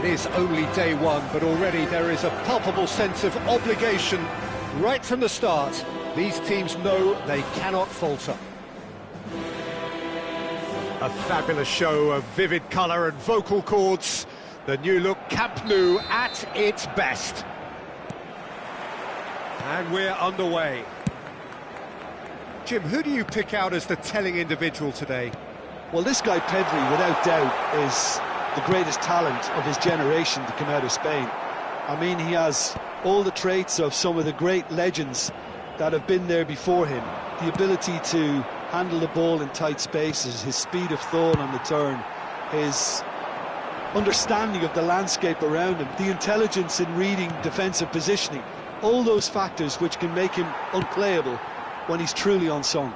It is only day one, but already there is a palpable sense of obligation right from the start. These teams know they cannot falter. A fabulous show of vivid colour and vocal cords. The new look Camp Nou at its best. And we're underway. Jim, who do you pick out as the telling individual today? Well, this guy Pedri, without doubt, is the greatest talent of his generation to come out of Spain. I mean, he has all the traits of some of the great legends that have been there before him. The ability to handle the ball in tight spaces, his speed of thought on the turn, his understanding of the landscape around him, the intelligence in reading defensive positioning, all those factors which can make him unplayable when he's truly unsung.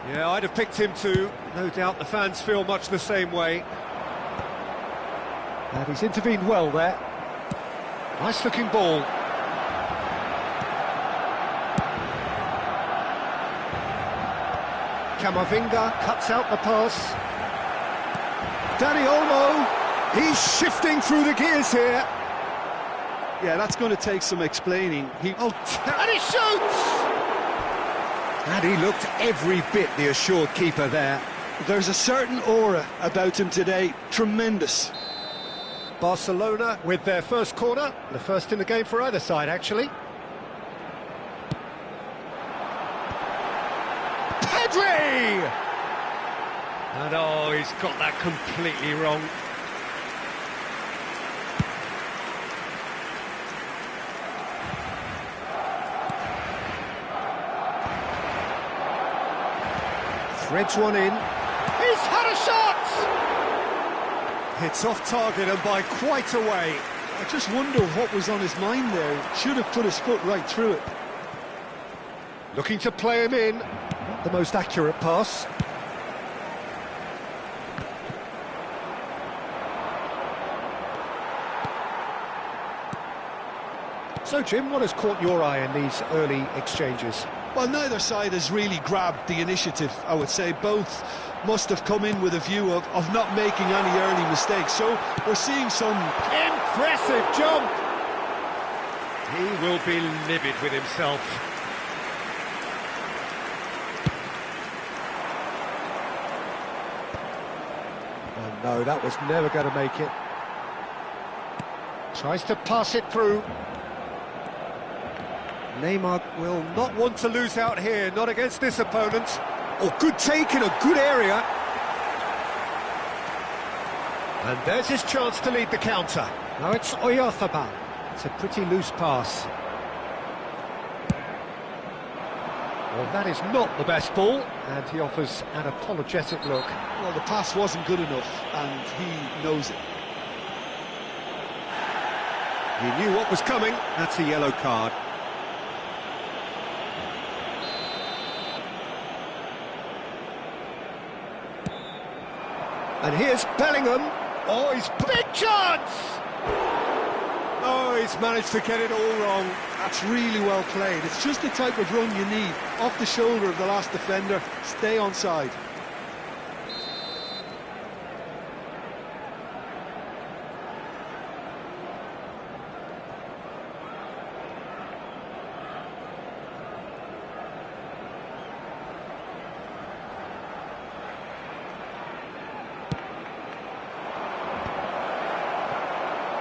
Yeah, I'd have picked him too. No doubt the fans feel much the same way. And he's intervened well there. Nice looking ball. Camavinga cuts out the pass. Dani Olmo, he's shifting through the gears here. Yeah, that's going to take some explaining. And he shoots! And he looked every bit the assured keeper there. There's a certain aura about him today, tremendous. Barcelona with their first corner, the first in the game for either side, actually. Pedri! And oh, he's got that completely wrong. Threads one in. He's had a shot! It's off target and by quite a way. I just wonder what was on his mind there. Should have put his foot right through it. Looking to play him in. Not the most accurate pass. So, Jim, what has caught your eye in these early exchanges? Well, neither side has really grabbed the initiative, I would say. Both must have come in with a view of not making any early mistakes. So we're seeing some impressive jump. He will be livid with himself. Oh no, that was never going to make it. Tries to pass it through. Neymar will not want to lose out here, not against this opponent. Oh, good take in a good area. And there's his chance to lead the counter. Now it's Oyarzabal. It's a pretty loose pass. Well, that is not the best ball, and he offers an apologetic look. Well, the pass wasn't good enough, and he knows it. He knew what was coming. That's a yellow card. And here's Bellingham. Oh, he's big chance! Oh, he's managed to get it all wrong. That's really well played. It's just the type of run you need. Off the shoulder of the last defender, stay onside.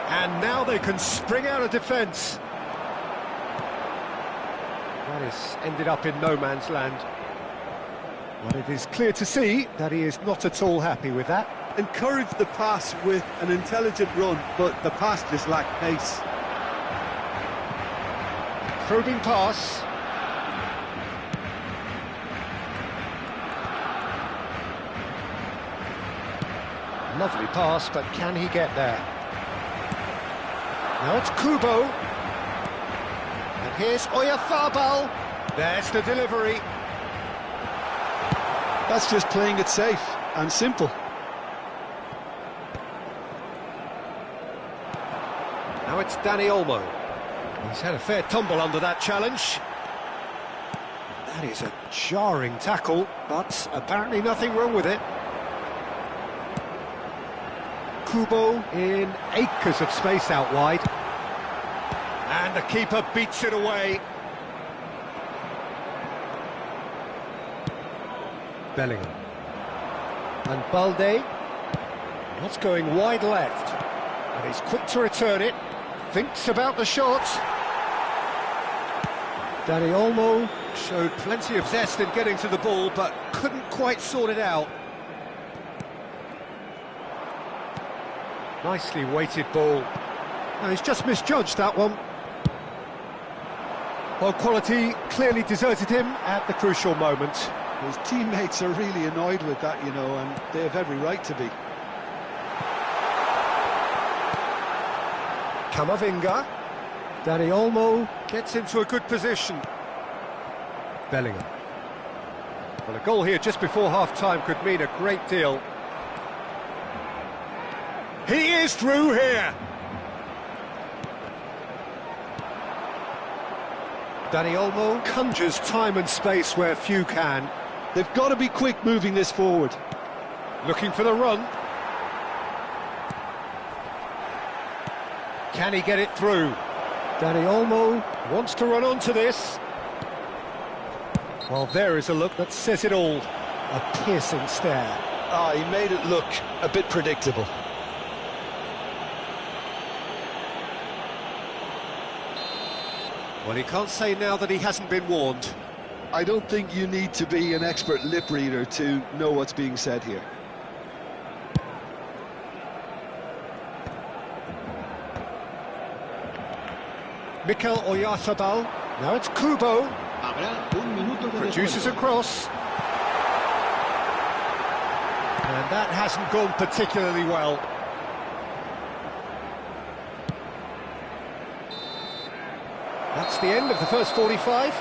And now they can spring out of defence. That has ended up in no man's land. But it is clear to see that he is not at all happy with that. Encourage the pass with an intelligent run, but the pass just lacked pace. Probing pass. Lovely pass, but can he get there? Now it's Kubo. And here's Oyarzabal. There's the delivery. That's just playing it safe and simple. Now it's Dani Olmo. He's had a fair tumble under that challenge. That is a jarring tackle, but apparently nothing wrong with it. Kubo in acres of space out wide. And the keeper beats it away. Bellingham. And Balde. That's going wide left. And he's quick to return it. Thinks about the shot. Dani Olmo showed plenty of zest in getting to the ball, but couldn't quite sort it out. Nicely weighted ball. No, he's just misjudged that one. Well, quality clearly deserted him at the crucial moment. His teammates are really annoyed with that, you know, and they have every right to be. Camavinga. Dani Olmo gets into a good position. Bellingham. Well, a goal here just before half-time could mean a great deal. He is through here. Dani Olmo conjures time and space where few can. They've got to be quick moving this forward. Looking for the run. Can he get it through? Dani Olmo wants to run onto this. Well, there is a look that says it all. A piercing stare. Ah, he made it look a bit predictable. Well, he can't say now that he hasn't been warned. I don't think you need to be an expert lip reader to know what's being said here. Mikel Oyarzabal. Now it's Kubo. Produces a cross. And that hasn't gone particularly well. That's the end of the first 45.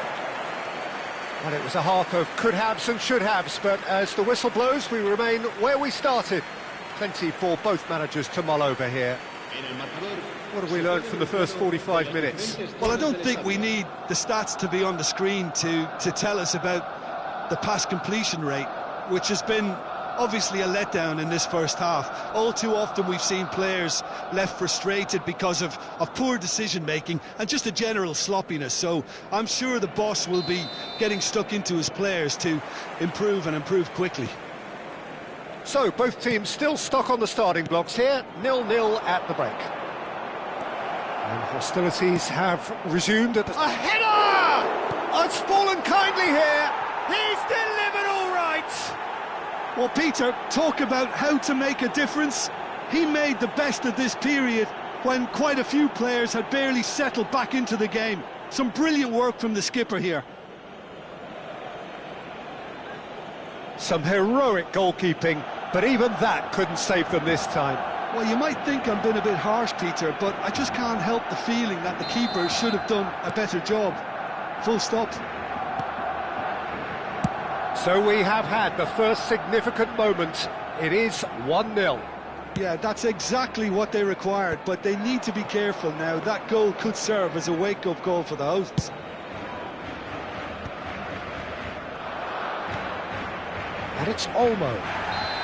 And it was a half of could-haves and should-haves, but as the whistle blows, we remain where we started. Plenty for both managers to mull over here. What have we learned from the first 45 minutes? Well, I don't think we need the stats to be on the screen to tell us about the pass completion rate, which has been obviously a letdown in this first half. All too often we've seen players left frustrated because of poor decision-making and just a general sloppiness. So I'm sure the boss will be getting stuck into his players to improve and improve quickly. So, both teams still stuck on the starting blocks here, 0-0 at the break. And hostilities have resumed at the... A header! Oh, it's fallen kindly here! He's delivered all right! Well, Peter, talk about how to make a difference. He made the best of this period when quite a few players had barely settled back into the game. Some brilliant work from the skipper here. Some heroic goalkeeping, but even that couldn't save them this time. Well, you might think I'm being a bit harsh, Peter, but I just can't help the feeling that the keeper should have done a better job. Full stop. So we have had the first significant moment. It is 1-0. Yeah, that's exactly what they required, but they need to be careful now. That goal could serve as a wake-up call for the hosts. And it's Olmo.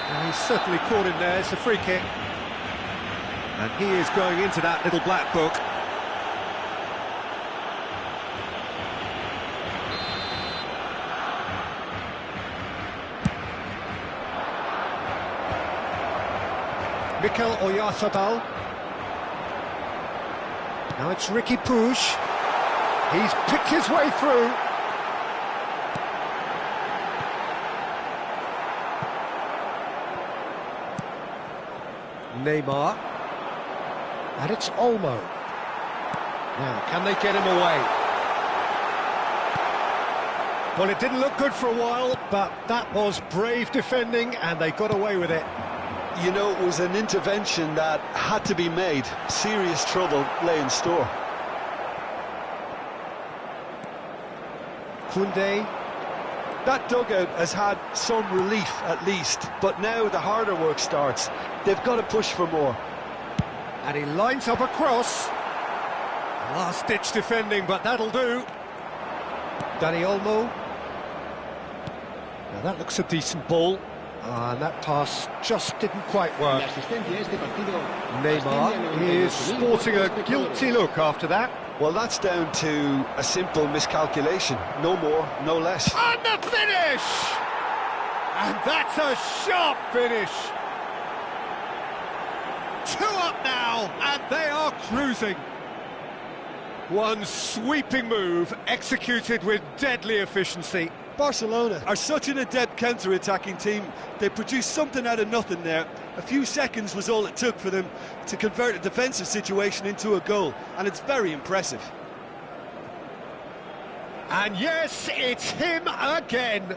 And he's certainly caught in there. It's a free kick. And he is going into that little black book. Mikel Oyarzabal. Now it's Ricky Puig. He's picked his way through. Neymar. And it's Olmo. Now, can they get him away? Well, it didn't look good for a while, but that was brave defending, and they got away with it. You know, it was an intervention that had to be made. Serious trouble lay in store. Koundé. That dugout has had some relief at least, but now the harder work starts. They've got to push for more. And he lines up a cross. Last-ditch defending, but that'll do. Dani Olmo. Now that looks a decent ball. And that pass just didn't quite work. Neymar is sporting a guilty look after that. Well, that's down to a simple miscalculation. No more, no less. And the finish! And that's a sharp finish. 2 up now, and they are cruising. One sweeping move, executed with deadly efficiency. Barcelona are such an adept counter-attacking team. They produced something out of nothing there. A few seconds was all it took for them to convert a defensive situation into a goal, and it's very impressive. And yes, it's him again.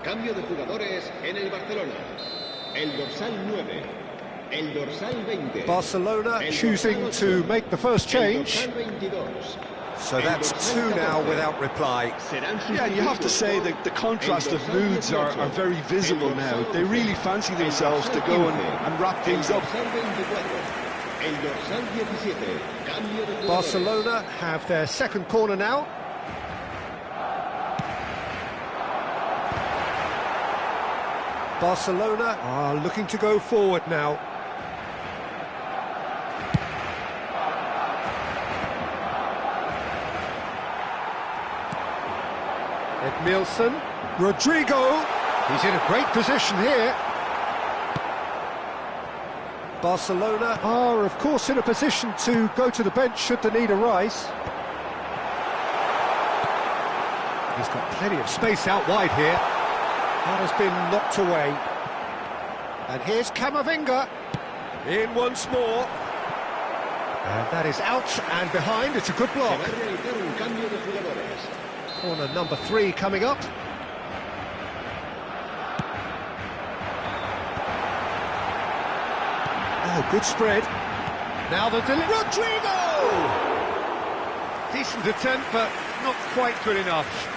Cambio de jugadores en el Barcelona. El dorsal 9, el dorsal 20. Barcelona choosing to make the first change. So that's 2 now without reply. Yeah, and you have to say that the contrast of moods are very visible now. They really fancy themselves to go and wrap things up. Barcelona have their second corner now. Barcelona are looking to go forward now. Edmilson, Rodrigo, he's in a great position here. Barcelona are, of course, in a position to go to the bench should the need arise. He's got plenty of space out wide here. That has been knocked away. And here's Camavinga. In once more. And that is out and behind. It's a good block. Corner number 3 coming up. Oh, good spread. Now the Rodrigo! Decent attempt, but not quite good enough.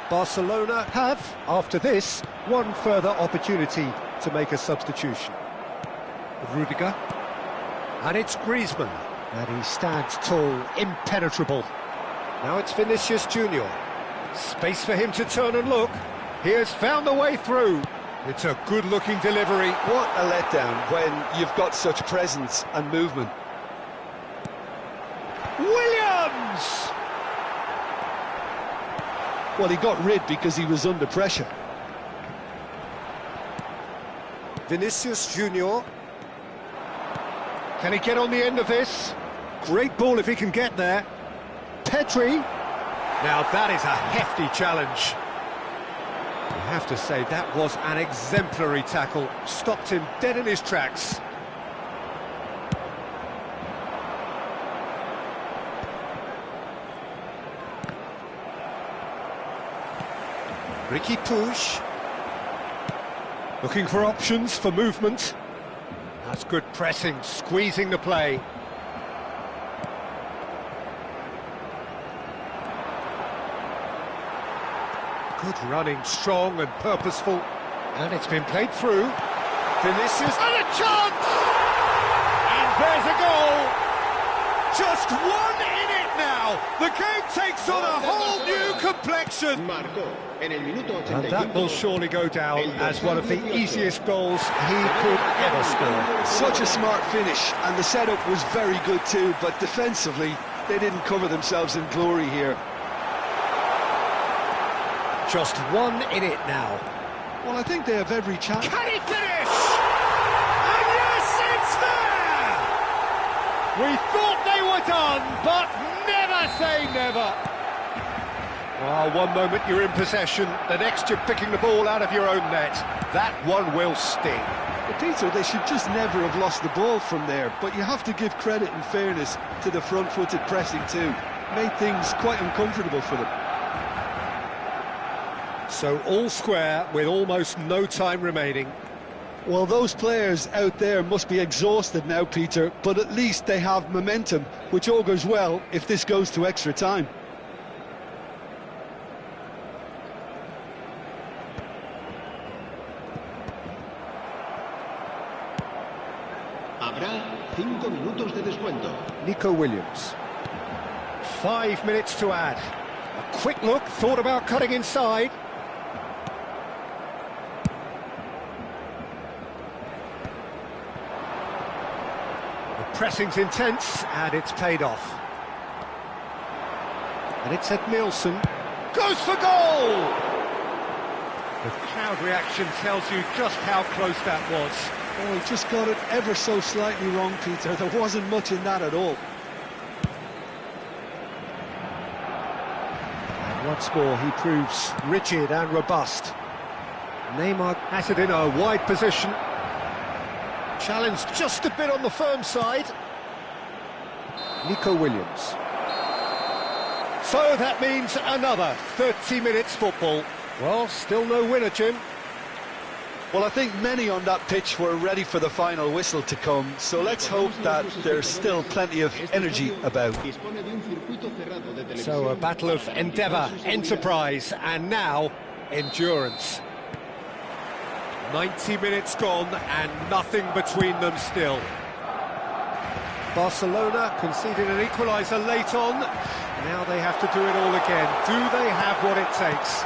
Barcelona have, after this, one further opportunity to make a substitution. Rudiger. And it's Griezmann. And he stands tall, impenetrable. Now it's Vinicius Junior. Space for him to turn and look. He has found the way through. It's a good-looking delivery. What a letdown when you've got such presence and movement. Williams! Well, he got rid because he was under pressure. Vinicius Junior. Can he get on the end of this? Great ball if he can get there. Pedri. Now that is a hefty challenge. I have to say that was an exemplary tackle. Stopped him dead in his tracks. Ricky Puig. Looking for options for movement. That's good pressing, squeezing the play. Good running, strong and purposeful. And it's been played through. Vinicius, and a chance! And there's a goal! Just one in it now! The game takes on a whole new complexion! And that will surely go down as one of the easiest goals he could ever score. Such a smart finish, and the setup was very good too, but defensively, they didn't cover themselves in glory here. Just one in it now. Well, I think they have every chance. Can he finish? And yes, it's there! We thought they were done, but never say never. Well, one moment you're in possession, the next you're picking the ball out of your own net. That one will sting. But Peter, they should just never have lost the ball from there, but you have to give credit and fairness to the front-footed pressing too. Made things quite uncomfortable for them. So all square with almost no time remaining. Well, those players out there must be exhausted now, Peter, but at least they have momentum, which augurs well if this goes to extra time. Habrá 5 minutos de descuento. Nico Williams. 5 minutes to add. A quick look, thought about cutting inside. The pressing's intense, and it's paid off. And it's Ed Nielsen. Goes for goal! The crowd reaction tells you just how close that was. Oh, he just got it ever so slightly wrong, Peter. There wasn't much in that at all. And once more, he proves rigid and robust. Neymar has it in a wide position. Challenged just a bit on the firm side. Nico Williams. So that means another 30 minutes football. Well, still no winner, Jim. Well, I think many on that pitch were ready for the final whistle to come, so let's hope that there's still plenty of energy about. So a battle of endeavour, enterprise, and now endurance. 90 minutes gone and nothing between them still. Barcelona conceded an equaliser late on. Now they have to do it all again. Do they have what it takes?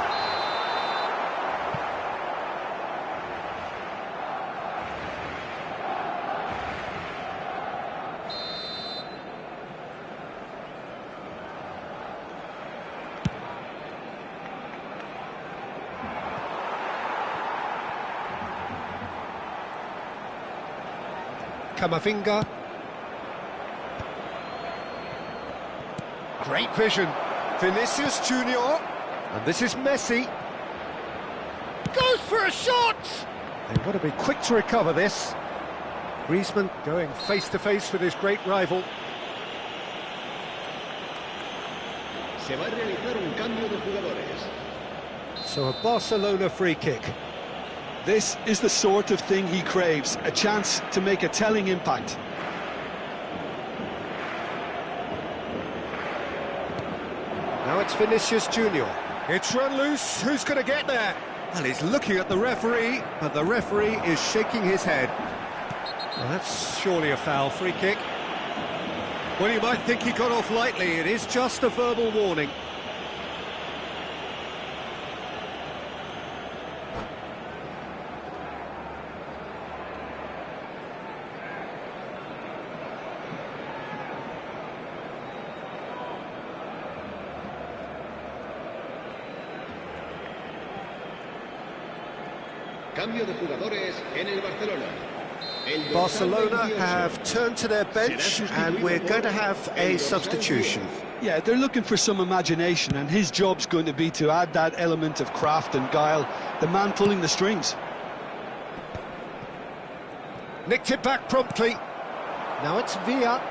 Camavinga. Great vision. Vinicius Junior. And this is Messi. Goes for a shot! They've got to be quick to recover this. Griezmann going face-to-face with his great rival. Se va a realizar un cambio de jugadores. So a Barcelona free kick. This is the sort of thing he craves, a chance to make a telling impact. Now it's Vinicius Junior. It's run loose. Who's going to get there? Well, he's looking at the referee, but the referee is shaking his head. Well, that's surely a foul free kick. Well, you might think he got off lightly. It is just a verbal warning. Cambio de jugadores en el Barcelona. Barcelona have turned to their bench and we're going to have a substitution. Yeah, they're looking for some imagination, and his job's going to be to add that element of craft and guile, the man pulling the strings. Nicked it back promptly. Now it's Villa.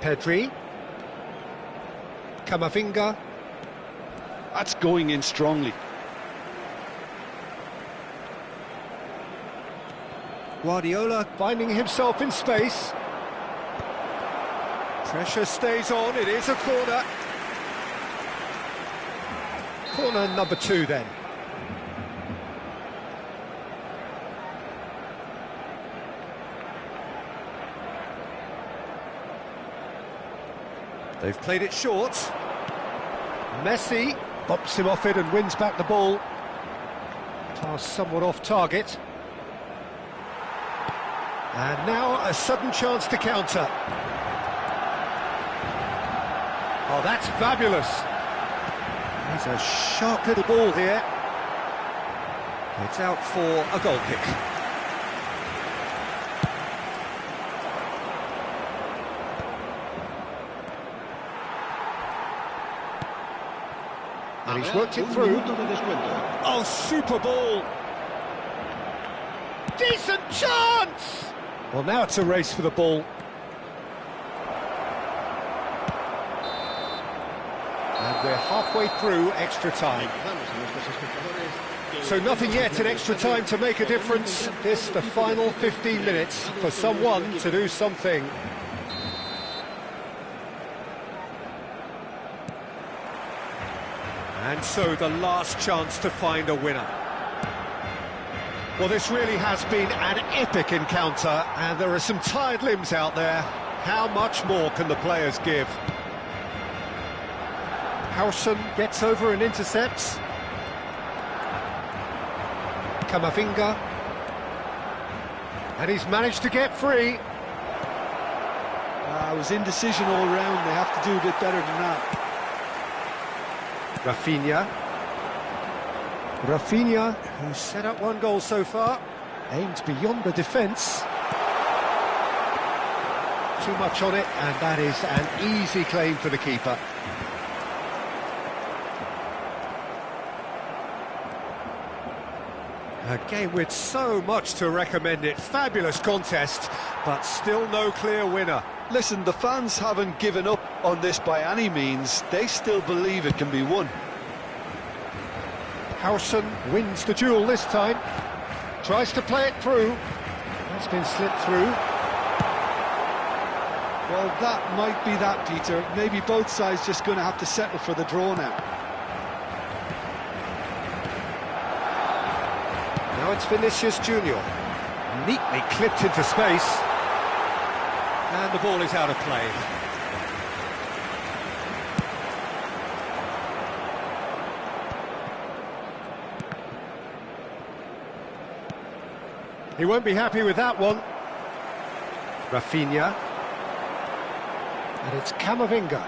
Pedri. Camavinga. That's going in strongly. Guardiola finding himself in space. Pressure stays on, it is a corner. Corner number 2 then. They've played it short. Messi bops him off it and wins back the ball. Pass somewhat off target. And now a sudden chance to counter. Oh, that's fabulous. He's a sharp little ball here. It's out for a goal kick. And he's worked it through. Oh, super ball. Decent chance! Well, now it's a race for the ball. And we're halfway through extra time. Vamos a nuestros espectadores So nothing yet in extra time to make a difference. This, the final 15 minutes, for someone to do something. And so the last chance to find a winner. Well, this really has been an epic encounter, and there are some tired limbs out there. How much more can the players give? Howson gets over and intercepts. Camavinga. And he's managed to get free. It was indecision all round. They have to do a bit better than that. Rafinha, who's set up one goal so far, aimed beyond the defence. Too much on it, and that is an easy claim for the keeper. A game with so much to recommend it. Fabulous contest, but still no clear winner. Listen, the fans haven't given up on this by any means. They still believe it can be won. Howson wins the duel this time. Tries to play it through. That's been slipped through. Well, that might be that, Peter. Maybe both sides just going to have to settle for the draw now. Now it's Vinicius Junior. Neatly clipped into space. And the ball is out of play. He won't be happy with that one. Rafinha. And it's Camavinga.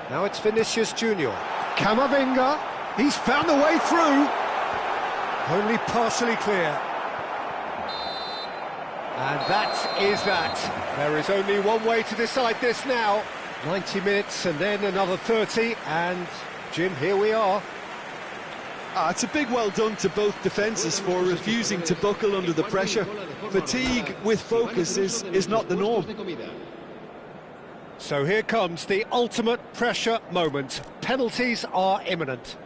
Now it's Vinicius Junior. Camavinga. He's found the way through. Only partially clear. And that is that. There is only one way to decide this now. 90 minutes and then another 30. And, Jim, here we are. It's a big well done to both defences for refusing to buckle under the pressure. Fatigue with focus is not the norm. So here comes the ultimate pressure moment. Penalties are imminent.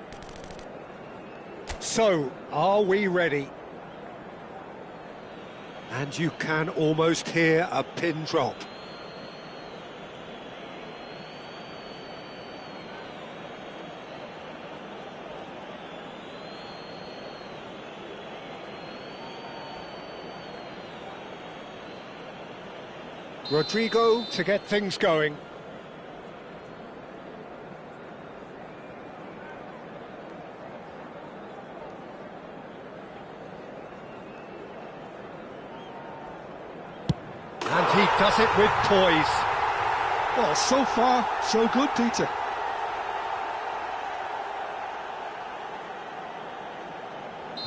So, are we ready? And you can almost hear a pin drop. Rodrigo to get things going. And he does it with poise. Well, so far, so good, Peter.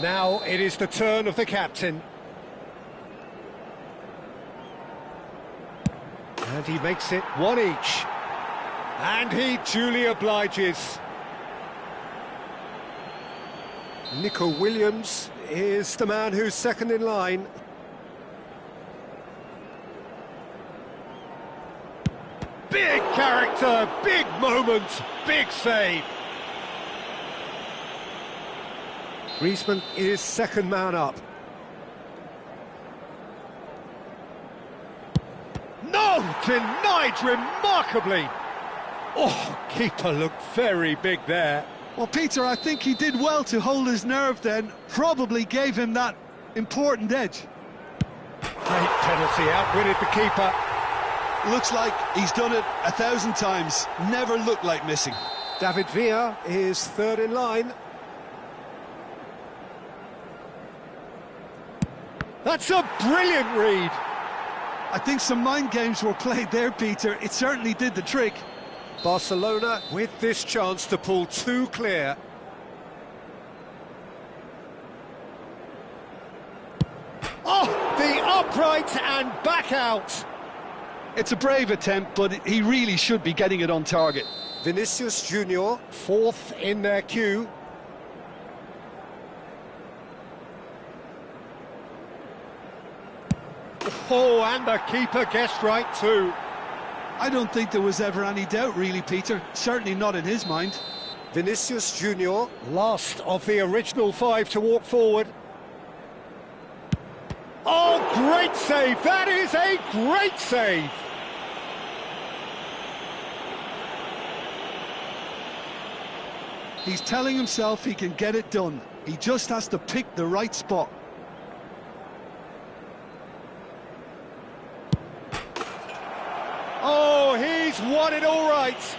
Now it is the turn of the captain. And he makes it one each. And he duly obliges. Nico Williams is the man who's second in line. Big character, big moment, big save. Griezmann is second man up. No, denied remarkably. Oh, keeper looked very big there. Well, Peter, I think he did well to hold his nerve then. Probably gave him that important edge. Great penalty, outwitted the keeper. Looks like he's done it 1,000 times. Never looked like missing. David Villa is third in line. That's a brilliant read. I think some mind games were played there, Peter. It certainly did the trick. Barcelona with this chance to pull two clear. Oh, the upright and back out. It's a brave attempt, but he really should be getting it on target. Vinicius Junior, fourth in their queue. Oh, and the keeper guessed right too. I don't think there was ever any doubt, really, Peter. Certainly not in his mind. Vinicius Junior, last of the original five to walk forward. Oh, great save! That is a great save! He's telling himself he can get it done. He just has to pick the right spot. Oh, he's won it all right.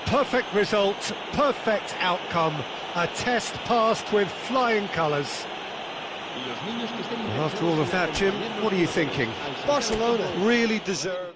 Perfect result, perfect outcome. A test passed with flying colours. After all of that, Jim, what are you thinking? Barcelona really deserve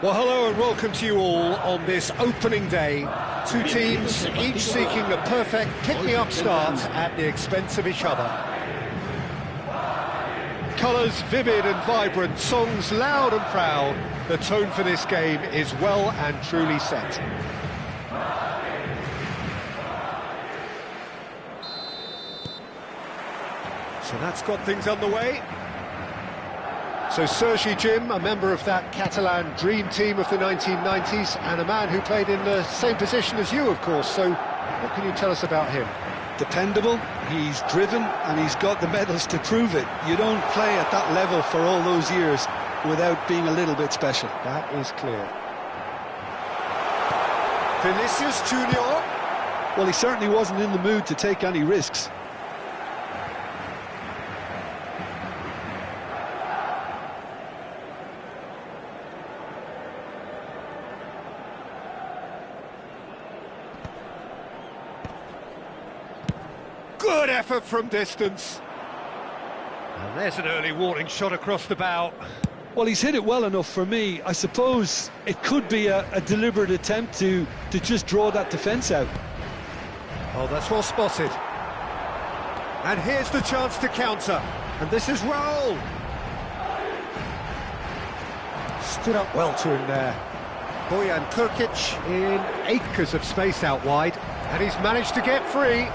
Well, hello and welcome to you all on this opening day. Two teams, each seeking a perfect pick-me-up start at the expense of each other. Colours vivid and vibrant, songs loud and proud. The tone for this game is well and truly set. So that's got things underway. So Sergi Jim, a member of that Catalan dream team of the 1990s, and a man who played in the same position as you, of course. So what can you tell us about him? Dependable, he's driven, and he's got the medals to prove it. You don't play at that level for all those years without being a little bit special. That is clear. Vinicius Junior. Well, he certainly wasn't in the mood to take any risks. Good effort from distance. And there's an early warning shot across the bow. Well, he's hit it well enough for me. I suppose it could be a deliberate attempt to just draw that defence out. Oh, that's well spotted. And here's the chance to counter. And this is Raul. Stood up well to him there. Bojan Krkic in acres of space out wide. And he's managed to get free.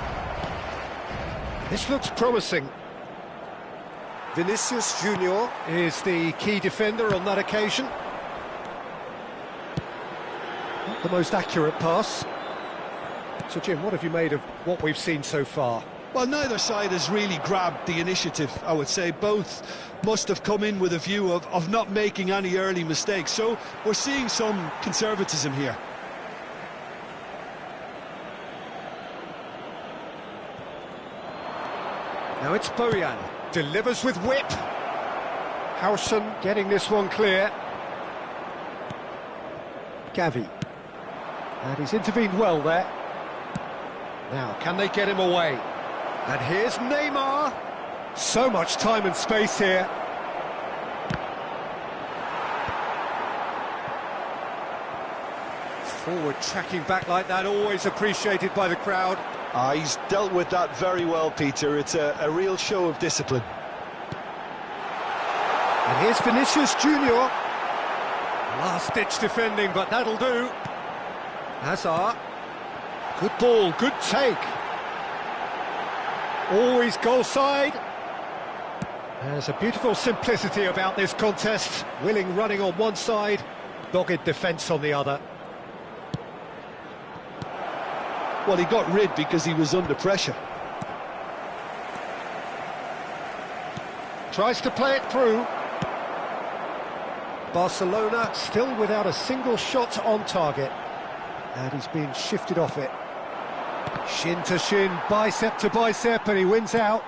This looks promising. Vinicius Junior is the key defender on that occasion. Not the most accurate pass. So Jim, what have you made of what we've seen so far? Well, neither side has really grabbed the initiative, I would say. Both must have come in with a view of not making any early mistakes. So we're seeing some conservatism here. Now it's Bojan, delivers with whip. Howson getting this one clear. Gavi. And he's intervened well there. Now, can they get him away? And here's Neymar. So much time and space here. Forward tracking back like that, always appreciated by the crowd. He's dealt with that very well, Peter. It's a real show of discipline. And here's Vinicius Junior. Last-ditch defending, but that'll do. Hazard. Good ball, good take. Always goal side. There's a beautiful simplicity about this contest. Willing running on one side, dogged defence on the other. Well, he got rid because he was under pressure. Tries to play it through. Barcelona still without a single shot on target. And he's been shifted off it. Shin to shin, bicep to bicep, and he wins out.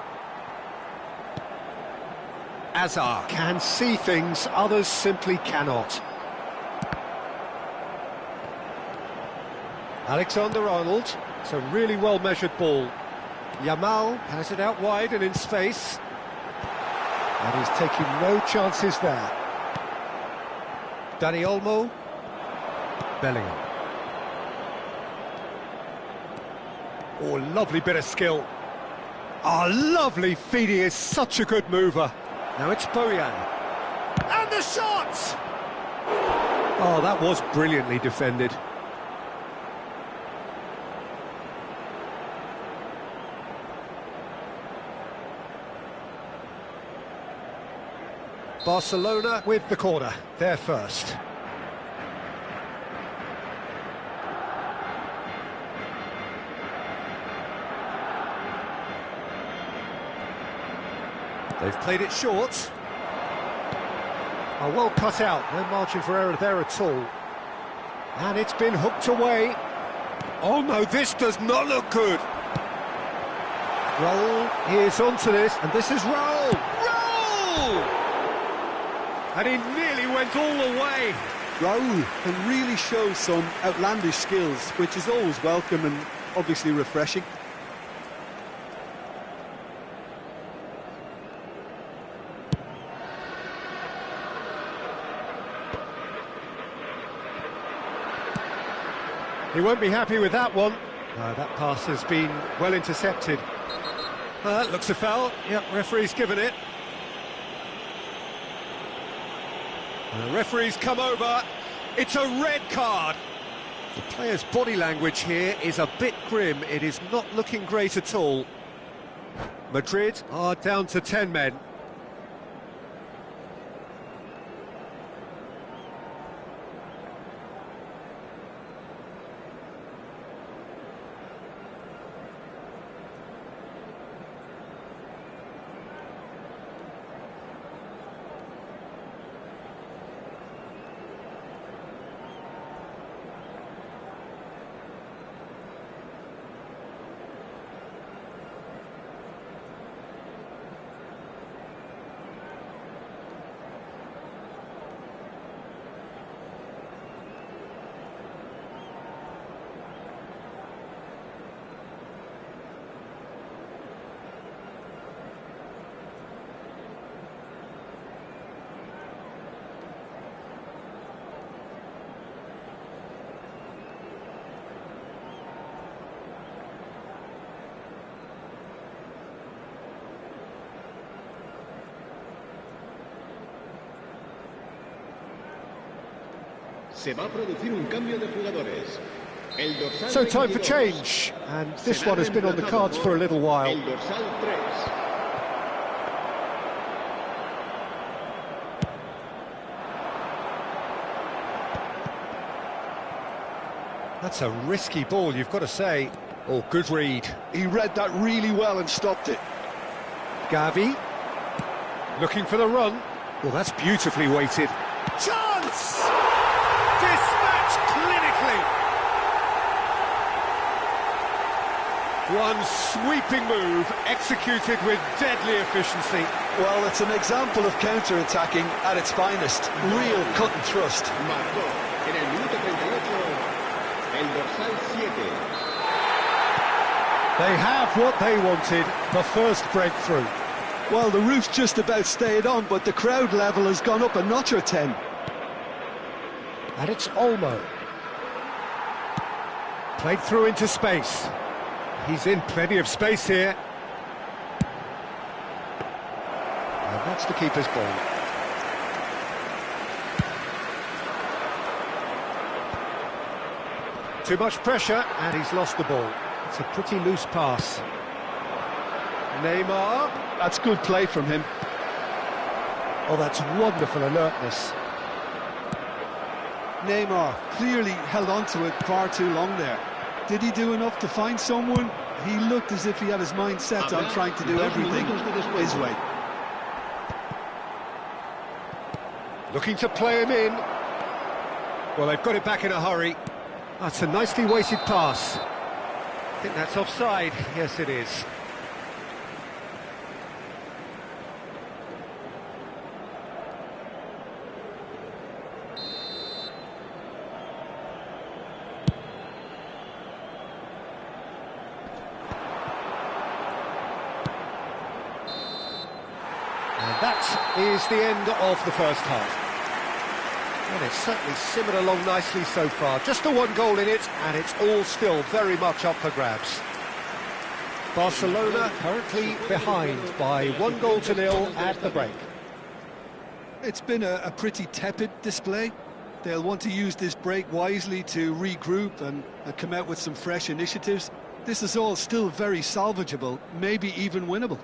Hazard can see things others simply cannot. Alexander-Arnold, it's a really well-measured ball. Yamal has it out wide and in space. And he's taking no chances there. Dani Olmo. Bellingham. Oh, lovely bit of skill. Oh, lovely feed, he is such a good mover. Now it's Bojan. And the shot! Oh, that was brilliantly defended. Barcelona with the corner, they're first. They've played it short. Oh, well cut out, no margin for error there at all. And it's been hooked away. Oh no, this does not look good. Raul is onto this, and this is Raul. Raul! And he nearly went all the way. Raul can really show some outlandish skills, which is always welcome and obviously refreshing. He won't be happy with that one. No, that pass has been well intercepted. That looks a foul. Yep, referee's given it. And the referee's come over. It's a red card. The player's body language here is a bit grim. It is not looking great at all. Madrid are down to 10 men. Se va a producir un cambio de jugadores. El dorsal So time for 22 change, and this será one has been on the reemplazado cards for a little while. El dorsal 3. That's a risky ball, you've got to say. Oh, good read. He read that really well and stopped it. Gavi, looking for the run. Well, that's beautifully weighted. Chance! Dispatched clinically. One sweeping move, executed with deadly efficiency. Well, it's an example of counter-attacking at its finest. Real cut and thrust. Marcó en el minuto 38 el dorsal 7. They have what they wanted, the first breakthrough. Well, the roof's just about stayed on, but the crowd level has gone up a notch or 10. And it's Olmo. Played through into space. He's in plenty of space here. And that's the keeper's ball. Too much pressure, and he's lost the ball. It's a pretty loose pass. Neymar. That's good play from him. Oh, that's wonderful alertness. Neymar clearly held on to it far too long there. Did he do enough to find someone? He looked as if he had his mind set on trying to do everything his way. Looking to play him in. Well, they've got it back in a hurry. That's a nicely weighted pass. I think that's offside. Yes, it is. And that is the end of the first half. And it's certainly simmered along nicely so far. Just the one goal in it, and it's all still very much up for grabs. Barcelona currently behind by 1-0 at the break. It's been a pretty tepid display. They'll want to use this break wisely to regroup and come out with some fresh initiatives. This is all still very salvageable, maybe even winnable.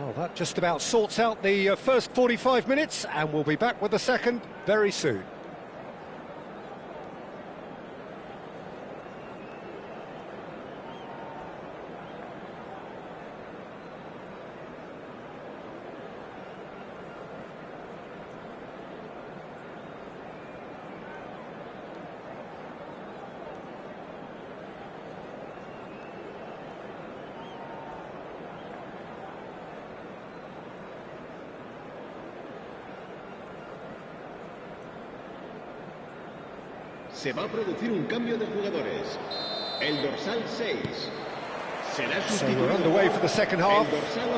Well, that just about sorts out the first 45 minutes, and we'll be back with the second very soon. Se va a producir un cambio de jugadores. El dorsal 6 será So sustituido we're underway for por the second el half. dorsal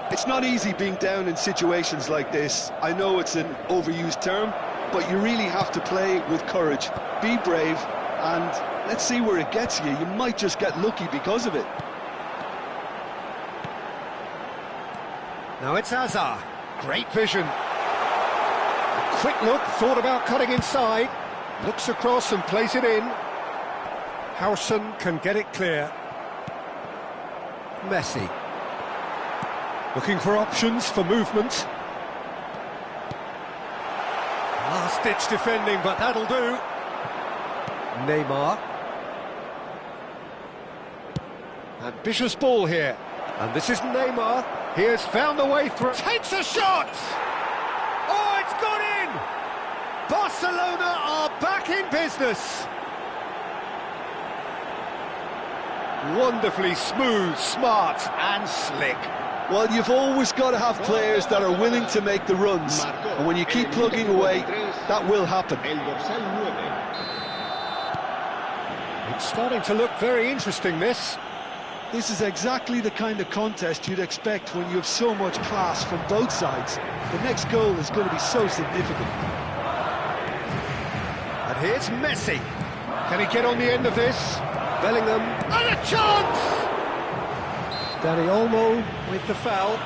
8. It's not easy being down in situations like this. I know it's an overused term, but you really have to play with courage. Be brave, and let's see where it gets you. You might just get lucky because of it. Now it's Hazard. Great vision. A quick look, thought about cutting inside. Looks across and plays it in. Howson can get it clear. Messi. Looking for options for movement. Last-ditch defending, but that'll do. Neymar. Ambitious ball here. And this is Neymar. He has found a way through. Takes a shot! Oh, it's gone in! Barcelona are back in business. Wonderfully smooth, smart and slick. Well, you've always got to have players that are willing to make the runs. And when you keep plugging away, that will happen. It's starting to look very interesting, this. This is exactly the kind of contest you'd expect when you have so much class from both sides. The next goal is going to be so significant. And here's Messi. Can he get on the end of this? Bellingham, and a chance! Dani Olmo with the foul.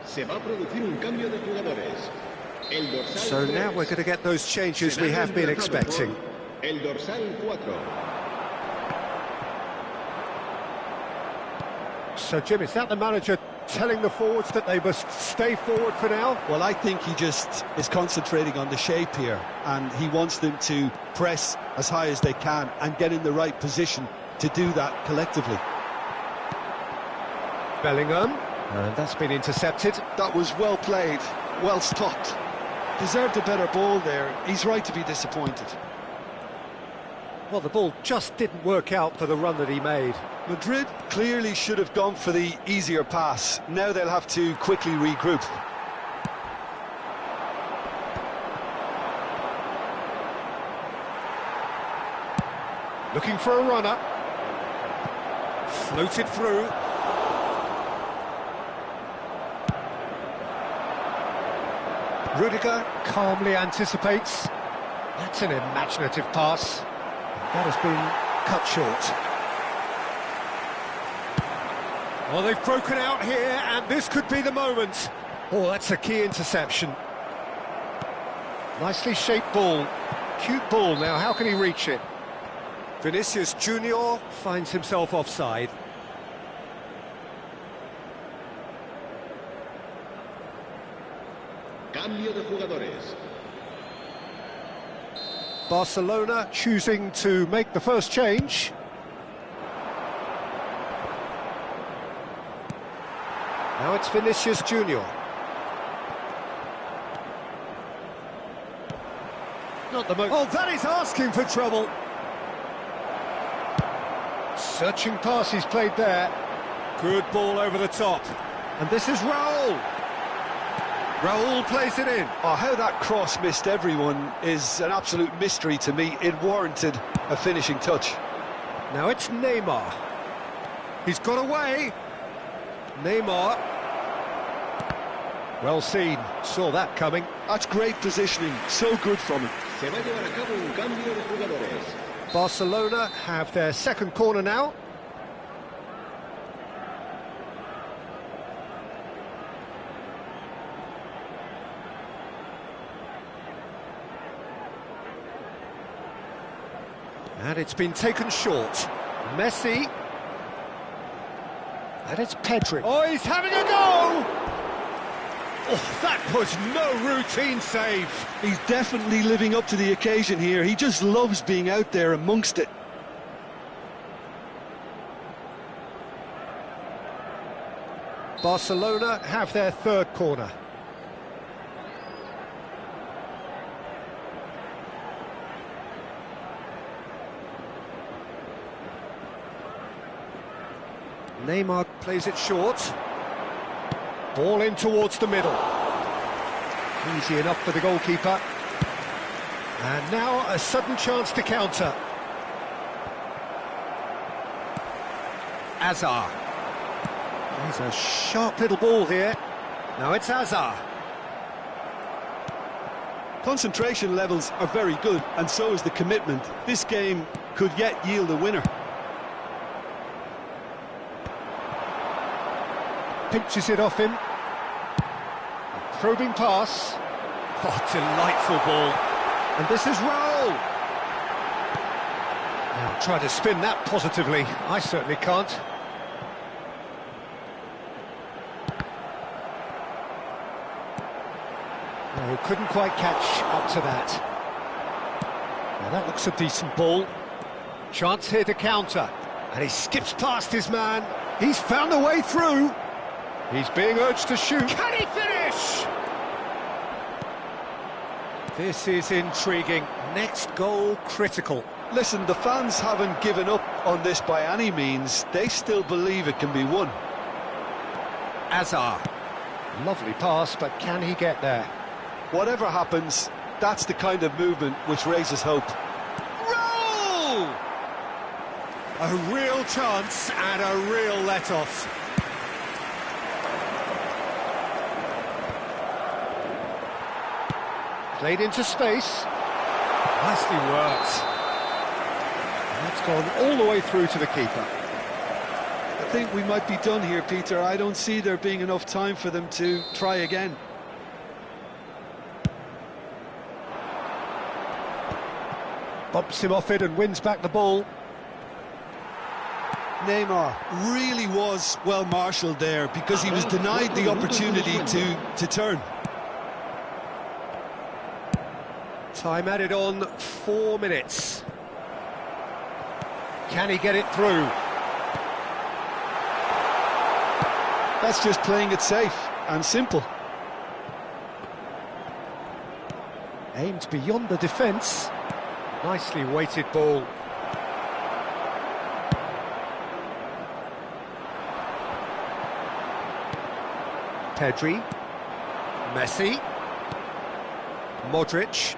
Se va a producir un cambio de jugadores. El dorsal So now we're going to get those changes we have been expecting. El dorsal 4. So, Jim, is that the manager telling the forwards that they must stay forward for now? Well, I think he just is concentrating on the shape here, and he wants them to press as high as they can and get in the right position to do that collectively. Bellingham, and that's been intercepted. That was well played, well stopped. Deserved a better ball there. He's right to be disappointed. Well, the ball just didn't work out for the run that he made. Madrid clearly should have gone for the easier pass. Now they'll have to quickly regroup. Looking for a runner. Floated through. Rudiger calmly anticipates. That's an imaginative pass. That has been cut short. Well, they've broken out here, and this could be the moment. Oh, that's a key interception. Nicely shaped ball. Cute ball. Now, how can he reach it? Vinicius Junior finds himself offside. Cambio de jugadores. Barcelona choosing to make the first change. Now it's Vinicius Junior. Not the most. Oh, that is asking for trouble. Searching pass he's played there. Good ball over the top. And this is Raul. Raul plays it in. Oh, how that cross missed everyone is an absolute mystery to me. It warranted a finishing touch. Now it's Neymar. He's got away. Neymar. Well seen. Saw that coming. That's great positioning. So good from him. Se va a llevar a cabo un cambio de jugadores. Barcelona have their second corner now. And it's been taken short. Messi. And it's Pedri. Oh, he's having a go! Oh, that was no routine save. He's definitely living up to the occasion here. He just loves being out there amongst it. Barcelona have their third corner. Neymar plays it short. Ball in towards the middle. Easy enough for the goalkeeper. And now a sudden chance to counter. Hazard. There's a sharp little ball here. Now it's Hazard. Concentration levels are very good, and so is the commitment. This game could yet yield a winner. Pinches it off him. A probing pass. Oh, delightful ball. And this is Raul. Now try to spin that positively. I certainly can't. No, couldn't quite catch up to that. Now that looks a decent ball. Chance here to counter. And he skips past his man. He's found a way through. He's being urged to shoot. Can he finish? This is intriguing. Next goal critical. Listen, the fans haven't given up on this by any means. They still believe it can be won. Hazard. Lovely pass, but can he get there? Whatever happens, that's the kind of movement which raises hope. Roll! A real chance and a real let-off. Played into space. Nicely worked. And that's gone all the way through to the keeper. I think we might be done here, Peter. I don't see there being enough time for them to try again. Bumps him off it and wins back the ball. Neymar really was well marshalled there because he was denied the opportunity to turn. Time added on 4 minutes. Can he get it through? That's just playing it safe and simple. Aimed beyond the defence. Nicely weighted ball. Pedri. Messi. Modric.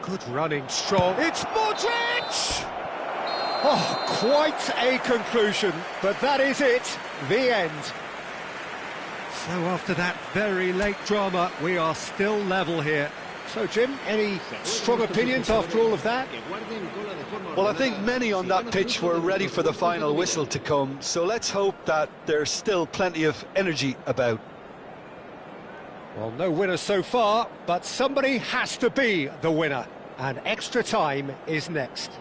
Good running, strong. It's Modric! Oh, quite a conclusion, but that is it, the end. So after that very late drama, we are still level here. So, Jim, any strong opinions after all of that? Well, I think many on that pitch were ready for the final whistle to come, so let's hope that there's still plenty of energy about. Well, no winner so far, but somebody has to be the winner, and extra time is next.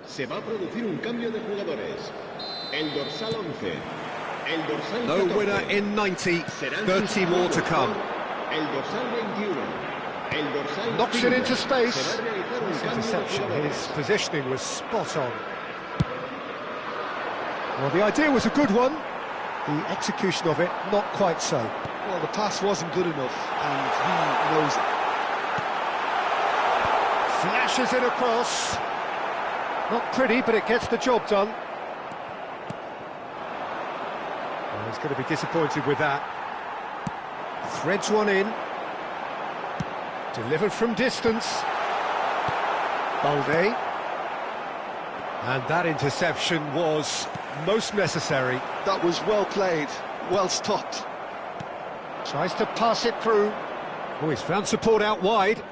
Se va a producir un cambio de jugadores. El dorsal 11. El dorsal 14. No winner in 90. 30 more to come. El dorsal 21. El dorsal Knocks 15. it into space. Se va a realizar un This cambio de interception, jugadores. his positioning was spot on. Well, the idea was a good one. The execution of it, not quite so. Well, the pass wasn't good enough, and he knows it. Flashes it across. Not pretty, but it gets the job done. Well, he's going to be disappointed with that. Threads one in. Delivered from distance. Balde. And that interception was most necessary. That was well played, well stopped. Tries to pass it through. Oh, he's found support out wide.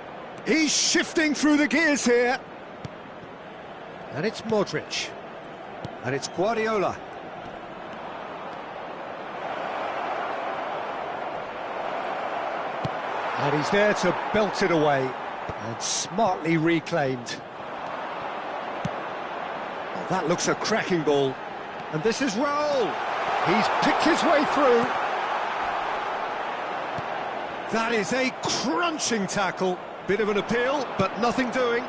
He's shifting through the gears here. And it's Modric. And it's Guardiola. And he's there to belt it away. And smartly reclaimed. Well, that looks a cracking ball. And this is Raul. He's picked his way through. That is a crunching tackle. Bit of an appeal, but nothing doing.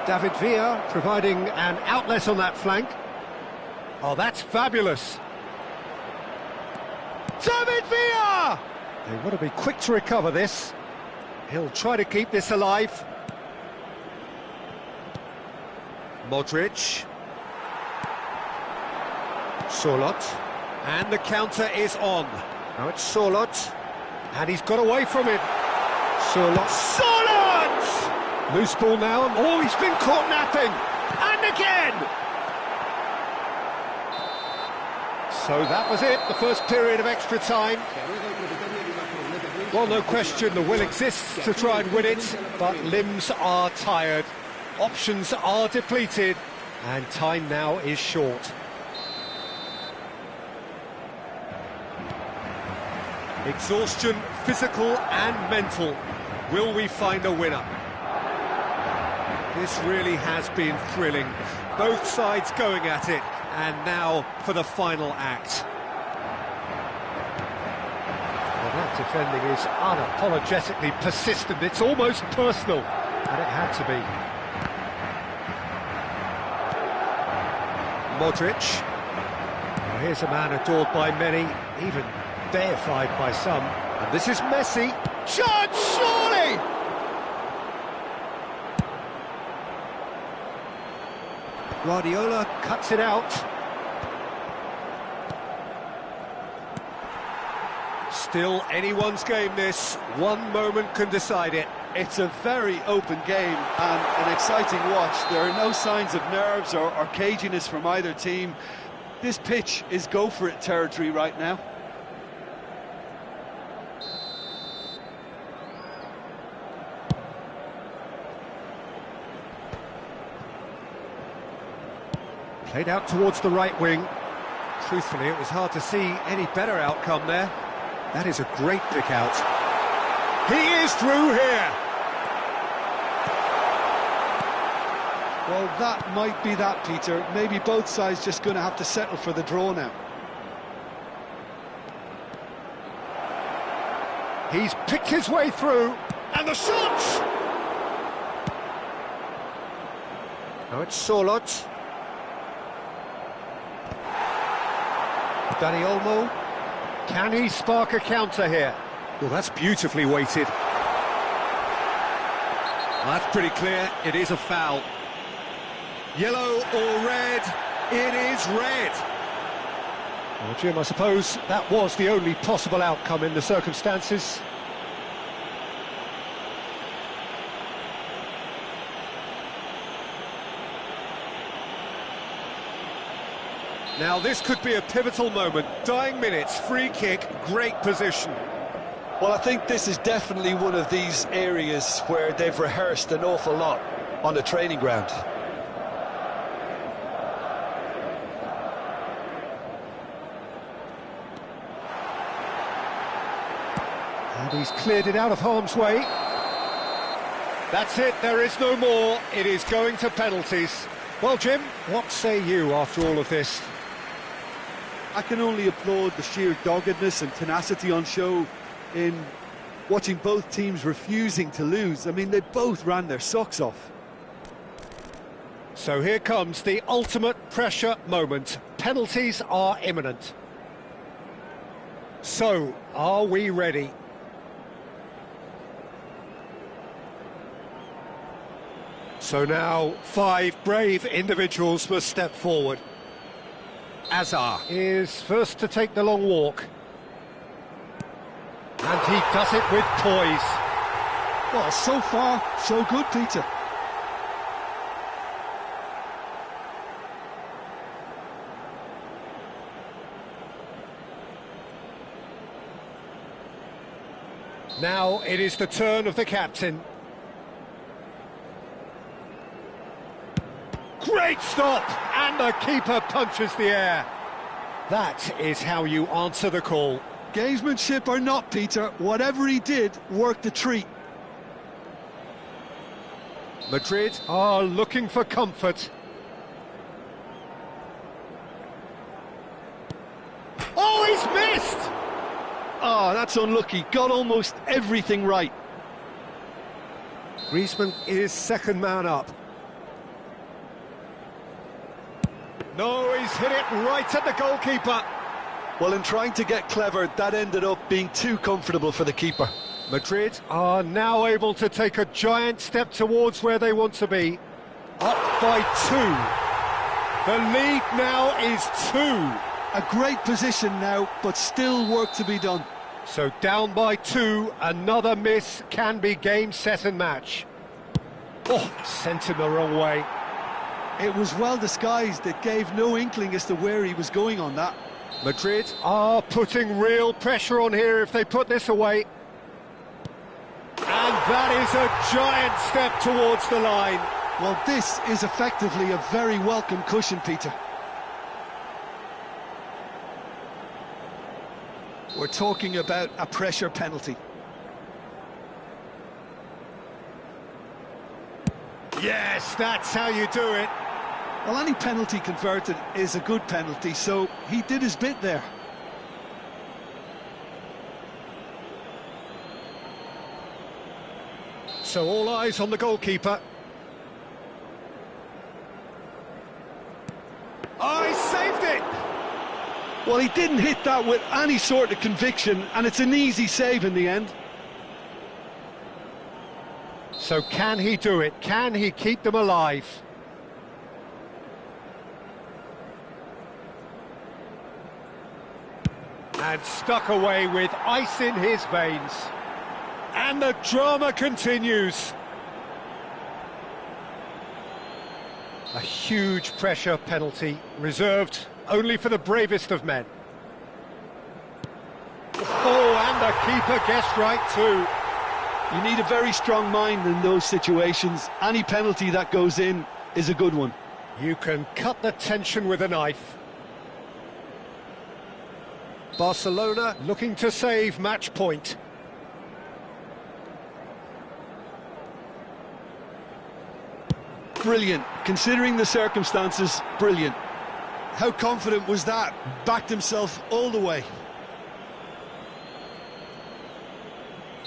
David Villa providing an outlet on that flank. Oh, that's fabulous. David Villa! They want to be quick to recover this. He'll try to keep this alive. Modric. Sorloth. And the counter is on. Now it's Sorloth. And he's got away from it. Sorloth! Loose ball now. Oh, he's been caught napping. And again! So that was it, the first period of extra time. Well, no question, the will exists to try and win it, but limbs are tired, options are depleted, and time now is short. Exhaustion, physical and mental. Will we find a winner? This really has been thrilling. Both sides going at it, and now for the final act. Well, that defending is unapologetically persistent. It's almost personal, and it had to be. Modric. Well, here's a man adored by many, even deified by some. And this is Messi. Chance, surely! Guardiola cuts it out. Still anyone's game this. One moment can decide it. It's a very open game and an exciting watch. There are no signs of nerves or caginess from either team. This pitch is go-for-it territory right now. Played out towards the right wing. Truthfully, it was hard to see any better outcome there. That is a great pick out. He is through here! Well, that might be that, Peter. Maybe both sides just going to have to settle for the draw now. He's picked his way through, and the shots! Now it's Sorloth. Dani Olmo, can he spark a counter here? Well, that's beautifully weighted. That's pretty clear, it is a foul. Yellow or red? It is red. Well, Jim, I suppose that was the only possible outcome in the circumstances. Now this could be a pivotal moment. Dying minutes, free kick, great position. Well, I think this is definitely one of these areas where they've rehearsed an awful lot on the training ground. And he's cleared it out of harm's way. That's it, there is no more. It is going to penalties. Well, Jim, what say you after all of this? I can only applaud the sheer doggedness and tenacity on show in watching both teams refusing to lose. I mean, they both ran their socks off. So here comes the ultimate pressure moment. Penalties are imminent. So, are we ready? So now, 5 brave individuals must step forward. Azar is first to take the long walk. And he does it with poise. Well, so far, so good, Peter. Now it is the turn of the captain. Great stop! And the keeper punches the air. That is how you answer the call. Gamesmanship or not, Peter, whatever he did worked a treat. Madrid are looking for comfort. Oh, he's missed! Oh, that's unlucky. Got almost everything right. Griezmann is second man up. No, he's hit it right at the goalkeeper. Well, in trying to get clever, that ended up being too comfortable for the keeper. Madrid are now able to take a giant step towards where they want to be. Up by 2. The lead now is 2. A great position now, but still work to be done. So down by 2, another miss can be game, set and match. Oh, sent him the wrong way. It was well disguised. It gave no inkling as to where he was going on that. Madrid are putting real pressure on here if they put this away. And that is a giant step towards the line. Well, this is effectively a very welcome cushion, Peter. We're talking about a pressure penalty. Yes, that's how you do it. Well, any penalty converted is a good penalty, so he did his bit there. So all eyes on the goalkeeper. Oh, he saved it! Well, he didn't hit that with any sort of conviction, and it's an easy save in the end. So can he do it? Can he keep them alive? And stuck away with ice in his veins. And the drama continues. A huge pressure penalty, reserved only for the bravest of men. Oh, and the keeper guessed right too. You need a very strong mind in those situations. Any penalty that goes in is a good one. You can cut the tension with a knife. Barcelona looking to save match point. Brilliant. Considering the circumstances, brilliant. How confident was that? Backed himself all the way.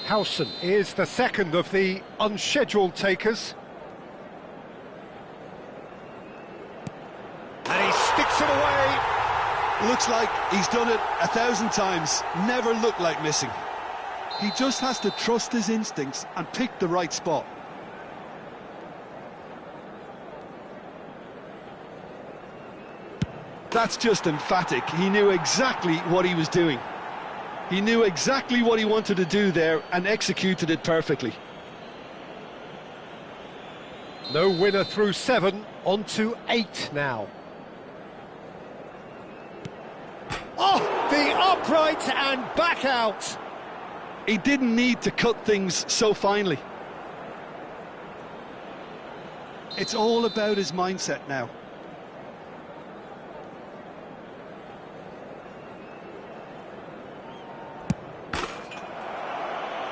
Howson is the second of the unscheduled takers. And he sticks it away. Looks like he's done it 1,000 times. Never looked like missing. He just has to trust his instincts and pick the right spot. That's just emphatic. He knew exactly what he was doing. He knew exactly what he wanted to do there and executed it perfectly. No winner through 7, on to 8 now. Oh, the upright and back out. He didn't need to cut things so finely. It's all about his mindset now.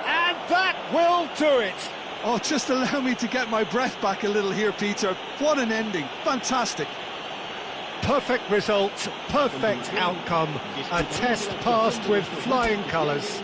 And that will do it. Oh, just allow me to get my breath back a little here, Peter. What an ending. Fantastic. Perfect result, perfect outcome. A test passed with flying colours.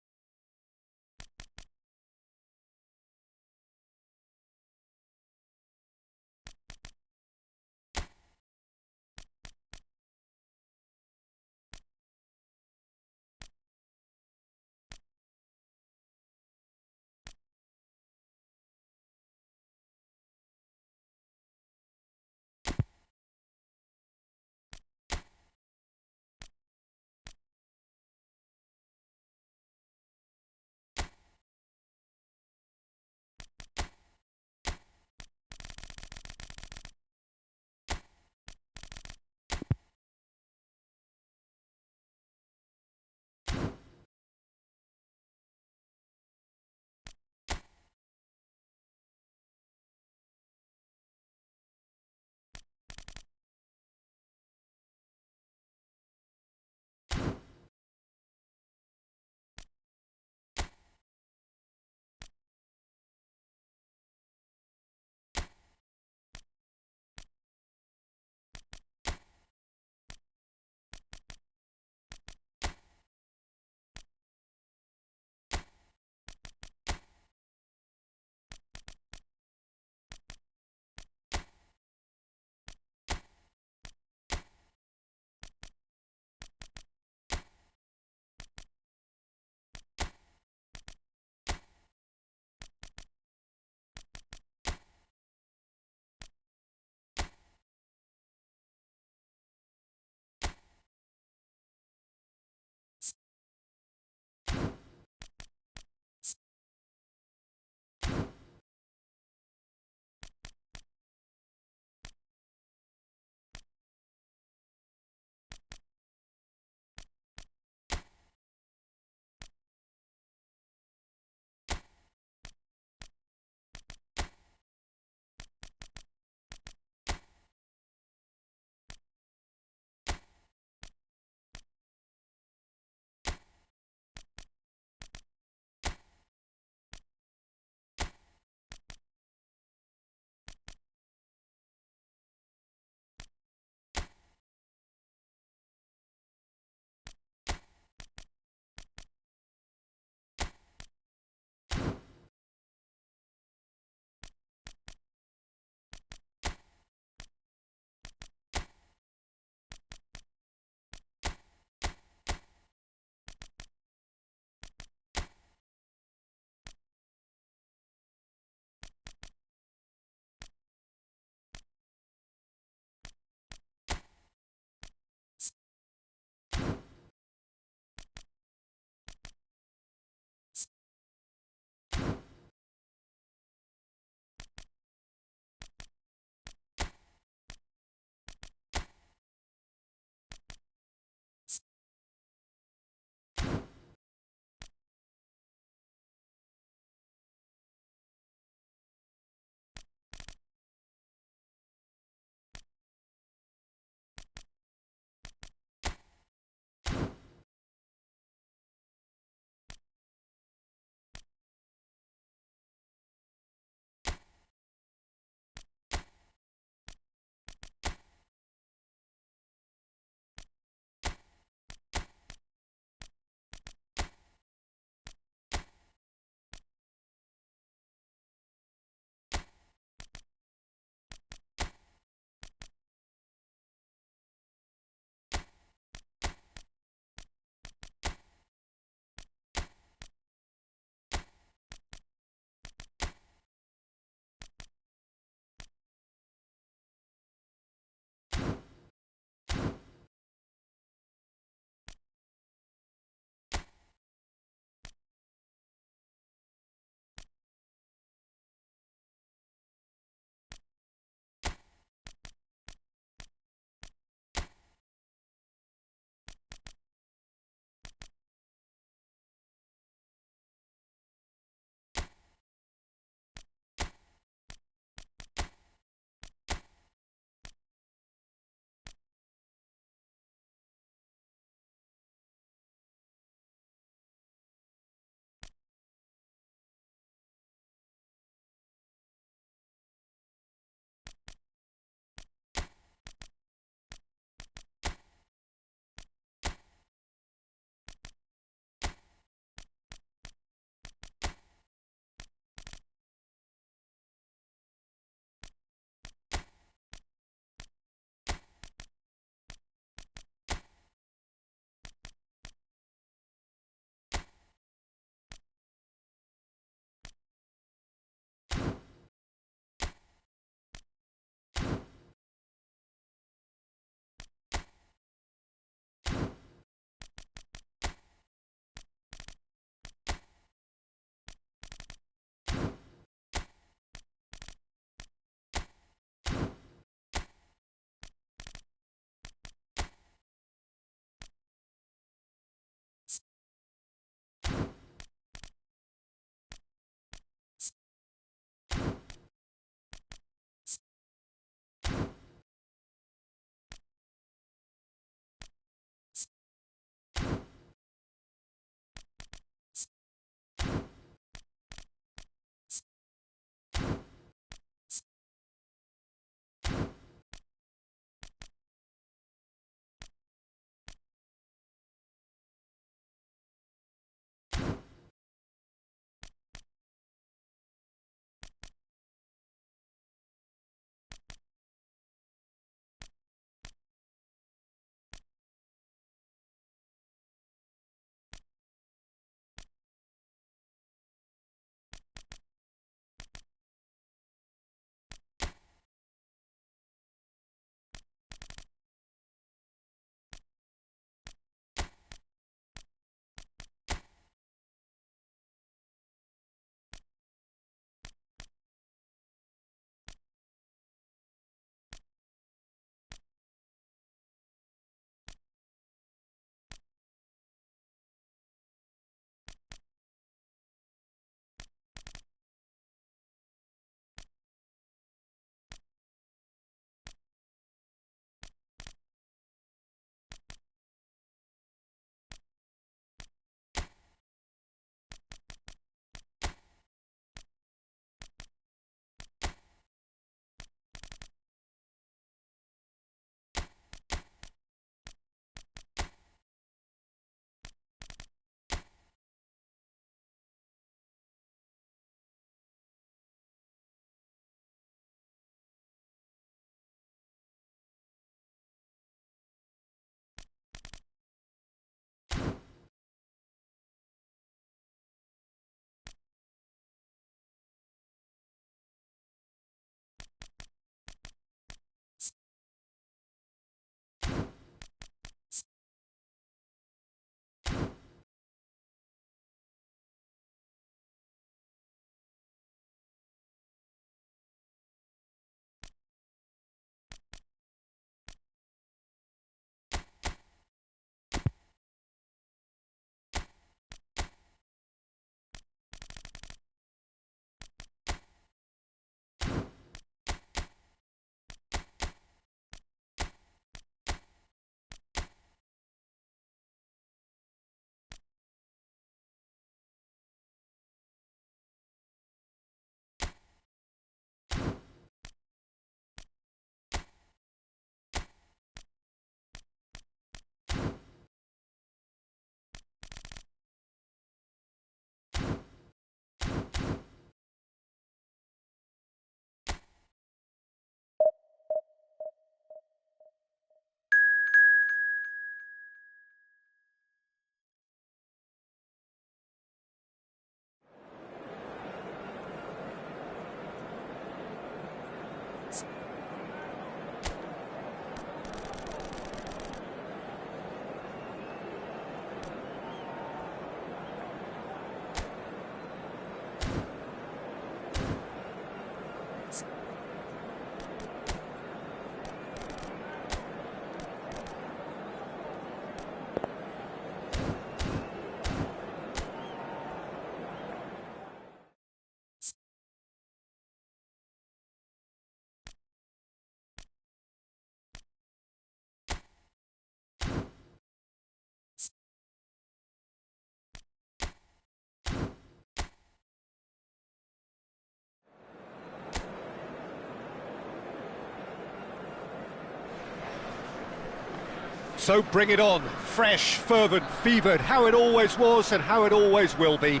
So bring it on, fresh, fervent, fevered, how it always was and how it always will be.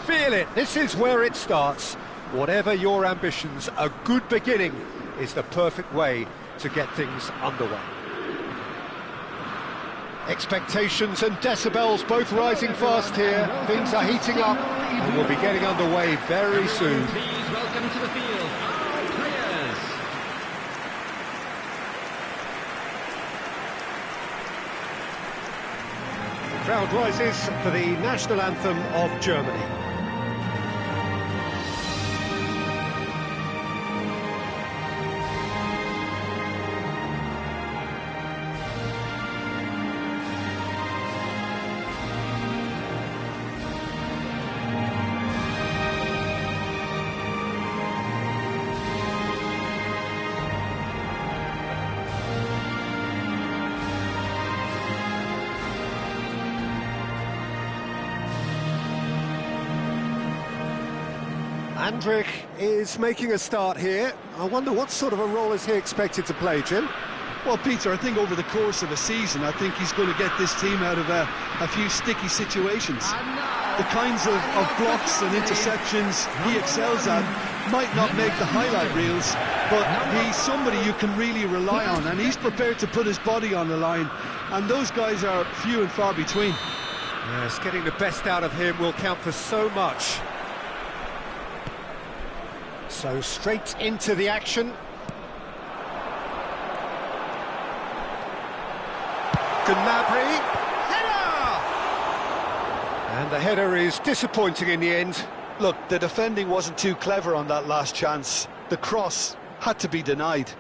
Feel it, this is where it starts. Whatever your ambitions, a good beginning is the perfect way to get things underway. Expectations and decibels both rising fast here. Things are heating up and we'll be getting underway very soon. Please welcome to the field our players. The crowd rises for the national anthem of Germany. Andrik is making a start here. I wonder what sort of a role is he expected to play, Jim? Well, Peter, I think over the course of a season, I think he's going to get this team out of a few sticky situations. The kinds of blocks and interceptions he excels at might not make the highlight reels, but he's somebody you can really rely on, and he's prepared to put his body on the line, and those guys are few and far between. Yes, getting the best out of him will count for so much. So straight into the action. Gnabry, header! And the header is disappointing in the end. Look, the defending wasn't too clever on that last chance. The cross had to be denied.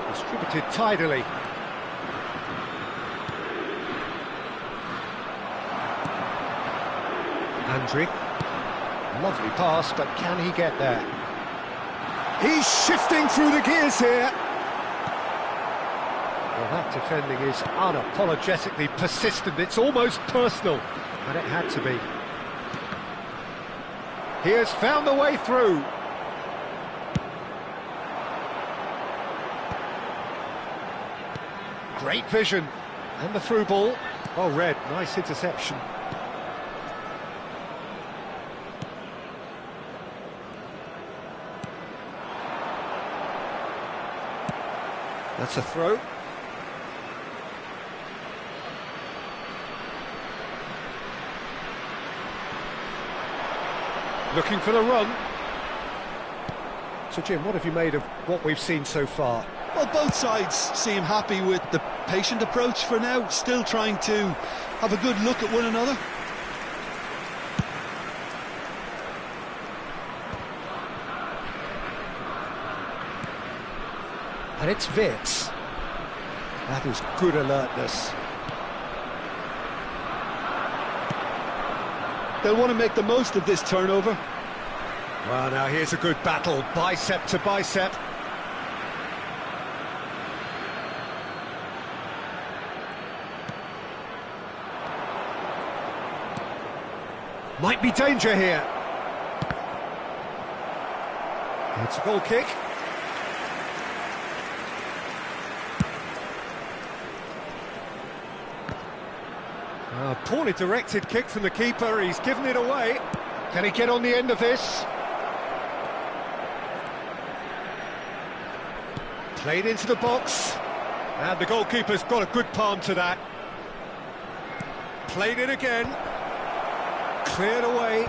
Distributed tidily. Andrik, lovely pass, but can he get there? He's shifting through the gears here. Well, that defending is unapologetically persistent. It's almost personal, and it had to be. He has found the way through. Great vision, and the through ball. Oh, Red, nice interception. That's a throw. Looking for the run. So, Jim, what have you made of what we've seen so far? Well, both sides seem happy with the patient approach for now, still trying to have a good look at one another. And it's Wits. That is good alertness. They'll want to make the most of this turnover. Well, now here's a good battle, bicep to bicep. Might be danger here. It's a goal kick. Poorly directed kick from the keeper, he's given it away. Can he get on the end of this? Played into the box, and the goalkeeper's got a good palm to that. Played it again, cleared away.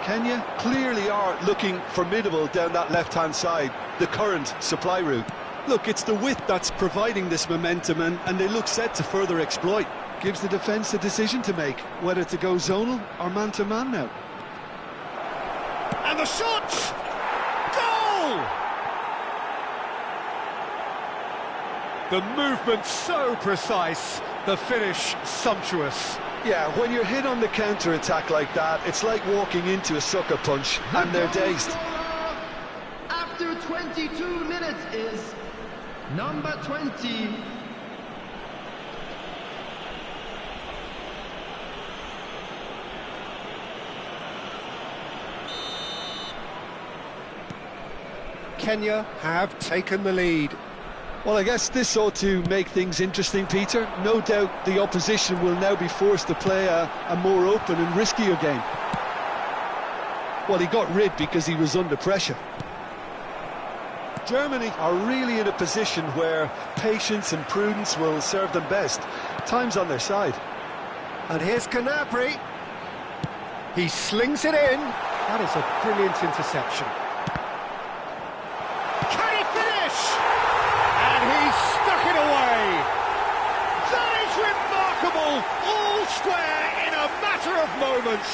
Kenya clearly are looking formidable down that left-hand side, the current supply route. Look, it's the width that's providing this momentum, and they look set to further exploit. Gives the defence a decision to make, whether to go zonal or man-to-man now. And the shot! Goal! The movement so precise, the finish sumptuous. Yeah, when you're hit on the counter-attack like that, it's like walking into a sucker punch, and they're dazed. After 22 minutes is number 20. Kenya have taken the lead. Well, I guess this ought to make things interesting, Peter. No doubt the opposition will now be forced to play a more open and riskier game. Well, he got rid because he was under pressure. Germany are really in a position where patience and prudence will serve them best. Time's on their side. And here's Gnabry. He slings it in. That is a brilliant interception. Can he finish? And he stuck it away. That is remarkable. All square in a matter of moments.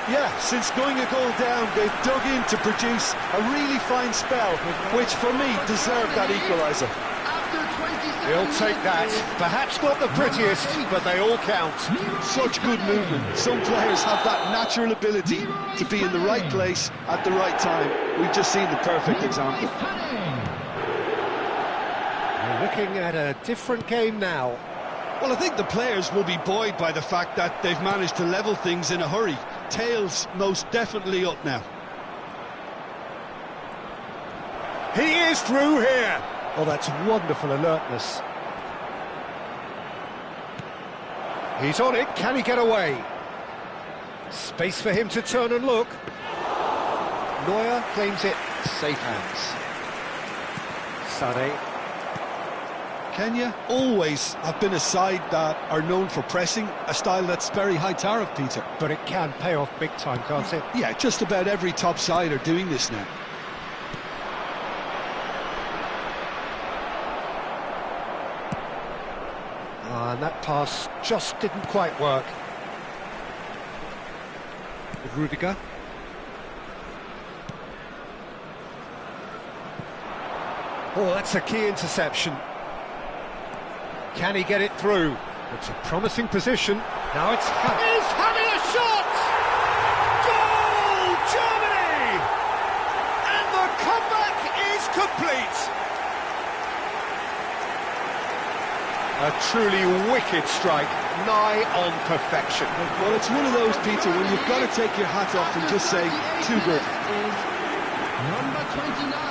Yeah, since going a goal down, they've dug in to produce a really fine spell, which for me deserved that equaliser. He'll take that. Perhaps not the prettiest, but they all count. Such good movement. Some players have that natural ability to be in the right place at the right time. We've just seen the perfect example. We're looking at a different game now. Well, I think the players will be buoyed by the fact that they've managed to level things in a hurry. Tails most definitely up now. He is through here. Oh, that's wonderful alertness. He's on it. Can he get away? Space for him to turn and look. Neuer claims it. Safe hands. Sané. Kenya always have been a side that are known for pressing, a style that's very high tariff, Peter. But it can pay off big time, can't it? Yeah, just about every top side are doing this now. And that pass just didn't quite work. Rudiger. Oh, that's a key interception. Can he get it through? It's a promising position. Now it's he's having a shot! Goal, Germany! And the comeback is complete. A truly wicked strike, nigh on perfection. Well, it's one of those, Peter, when you've got to take your hat off and just say, too good. Number 29.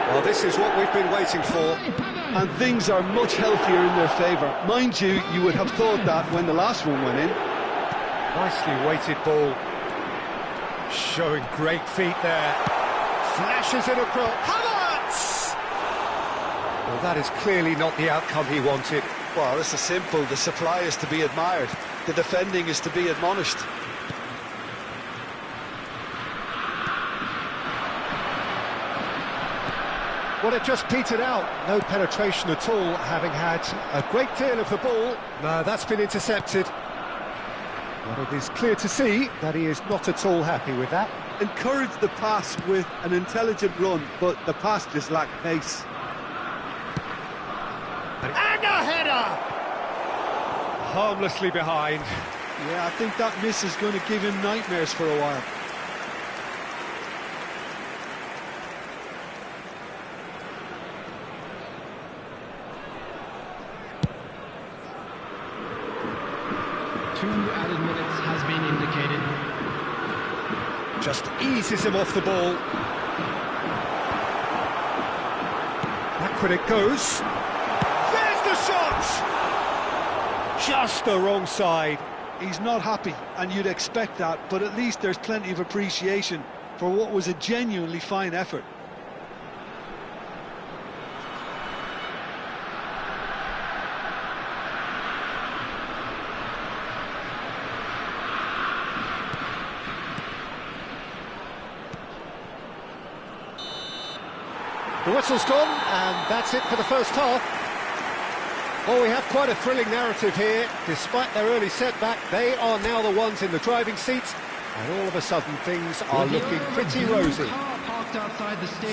Well, this is what we've been waiting for. And things are much healthier in their favour. Mind you, you would have thought that when the last one went in. Nicely weighted ball. Showing great feet there. Flashes it across. Havertz! Well, that is clearly not the outcome he wanted. Well, this is simple. The supply is to be admired. The defending is to be admonished. Well, it just petered out. No penetration at all, having had a great deal of the ball. No, that's been intercepted. But it is clear to see that he is not at all happy with that. Encouraged the pass with an intelligent run, but the pass just lacked pace. And a header! Harmlessly behind. Yeah, I think that miss is going to give him nightmares for a while. Added minutes has been indicated. Just eases him off the ball. Backward it goes. There's the shot! Just the wrong side. He's not happy, and you'd expect that, but at least there's plenty of appreciation for what was a genuinely fine effort. The whistle's gone, and that's it for the first half. Well, we have quite a thrilling narrative here. Despite their early setback, they are now the ones in the driving seat, and all of a sudden things are looking pretty rosy.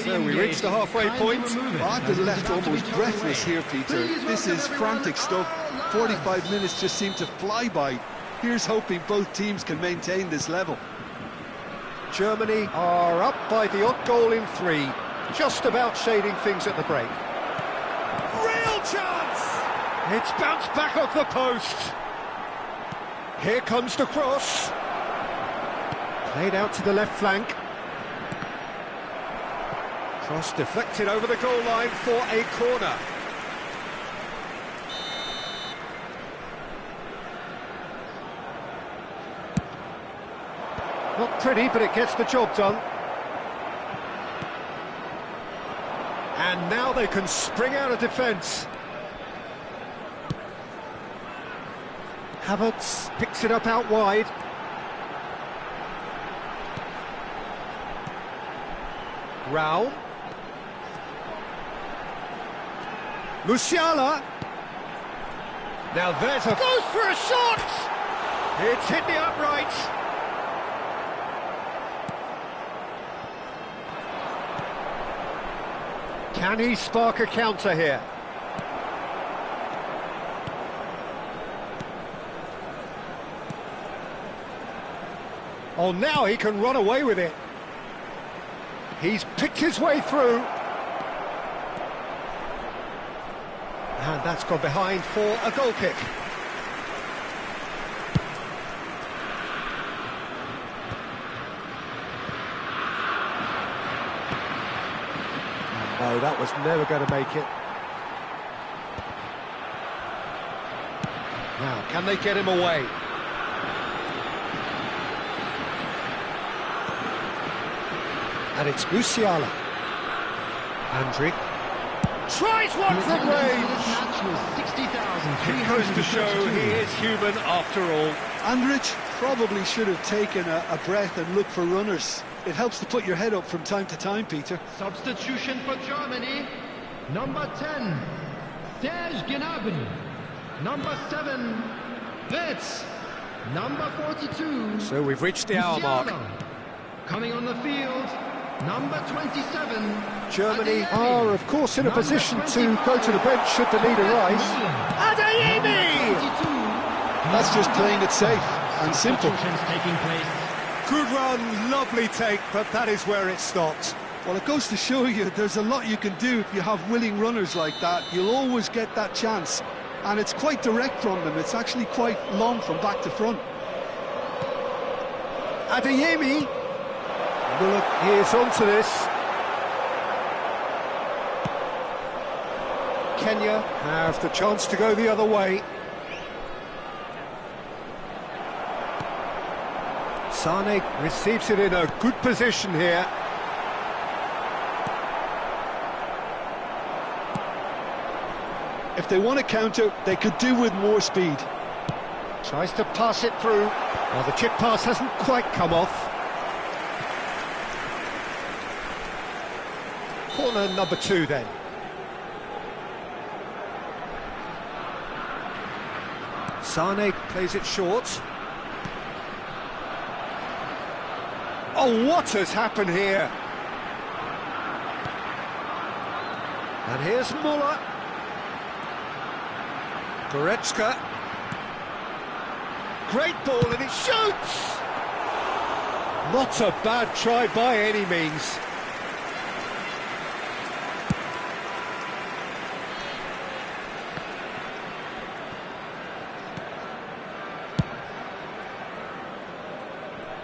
So we reach the halfway point. I've been left almost breathless here, Peter. This is frantic stuff. 45 minutes just seem to fly by. Here's hoping both teams can maintain this level. Germany are up by the odd goal in 3. Just about shading things at the break. Real chance! It's bounced back off the post. Here comes the cross. Played out to the left flank. Cross deflected over the goal line for a corner. Not pretty, but it gets the job done. And now they can spring out of defence. Havertz picks it up out wide. Raul. Musiala. Now there's a... Goes for a shot! It's hit the upright. Can he spark a counter here? Oh, now he can run away with it. He's picked his way through. And that's gone behind for a goal kick. No, that was never going to make it. Now, can they get him away? And it's Musiala. Andrick tries one from range. It goes to show he is human after all. Andrich probably should have taken a breath and looked for runners. It helps to put your head up from time to time, Peter. Substitution for Germany. Number 10, Serge Gnabry. Number 7, Wirtz. Number 42. So we've reached the hour mark. Coming on the field, number 27. Germany are, of course, in a position to go to the bench should the need arise. Adeyemi! That's just playing it safe and simple. Taking place. Good run, lovely take, but that is where it stopped. Well, it goes to show you there's a lot you can do if you have willing runners like that. You'll always get that chance. And it's quite direct from them. It's actually quite long from back to front. Adeyemi. Look, he is onto this. Kenya have the chance to go the other way. Sane receives it in a good position here. If they want to counter, they could do with more speed. Tries to pass it through. Well, the chip pass hasn't quite come off. Corner number 2 then. Sane plays it short. Oh, what has happened here? And here's Muller. Goretzka. Great ball and it shoots! Not a bad try by any means.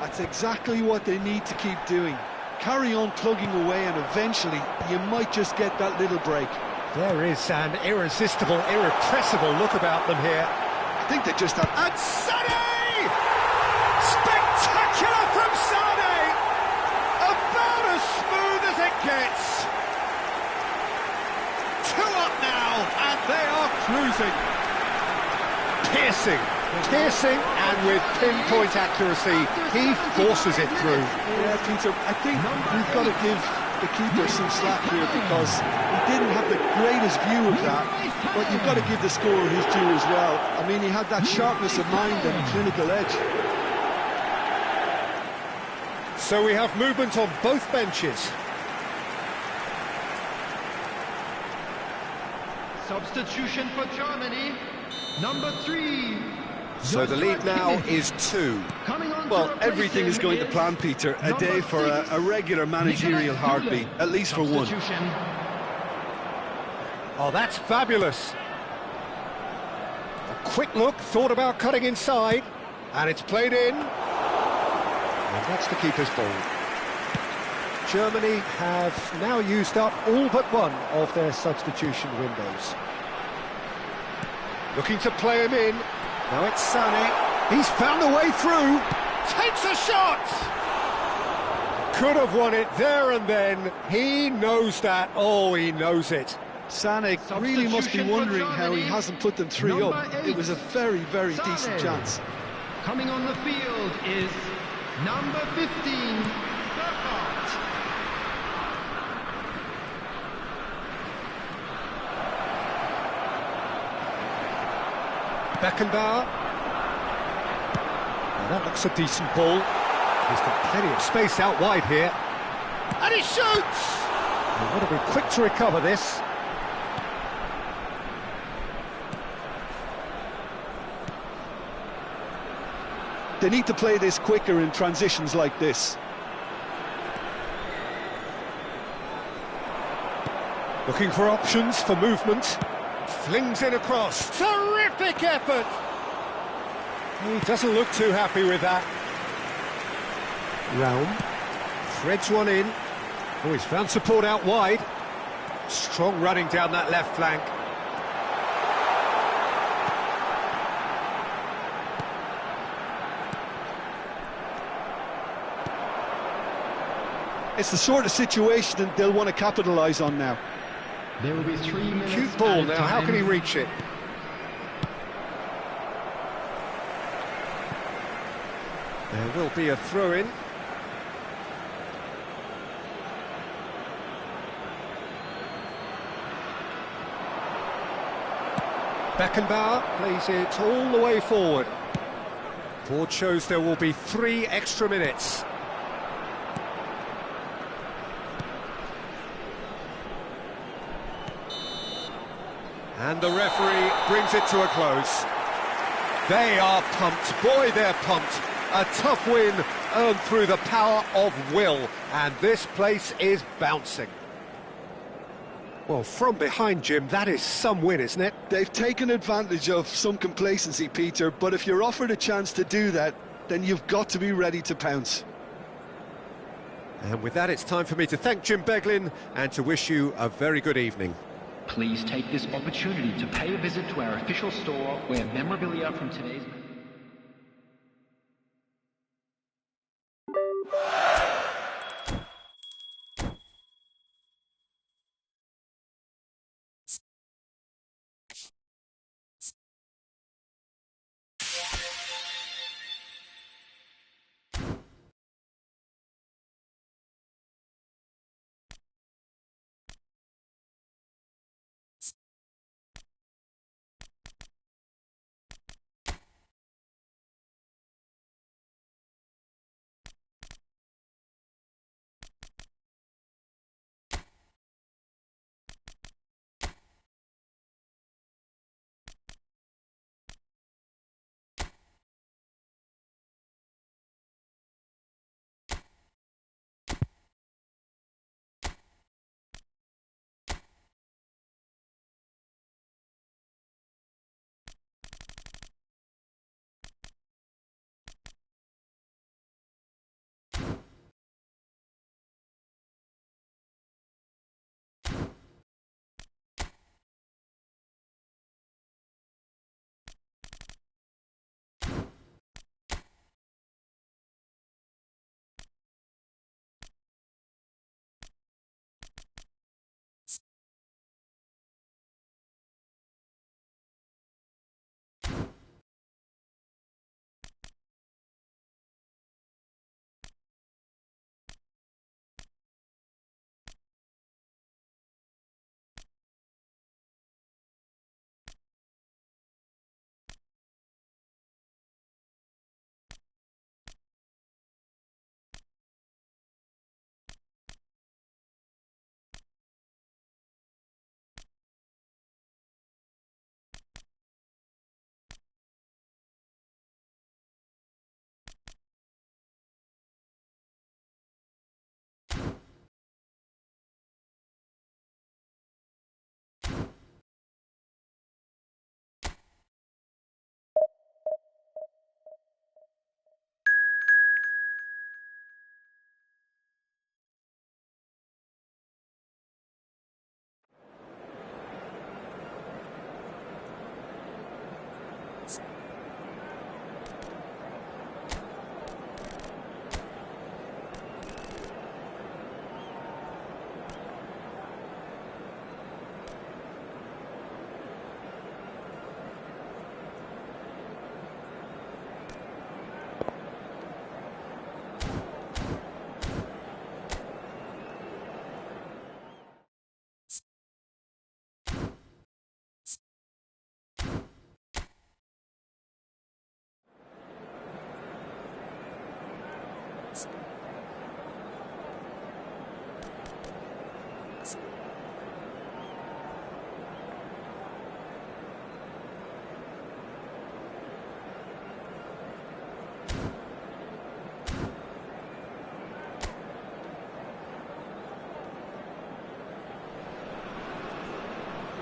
That's exactly what they need to keep doing. Carry on plugging away and eventually you might just get that little break. There is an irresistible, irrepressible look about them here. I think they just have... And Sané! Spectacular from Sané! About as smooth as it gets. 2 up now, and they are cruising. Piercing, and with pinpoint accuracy, he forces it through. Yeah, Peter, I think we've got to give the keeper some slack here because he didn't have the greatest view of that, but you've got to give the scorer his due as well. I mean, he had that sharpness of mind and clinical edge. So we have movement on both benches. Substitution for Germany, number 3. So the lead now is 2. Well, everything is going to plan, Peter. A day for a regular managerial heartbeat, at least for one. Oh, that's fabulous. A quick look, thought about cutting inside, and it's played in. And that's the keeper's ball. Germany have now used up all but one of their substitution windows. Looking to play him in. Now it's Sané. He's found the way through. Takes a shot! Could have won it there and then. He knows that. Oh, he knows it. Sané really must be wondering how he hasn't put them 3 up. It was a very, very decent chance. Coming on the field is number 15, Burkhardt. Beckenbauer. Now that looks a decent ball. He's got plenty of space out wide here. And he shoots! They've got to be quick to recover this. They need to play this quicker in transitions like this. Looking for options for movement. Flings in across. Terrific effort! He doesn't look too happy with that. Raum threads one in. Oh, he's found support out wide. Strong running down that left flank. It's the sort of situation that they'll want to capitalise on now. There will be 3 minutes. Cute ball now, how can he reach it? There will be a throw-in. Beckenbauer plays it all the way forward. Board shows there will be 3 extra minutes. And the referee brings it to a close. They are pumped. Boy, they're pumped. A tough win earned through the power of will. And this place is bouncing. Well, from behind, Jim, that is some win, isn't it? They've taken advantage of some complacency, Peter, but if you're offered a chance to do that, then you've got to be ready to pounce. And with that, it's time for me to thank Jim Beglin and to wish you a very good evening. Please take this opportunity to pay a visit to our official store where memorabilia from today's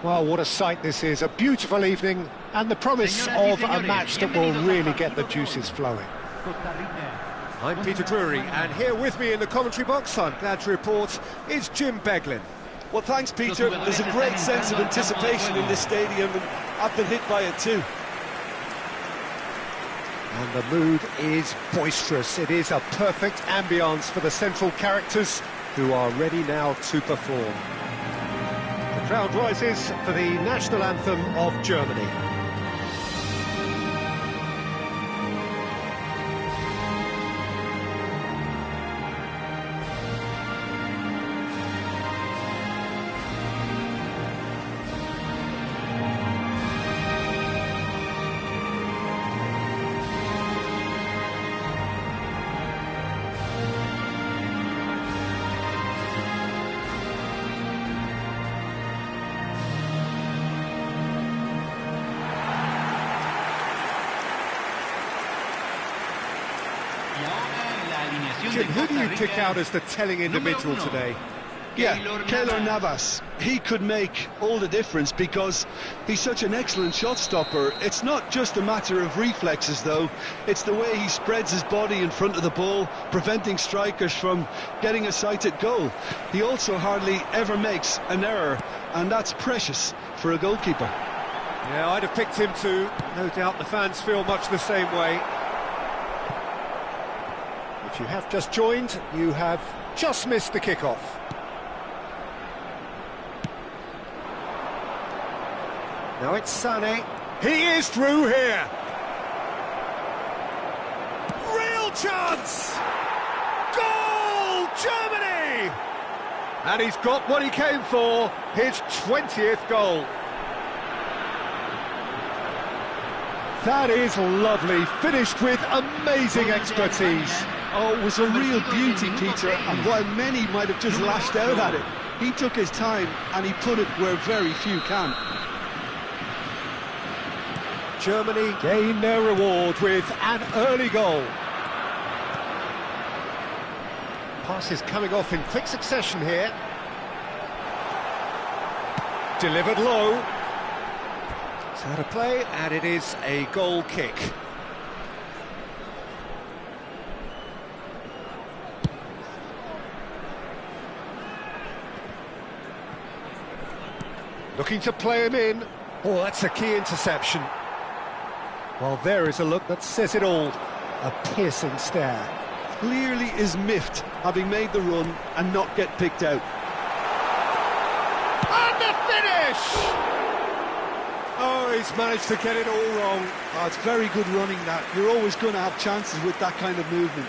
Well, what a sight this is. A beautiful evening and the promise of a match that will really get the juices flowing. I'm Peter Drury, and here with me in the commentary box, I'm glad to report, is Jim Beglin. Well, thanks, Peter. There's a great sense of anticipation in this stadium, and I've been hit by it too. And the mood is boisterous. It is a perfect ambience for the central characters who are ready now to perform. The crowd rises for the national anthem of Germany. Jim, who do you pick out as the telling individual today? Yeah, Keylor Navas. He could make all the difference because he's such an excellent shot stopper. It's not just a matter of reflexes, though. It's the way he spreads his body in front of the ball, preventing strikers from getting a sighted goal. He also hardly ever makes an error, and that's precious for a goalkeeper. Yeah, I'd have picked him too. No doubt the fans feel much the same way. If you have just joined, you have just missed the kickoff. Now it's Sané. He is through here. Real chance! Goal, Germany! And he's got what he came for, his 20th goal. That is lovely, finished with amazing expertise. Oh, it was a real beauty, Peter, and while many might have just lashed out at it, he took his time and he put it where very few can. Germany gain their reward with an early goal. Pass is coming off in quick succession here. Delivered low. It's out of play, and it is a goal kick. Looking to play him in. Oh, that's a key interception. Well, there is a look that says it all. A piercing stare. Clearly is miffed, having made the run and not get picked out. And the finish! Oh, he's managed to get it all wrong. Oh, it's very good running, that. You're always going to have chances with that kind of movement.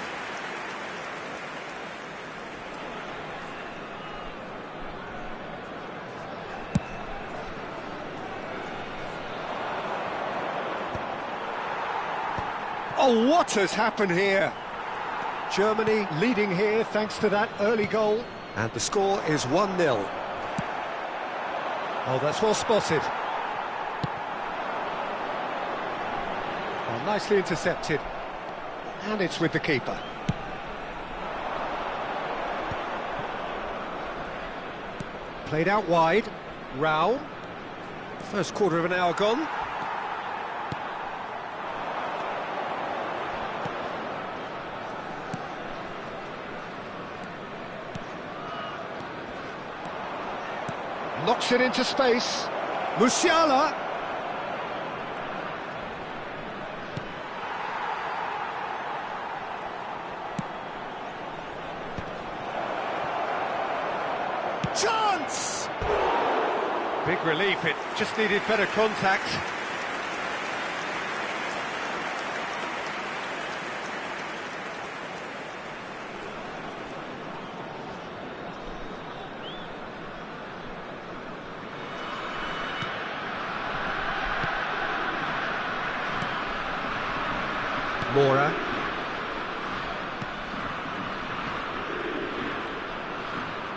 Oh, what has happened here? Germany leading here thanks to that early goal. And the score is 1-0. Oh, that's well spotted. Well, nicely intercepted. And it's with the keeper. Played out wide. Rao. First quarter of an hour gone. Knocks it into space. Musiala. Chance! Big relief, it just needed better contact. Mora.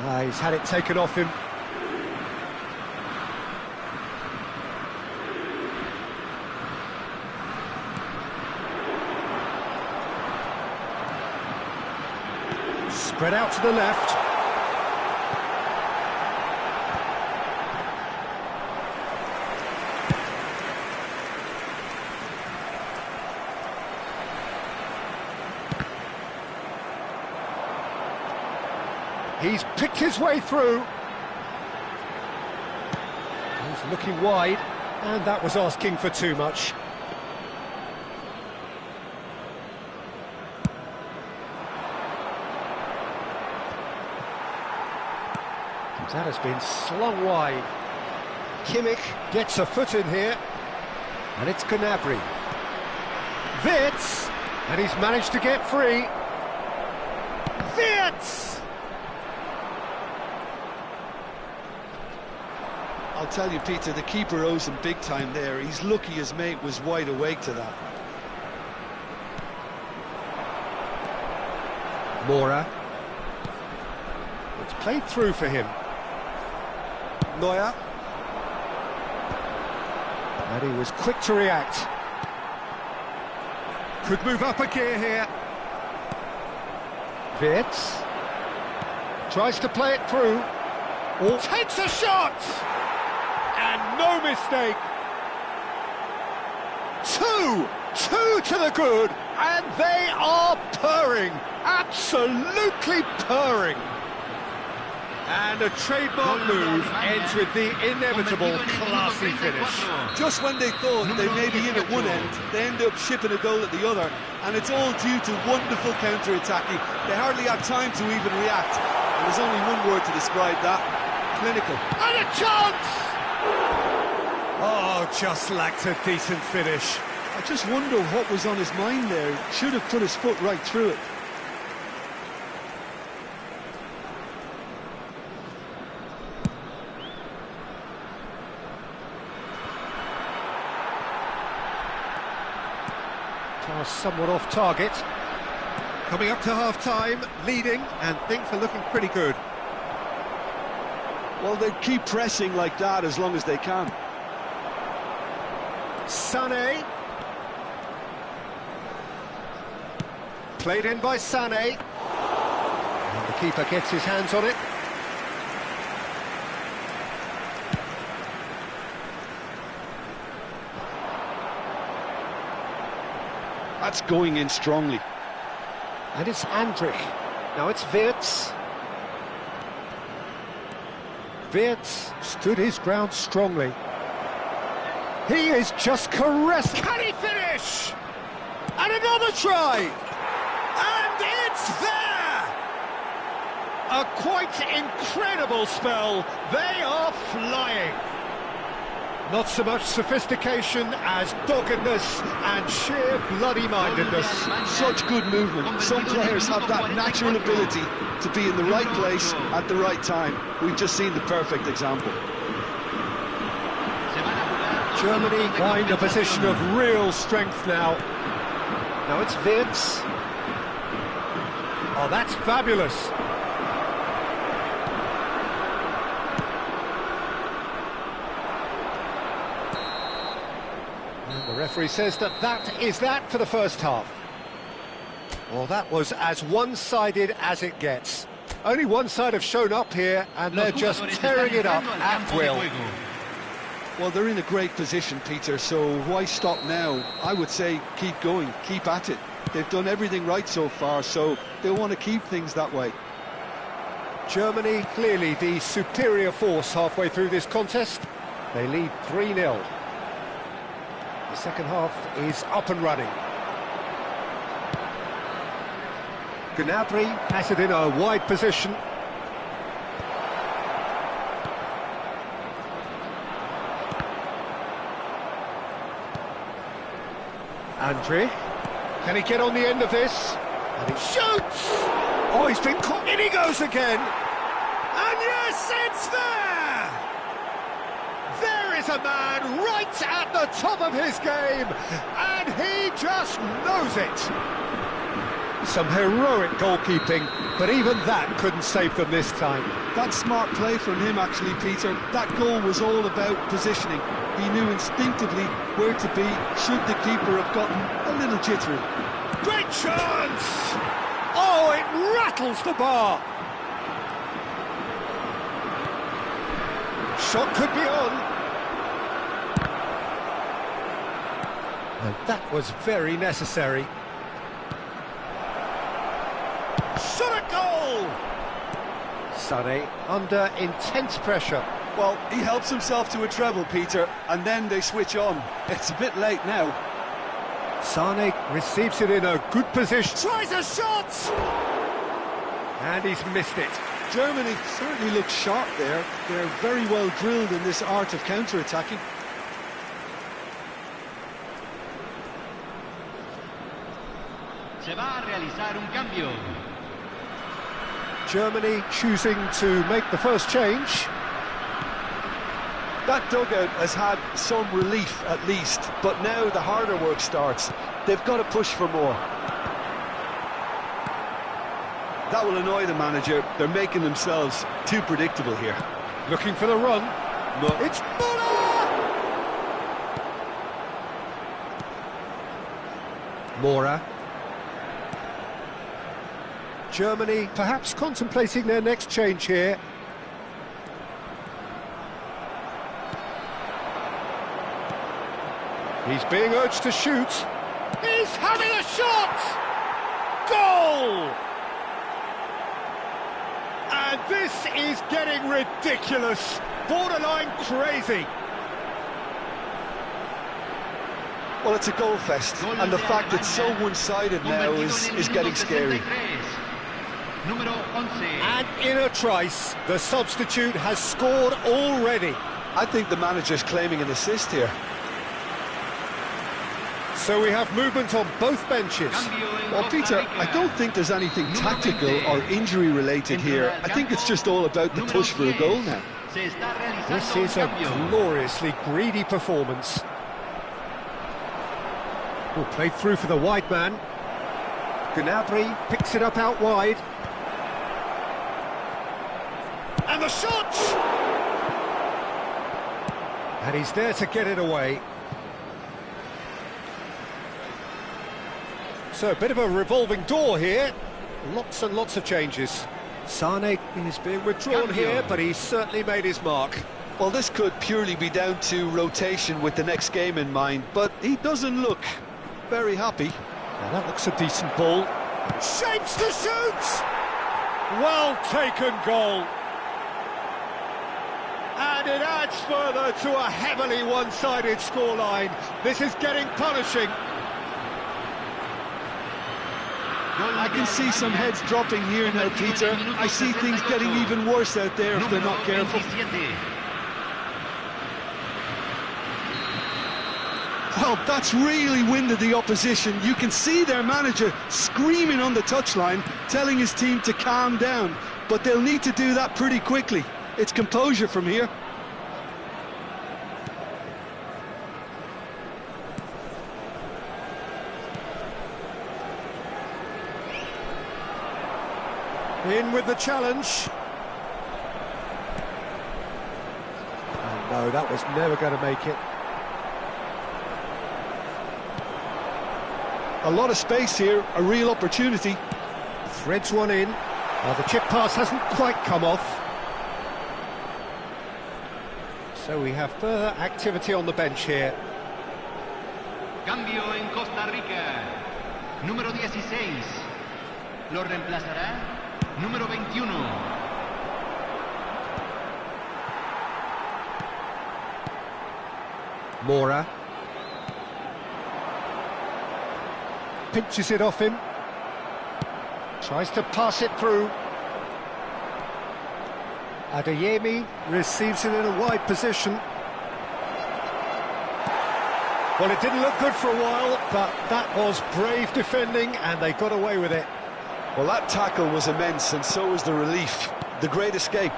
He's had it taken off him. Spread out to the left. He's picked his way through. He's looking wide, and that was asking for too much. That has been slung wide. Kimmich gets a foot in here, and it's Gnabry. Wirtz, and he's managed to get free. Wirtz! I'll tell you, Peter, the keeper owes him big time there. He's lucky his mate was wide awake to that. Mora. It's played through for him. Neuer. And he was quick to react. Could move up a gear here. Wirtz. Tries to play it through. Oh, takes a shot! And no mistake. Two to the good, and they are purring, absolutely purring. And a trademark move ends with the inevitable classy finish. Just when they thought they may be in at one end, they end up shipping a goal at the other, and it's all due to wonderful counter-attacking. They hardly had time to even react. And there's only one word to describe that: clinical. And a chance! Oh, just lacked a decent finish. I just wonder what was on his mind there. Should have put his foot right through it. Pass somewhat off target. Coming up to half-time, leading, and things are looking pretty good. Well, they keep pressing like that as long as they can. Sané. Played in by Sané. And the keeper gets his hands on it. That's going in strongly. And it's Andrich. Now it's Wirtz. Wirtz stood his ground strongly. He is just caressed. Can he finish? And another try! And it's there! A quite incredible spell. They are flying. Not so much sophistication as doggedness and sheer bloody-mindedness. Such good movement. Some players have that natural ability to be in the right place at the right time. We've just seen the perfect example. Germany find a position of real strength now. Now it's Wirtz. Oh, that's fabulous. And the referee says that that is that for the first half. Well, that was as one-sided as it gets. Only one side have shown up here, and they're just tearing it up at will. Well, they're in a great position, Peter, so why stop now? I would say keep going, keep at it. They've done everything right so far, so they'll want to keep things that way. Germany clearly the superior force halfway through this contest. They lead 3-0. The second half is up and running. Gnabry has it in a wide position. Andre, can he get on the end of this? And he shoots! Oh, he's been caught, in he goes again! And yes, it's there! There is a man right at the top of his game, and he just knows it! Some heroic goalkeeping, but even that couldn't save them this time. That's smart play from him, actually, Peter. That goal was all about positioning. He knew instinctively where to be should the keeper have gotten a little jittery. Great chance! Oh, it rattles the bar! Shot could be on. And that was very necessary. Shot a goal! Sané under intense pressure. Well, he helps himself to a treble, Peter, and then they switch on. It's a bit late now. Sané receives it in a good position. Tries a shot! And he's missed it. Germany certainly looks sharp there. They're very well drilled in this art of counter-attacking. Se va a realizar un cambio. Germany choosing to make the first change. That dugout has had some relief at least, but now the harder work starts. They've got to push for more. That will annoy the manager. They're making themselves too predictable here. Looking for the run. No. It's Muller! Mora. Germany perhaps contemplating their next change here. He's being urged to shoot. He's having a shot! Goal! And this is getting ridiculous, borderline crazy. Well, it's a goal fest, and the fact it's so one-sided now is getting scary. And in a trice, the substitute has scored already. I think the manager's claiming an assist here. So we have movement on both benches. Well, Peter, I don't think there's anything tactical or injury-related here. I think it's just all about the push for a goal now. This is a gloriously greedy performance. Oh, played through for the wide man. Gnabry picks it up out wide. And the shot! And he's there to get it away. So a bit of a revolving door here. Lots and lots of changes. Sané is being withdrawn here, but he's certainly made his mark. Well, this could purely be down to rotation with the next game in mind, but he doesn't look very happy. Now that looks a decent ball. Shapes to shoot! Well taken goal. And it adds further to a heavily one-sided scoreline. This is getting punishing. I can see some heads dropping here now, Peter. I see things getting even worse out there if they're not careful. Well, that's really winded the opposition. You can see their manager screaming on the touchline, telling his team to calm down. But they'll need to do that pretty quickly. It's composure from here. In with the challenge. Oh no, that was never going to make it. A lot of space here, a real opportunity. Threads one in. The chip pass hasn't quite come off. So we have further activity on the bench here. Cambio en Costa Rica. Número 16. Lo reemplazará número 21. Mora. Pinches it off him. Tries to pass it through. Adeyemi receives it in a wide position. Well, it didn't look good for a while, but that was brave defending, and they got away with it. Well, that tackle was immense, and so was the relief. The great escape.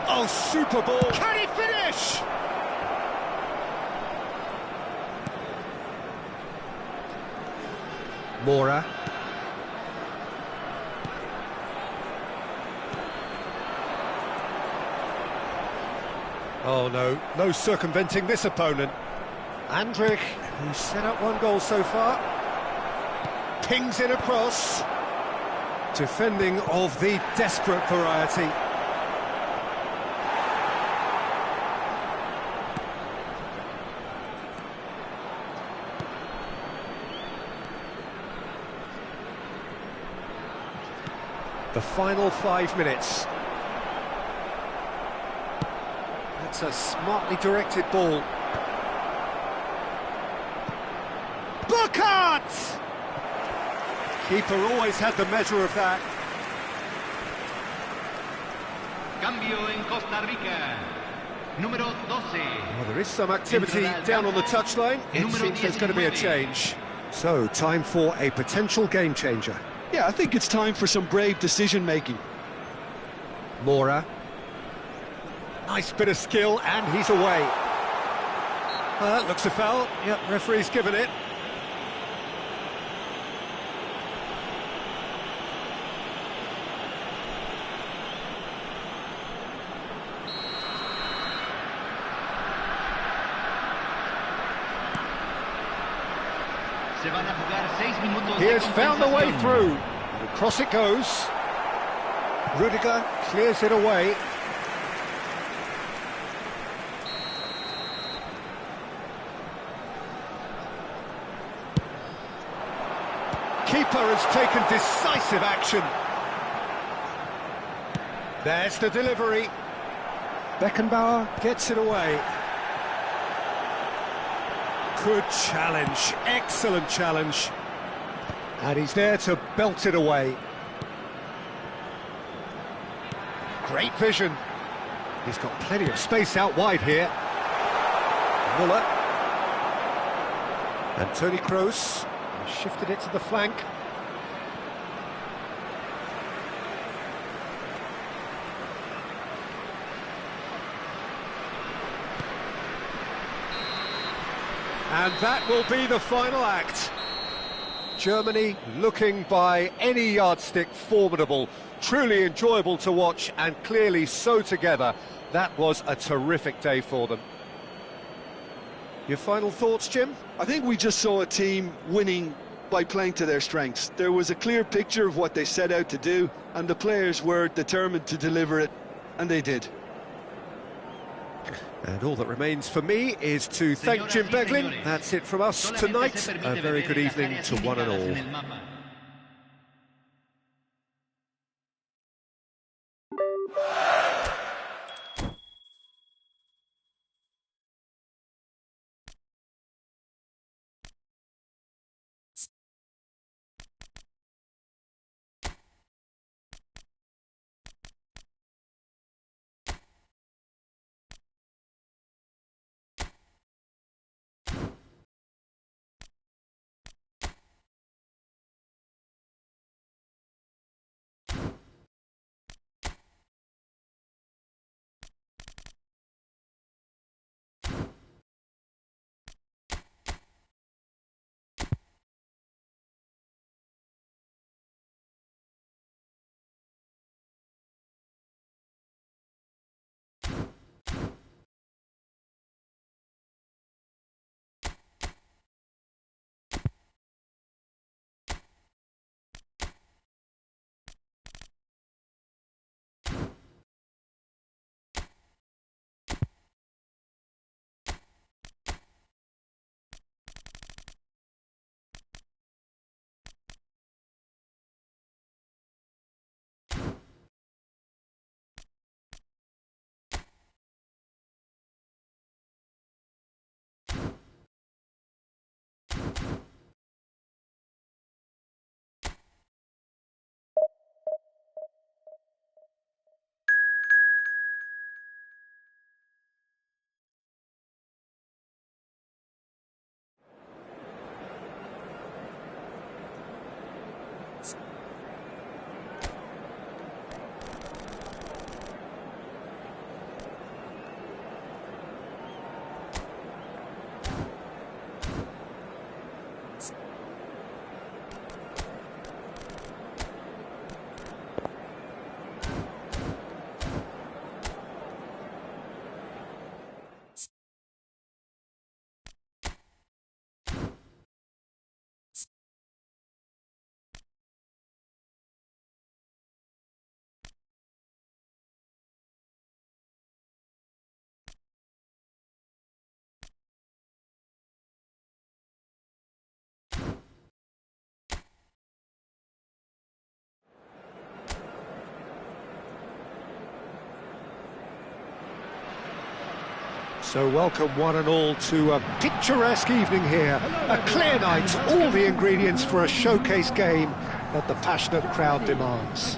Oh, super ball. Can he finish? Mora. Oh no, no circumventing this opponent. Andrich, who's set up one goal so far, pings it across. Defending of the desperate variety. The final 5 minutes. That's a smartly directed ball. Burkhardt! Keeper always had the measure of that. Cambio en Costa Rica. Número 12. Well, there is some activity down on the touchline. It seems there's going to be a change. So, time for a potential game changer. Yeah, I think it's time for some brave decision-making. Mora. Nice bit of skill, and he's away. That looks a foul. Yep, referee's given it. Se van a jugar 6 minutos He de has found the way compensación. through. And across it goes. Rudiger clears it away. Keeper has taken decisive action. There's the delivery. Beckenbauer gets it away. Good challenge, excellent challenge. And he's there to belt it away. Great vision. He's got plenty of space out wide here. Muller. And Toni Kroos shifted it to the flank. And that will be the final act. Germany looking by any yardstick formidable, truly enjoyable to watch and clearly so together. That was a terrific day for them. Your final thoughts, Jim? I think we just saw a team winning by playing to their strengths. There was a clear picture of what they set out to do, and the players were determined to deliver it, and they did. And all that remains for me is to thank Jim Beglin. That's it from us tonight. A very good evening to one and all. So welcome one and all to a picturesque evening here. A clear night, all the ingredients for a showcase game that the passionate crowd demands.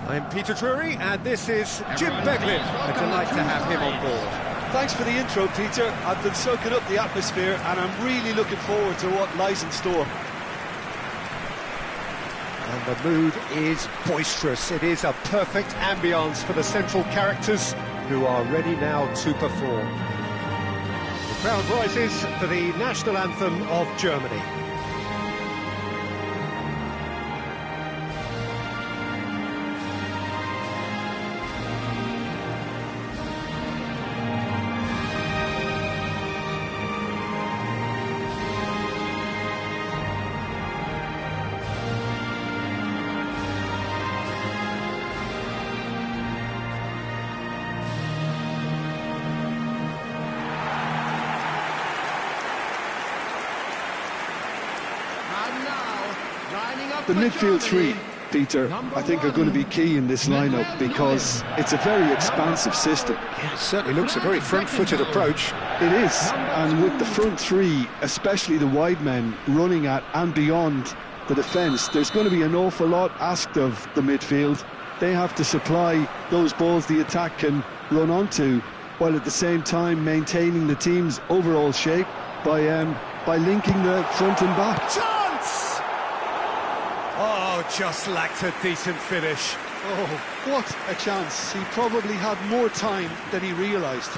I'm Peter Drury and this is Jim Beglin. A delight to have him on board. Thanks for the intro, Peter. I've been soaking up the atmosphere and I'm really looking forward to what lies in store. And the mood is boisterous. It is a perfect ambience for the central characters who are ready now to perform. The crowd rises for the national anthem of Germany. The midfield three, Peter, I think are going to be key in this lineup because it's a very expansive system. Yeah, it certainly looks a very front-footed approach. It is, and with the front three, especially the wide men, running at and beyond the defence, there's going to be an awful lot asked of the midfield. They have to supply those balls the attack can run onto, while at the same time maintaining the team's overall shape by linking the front and back. Oh, just lacked a decent finish. Oh, what a chance. He probably had more time than he realised.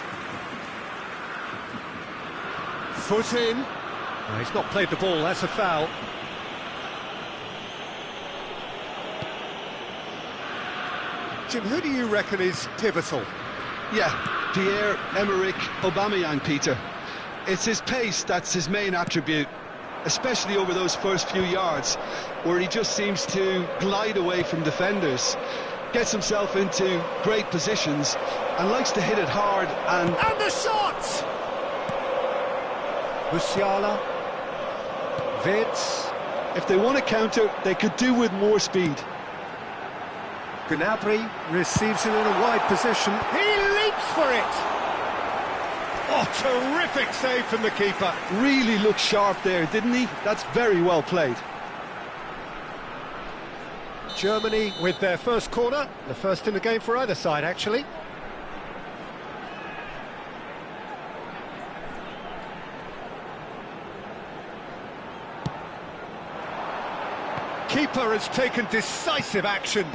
Foot in. No, he's not played the ball, that's a foul. Jim, who do you reckon is pivotal? Yeah, Pierre-Emerick Aubameyang, Peter. It's his pace that's his main attribute, especially over those first few yards, where he just seems to glide away from defenders, gets himself into great positions, and likes to hit it hard and the shot! Musiala. Wirtz. If they want to counter, they could do with more speed. Gnabry receives it in a wide position. He leaps for it! Oh, terrific save from the keeper. Really looked sharp there, didn't he? That's very well played. Germany with their first corner, the first in the game for either side, actually. Keeper has taken decisive action.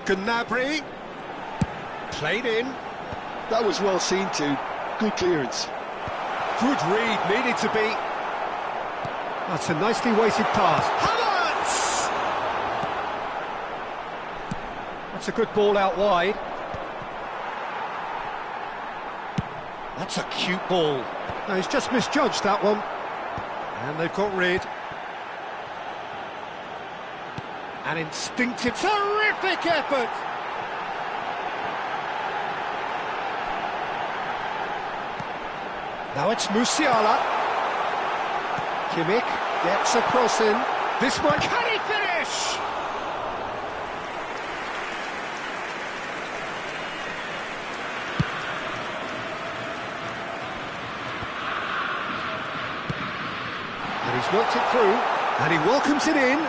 Gnabry. Played in. That was well seen too. Good clearance. Good read, needed to be. That's a nicely weighted pass. Havertz! That's a good ball out wide. That's a cute ball. No, he's just misjudged that one. And they've got rid. An instinctive, terrific effort! Now it's Musiala. Kimmich gets a cross in. This one, can he finish? And he's worked it through, and he welcomes it in.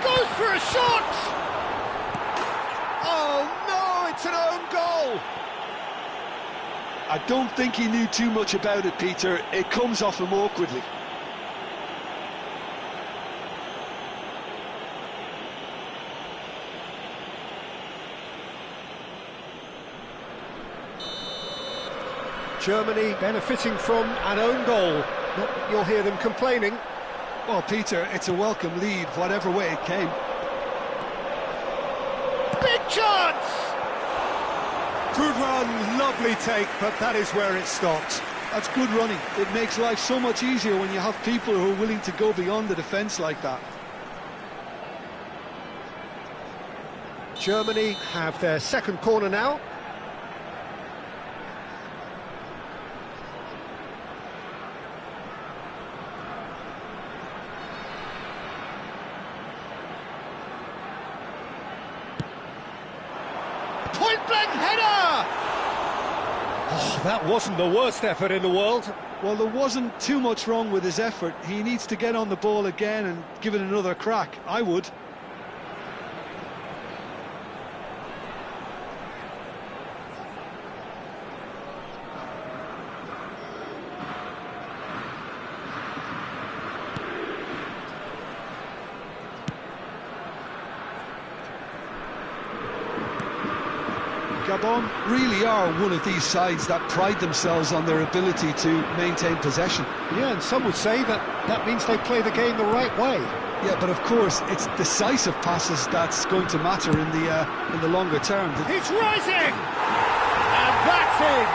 Goes for a shot! Oh no, it's an own goal! I don't think he knew too much about it, Peter. It comes off him awkwardly. Germany benefiting from an own goal. Not that you'll hear them complaining. Well, Peter, it's a welcome lead, whatever way it came. Big chance! Good run, lovely take, but that is where it stopped. That's good running. It makes life so much easier when you have people who are willing to go beyond the defence like that. Germany have their second corner now. point-blank header! Oh, that wasn't the worst effort in the world. Well, there wasn't too much wrong with his effort. He needs to get on the ball again and give it another crack. I would. Gabon really are one of these sides that pride themselves on their ability to maintain possession. Yeah, and some would say that means they play the game the right way. Yeah, but of course, it's decisive passes that's going to matter in the longer term. He's rising! And that's in!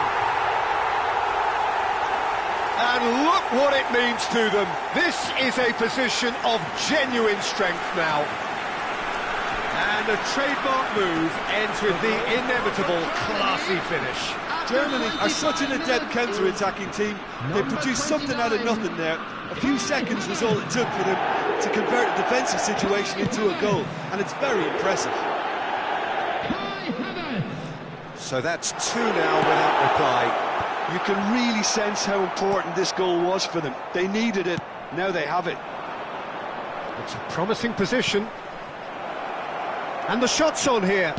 And look what it means to them. This is a position of genuine strength now. And a trademark move ends with the inevitable classy finish. Germany are such an adept counter-attacking team. They produced something out of nothing there. A few seconds was all it took for them to convert a defensive situation into a goal, and it's very impressive. So that's 2 now without reply. You can really sense how important this goal was for them. They needed it, now they have it. It's a promising position. And the shot's on here.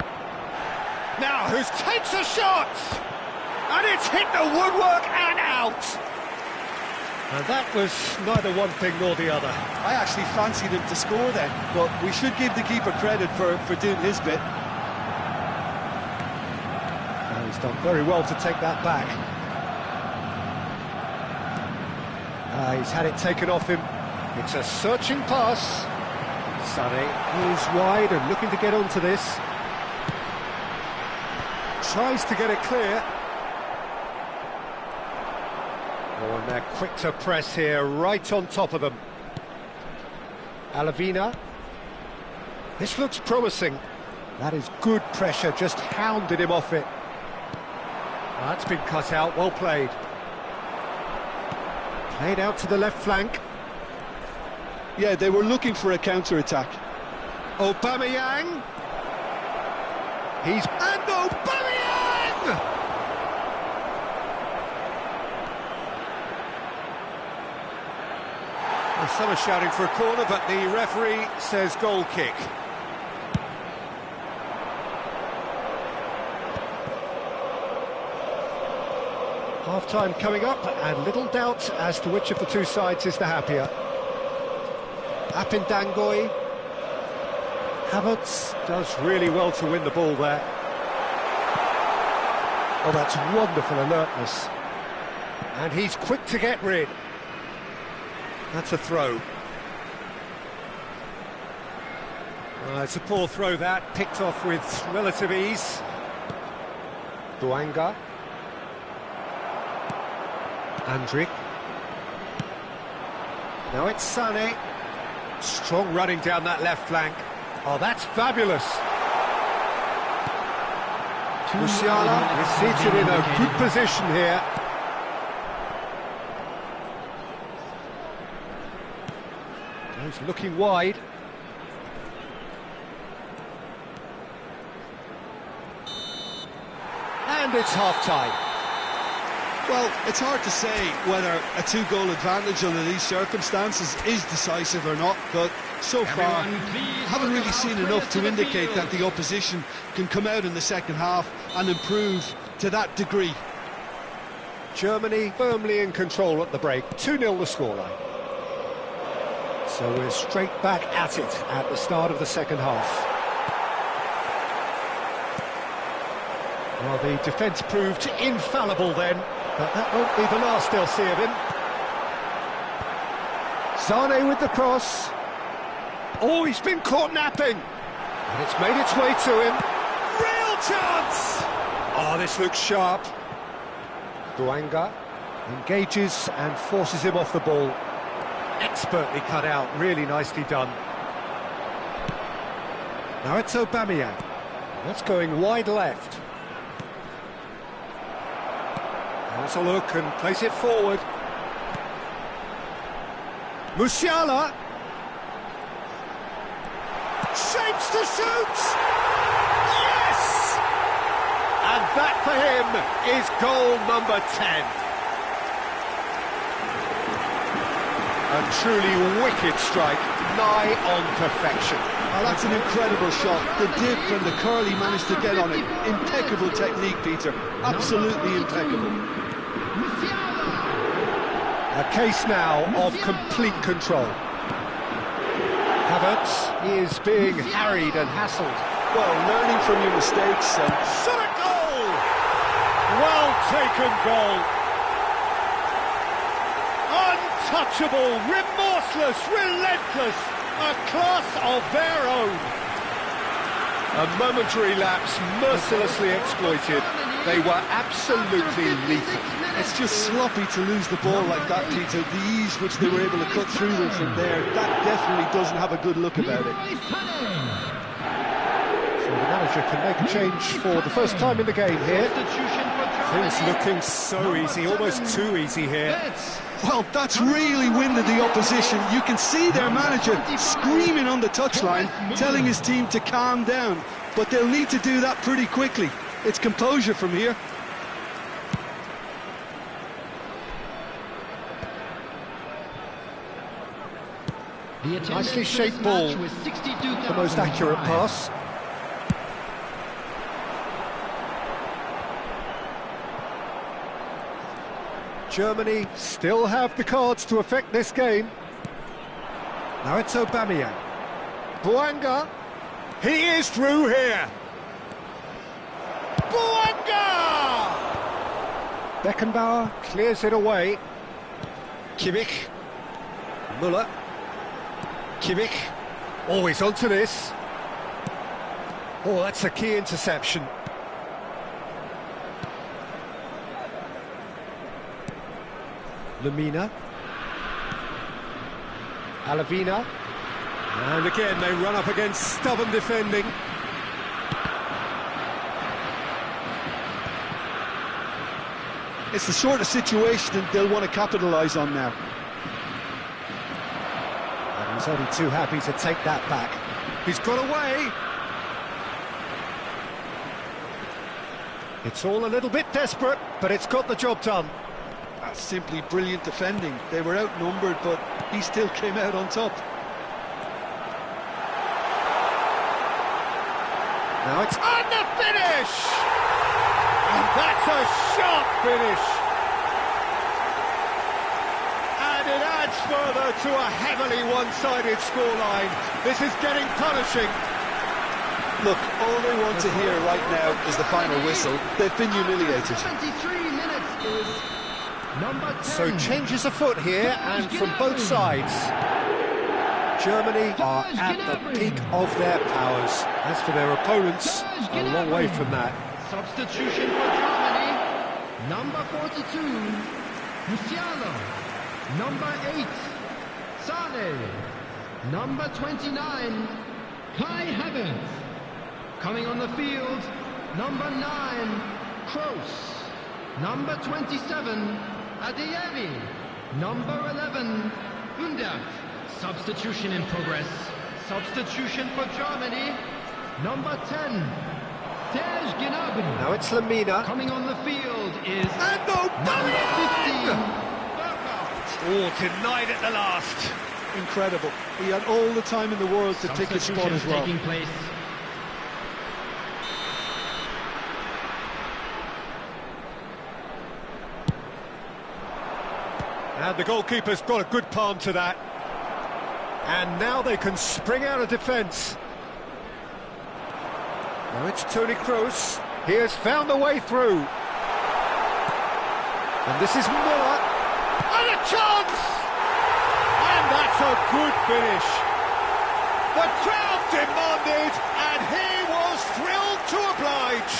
Now, who takes a shot? And it's hit the woodwork and out. And that was neither one thing nor the other. I actually fancied him to score then, but we should give the keeper credit for doing his bit. And he's done very well to take that back. He's had it taken off him. It's a searching pass. Sané moves wide and looking to get onto this. Tries to get it clear. Oh, and they're quick to press here, right on top of them. Alavina. This looks promising. That is good pressure, just hounded him off it. That's been cut out, well played. Played out to the left flank. Yeah, they were looking for a counter-attack. Aubameyang. And Aubameyang! Well, some are shouting for a corner, but the referee says goal kick. Half-time coming up, and little doubt as to which of the two sides is the happier. Apindangoy. Havertz does really well to win the ball there. Oh, that's wonderful alertness. And he's quick to get rid. That's a throw. It's a poor throw that, picked off with relative ease. Duanga. Andrik. Now it's Sané. Strong running down that left flank. Oh, that's fabulous. Musiala is seated in a good position here. He's looking wide. And it's half-time. Well, it's hard to say whether a 2-goal advantage under these circumstances is decisive or not, but so far, haven't really seen enough to indicate that the opposition can come out in the second half and improve to that degree. Germany firmly in control at the break, 2-0 the scoreline. So we're straight back at it at the start of the second half. Well, the defence proved infallible then, but that won't be the last they'll see of him. Sané with the cross. Oh, he's been caught napping. And it's made its way to him. Real chance! Oh, this looks sharp. Duanga engages and forces him off the ball. Expertly cut out, really nicely done. Now it's Aubameyang. That's going wide left. Has a look and plays it forward. Musiala. Shapes to shoot! Yes! that for him is goal number 10. A truly wicked strike, nigh on perfection. Oh, that's an incredible shot. The dip and the curl he managed to get on it. Impeccable technique, Peter. Absolutely impeccable. A case now of complete control. Havertz is being harried and hassled. Well, learning from your mistakes. Shot a goal! Well taken goal. Untouchable, remorseless, relentless, a class of their own. A momentary lapse mercilessly exploited. They were absolutely lethal. It's just sloppy to lose the ball like that, Peter. The ease which they were able to cut through them from there, that definitely doesn't have a good look about it. So the manager can make a change for the first time in the game here. Things looking so easy, almost too easy here. Well, that's really winded the opposition. You can see their manager screaming on the touchline, telling his team to calm down. But they'll need to do that pretty quickly. It's composure from here. Nicely shaped ball, the most accurate pass. Germany still have the cards to affect this game. Now it's Aubameyang. Bouanga, he is through here. Bouanga! Beckenbauer clears it away. Kimmich. Müller. Kimmich. Oh, he's onto this. Oh, that's a key interception. Lemina. Alavina. And again, they run up against stubborn defending. It's the sort of situation that they'll want to capitalise on now. And he's only too happy to take that back. He's got away. It's all a little bit desperate, but it's got the job done. That's simply brilliant defending. They were outnumbered, but he still came out on top. Now it's on the finish! And that's a sharp finish! And it adds further to a heavily one-sided scoreline. This is getting punishing. Look, all they want to hear right now is the final whistle. They've been humiliated. 23 minutes is number 10. So changes afoot here, and from both sides. Germany are at the peak of their powers. As for their opponents, a long way from that. Substitution for Germany. Number 42, Musiala. Number 8, Sane. Number 29, Kai Havertz. Coming on the field, number 9, Kroos. Number 27, Adeyemi. Number 11, Hundert. Substitution in progress. Substitution for Germany. Number 10, Serge Gnabry. Now it's Lemina. Coming on the field is And number 15, Oh, denied at the last. Incredible. He had all the time in the world to take his spot as well. taking place. And the goalkeeper's got a good palm to that. And now they can spring out of defence. Now it's Toni Kroos. He has found the way through. And this is Müller. And a chance! And that's a good finish. The crowd demanded, and he was thrilled to oblige.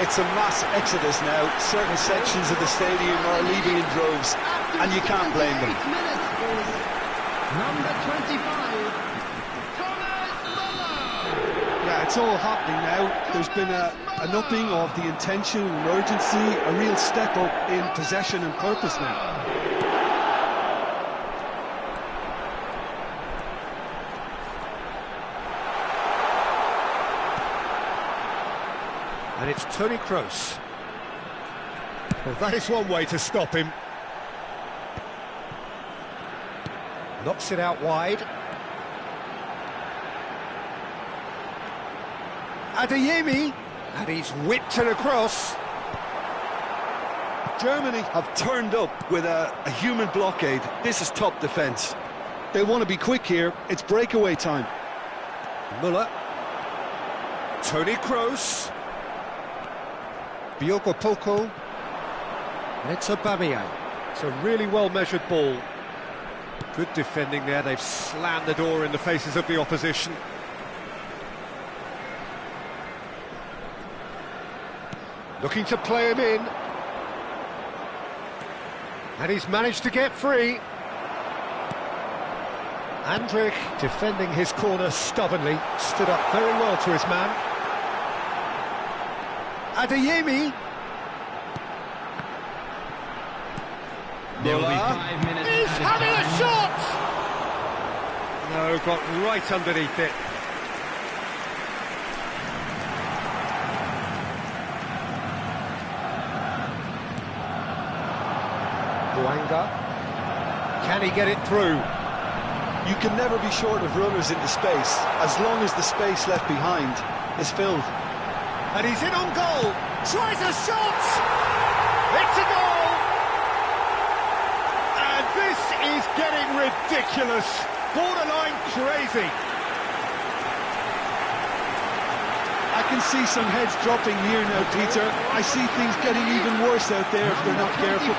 It's a mass exodus now. Certain sections of the stadium are leaving in droves, and you can't blame them. Number 25, Thomas Müller. Yeah, it's all happening now. There's been an upping of the intention and urgency, a real step up in possession and purpose now. And it's Toni Kroos. Well, that is one way to stop him. Knocks it out wide. Adeyemi, and he's whipped it across. Germany have turned up with a human blockade. This is top defence. They want to be quick here. It's breakaway time. Müller. Toni Kroos. Biogopoko. And it's Aubameyang. It's a really well-measured ball. Good defending there. They've slammed the door in the faces of the opposition. Looking to play him in. And he's managed to get free. Andrich defending his corner stubbornly. Stood up very well to his man. Adeyemi. There will be Müller. 5 minutes He's added having a time. shot! No, got right underneath it. Luanga. Can he get it through? You can never be short of runners into space, as long as the space left behind is filled. And he's in on goal. Tries a shot! It's a goal! And this is getting ridiculous. Borderline crazy. I can see some heads dropping here now, Peter. I see things getting even worse out there if they're not careful.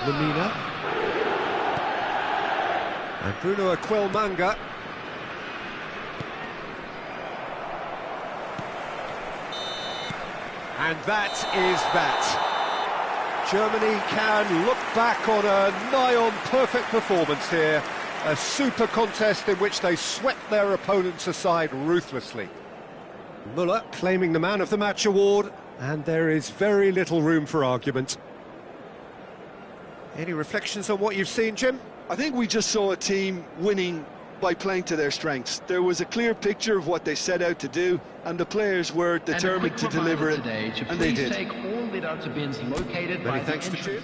Lamina. And Bruno Aquilmanga. And that is that. Germany can look back on a nigh-on perfect performance here. A super contest in which they swept their opponents aside ruthlessly. Müller claiming the Man of the Match award, and there is very little room for argument. Any reflections on what you've seen, Jim? I think we just saw a team winning by playing to their strengths. There was a clear picture of what they set out to do, and the players were determined to deliver it, and they did. Take all lit-out bins located Many by thanks the to Jim.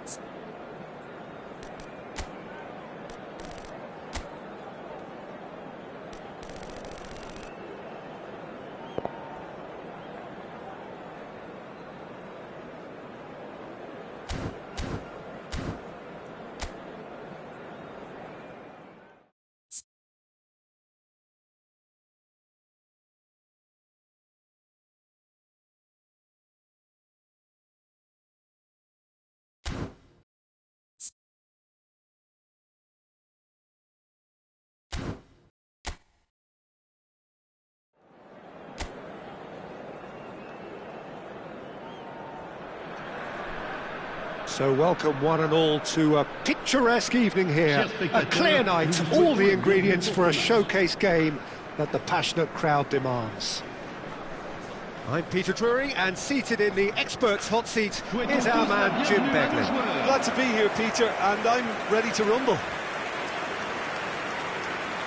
entrance. So welcome one and all to a picturesque evening here. A clear night, all the ingredients for a showcase game that the passionate crowd demands. I'm Peter Drury, and seated in the experts' hot seat is our man Jim Beglin. Glad to be here, Peter, and I'm ready to rumble.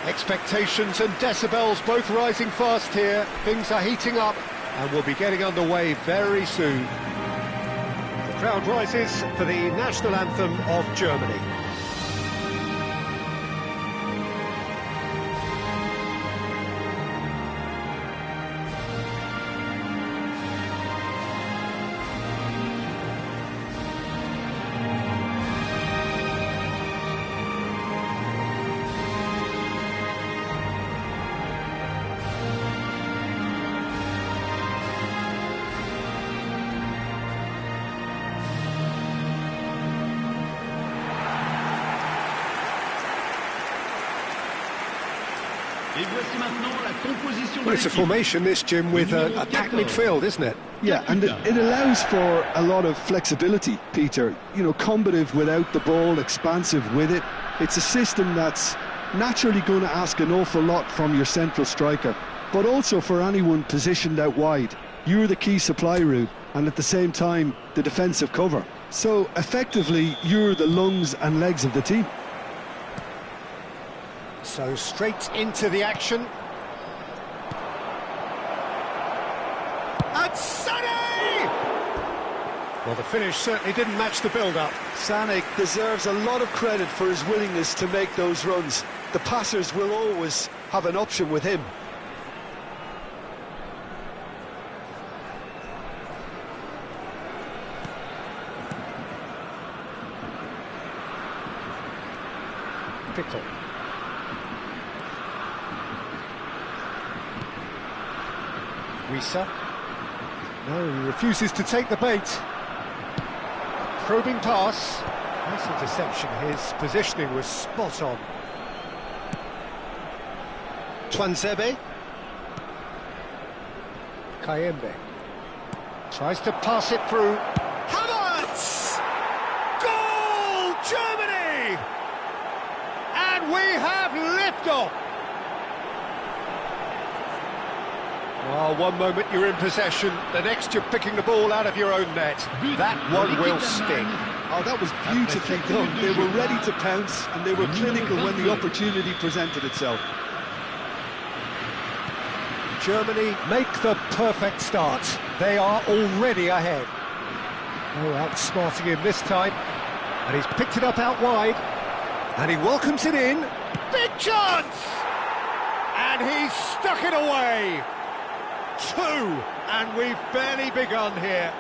Expectations and decibels both rising fast here. Things are heating up, and we'll be getting underway very soon. The crowd rises for the national anthem of Germany. Et voici maintenant la composition Well, it's a formation, this, Jim, with a packed midfield, isn't it? Yeah, and it allows for a lot of flexibility, Peter. You know, combative without the ball, expansive with it. It's a system that's naturally going to ask an awful lot from your central striker, but also for anyone positioned out wide. You're the key supply route, and at the same time, the defensive cover. So, effectively, you're the lungs and legs of the team. So straight into the action. And Sané! Well, the finish certainly didn't match the build-up. Sané deserves a lot of credit for his willingness to make those runs. The passers will always have an option with him. Pickle. Wisa. No, he refuses to take the bait. Probing pass. Nice interception. His positioning was spot on. Twanzebe. Kayembe. Tries to pass it through. Havertz! Goal! Germany! And we have liftoff! Well, one moment you're in possession, the next you're picking the ball out of your own net. That one will sting. Oh, that was beautifully done. They were ready to pounce, and they were clinical when the opportunity presented itself. Germany make the perfect start. They are already ahead. Oh, outsmarting him this time. And he's picked it up out wide. And he welcomes it in. Big chance! And he's stuck it away. 2, and we've barely begun here.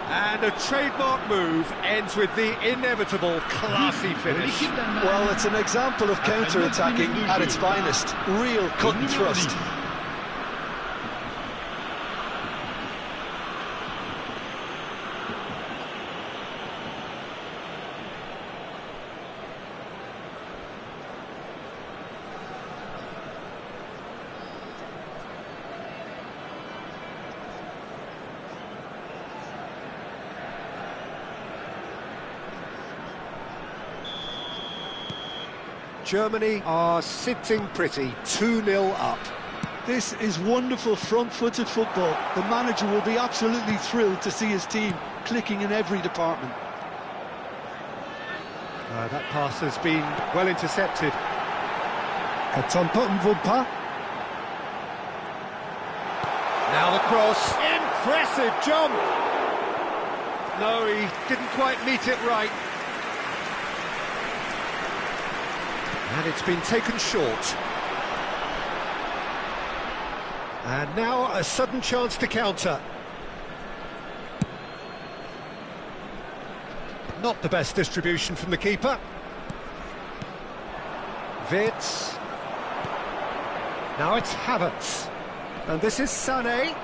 And a trademark move ends with the inevitable classy finish. Well, it's an example of counter-attacking at its finest. Real cut and thrust. Germany are sitting pretty, 2-0 up. This is wonderful front-footed football. The manager will be absolutely thrilled to see his team clicking in every department. That pass has been well intercepted. Katompa Mvumpa. Now the cross. Impressive jump. No, he didn't quite meet it right. And it's been taken short. And now a sudden chance to counter. Not the best distribution from the keeper. Wirtz. Now it's Havertz. And this is Sané.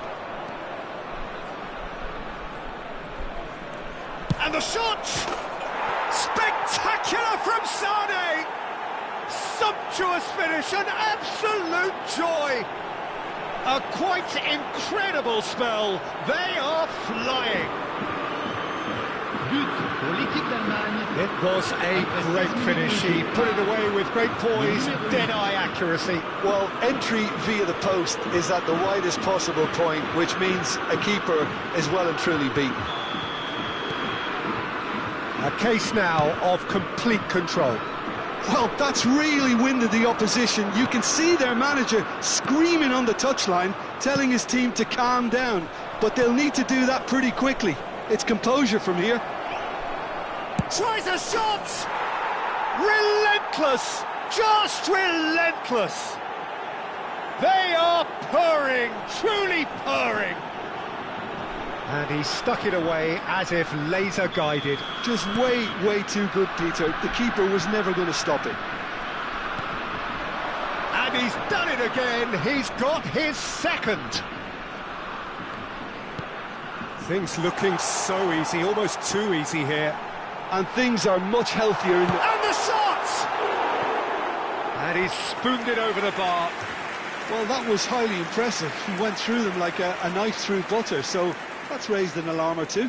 And the shot! Spectacular from Sané! Sumptuous finish, an absolute joy. A quite incredible spell. They are flying. It was a great finish. He put it away with great poise, dead-eye accuracy. Well, entry via the post is at the widest possible point, which means a keeper is well and truly beaten. A case now of complete control. Well, that's really winded the opposition. You can see their manager screaming on the touchline, telling his team to calm down. But they'll need to do that pretty quickly. It's composure from here. Tries a shot! Relentless! Just relentless! They are purring, truly purring. And he stuck it away as if laser-guided. Just way too good, Peter. The keeper was never going to stop it. And he's done it again. He's got his second. Things looking so easy, almost too easy here. And things are much healthier in the... And the shot! And he's spooned it over the bar. Well, that was highly impressive. He went through them like a knife through butter, so that's raised an alarm or two.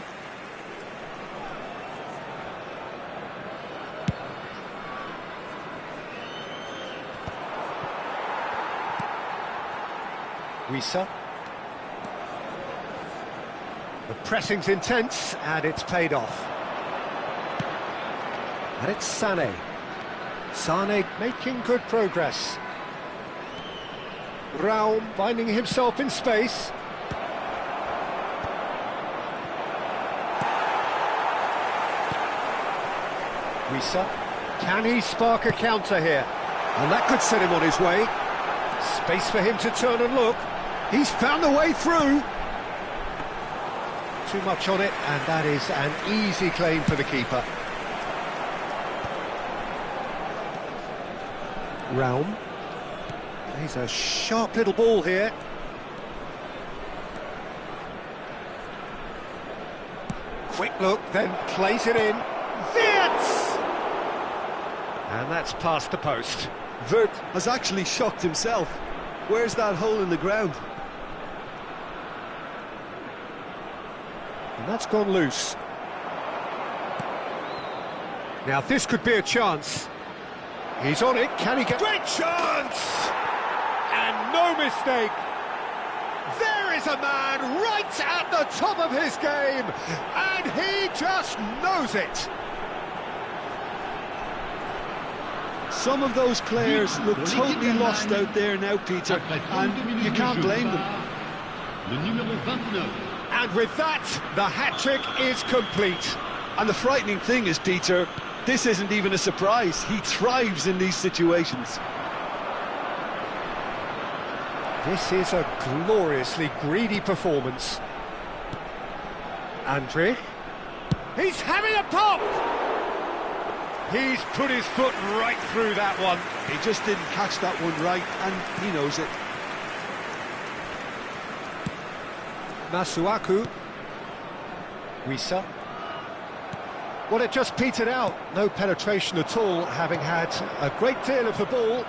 Wissa. The pressing's intense, and it's paid off. And it's Sané. Sané making good progress. Raum finding himself in space. Wissa. Can he spark a counter here? And that could set him on his way. Space for him to turn and look. He's found a way through. Too much on it, and that is an easy claim for the keeper. Raum. He's a sharp little ball here. Quick look, then plays it in. Wirtz! And that's past the post. Wirtz has actually shocked himself. Where's that hole in the ground? And that's gone loose. Now this could be a chance. He's on it, can he get... Great chance! And no mistake. There is a man right at the top of his game, and he just knows it. Some of those players look totally lost out there now, Peter, and you can't blame them. And with that, the hat-trick is complete. And the frightening thing is, Peter, this isn't even a surprise. He thrives in these situations. This is a gloriously greedy performance. Andre. He's having a pop! He's put his foot right through that one. He just didn't catch that one right, and he knows it. Masuaku. Wissa. Well, it just petered out. No penetration at all, having had a great deal of the ball.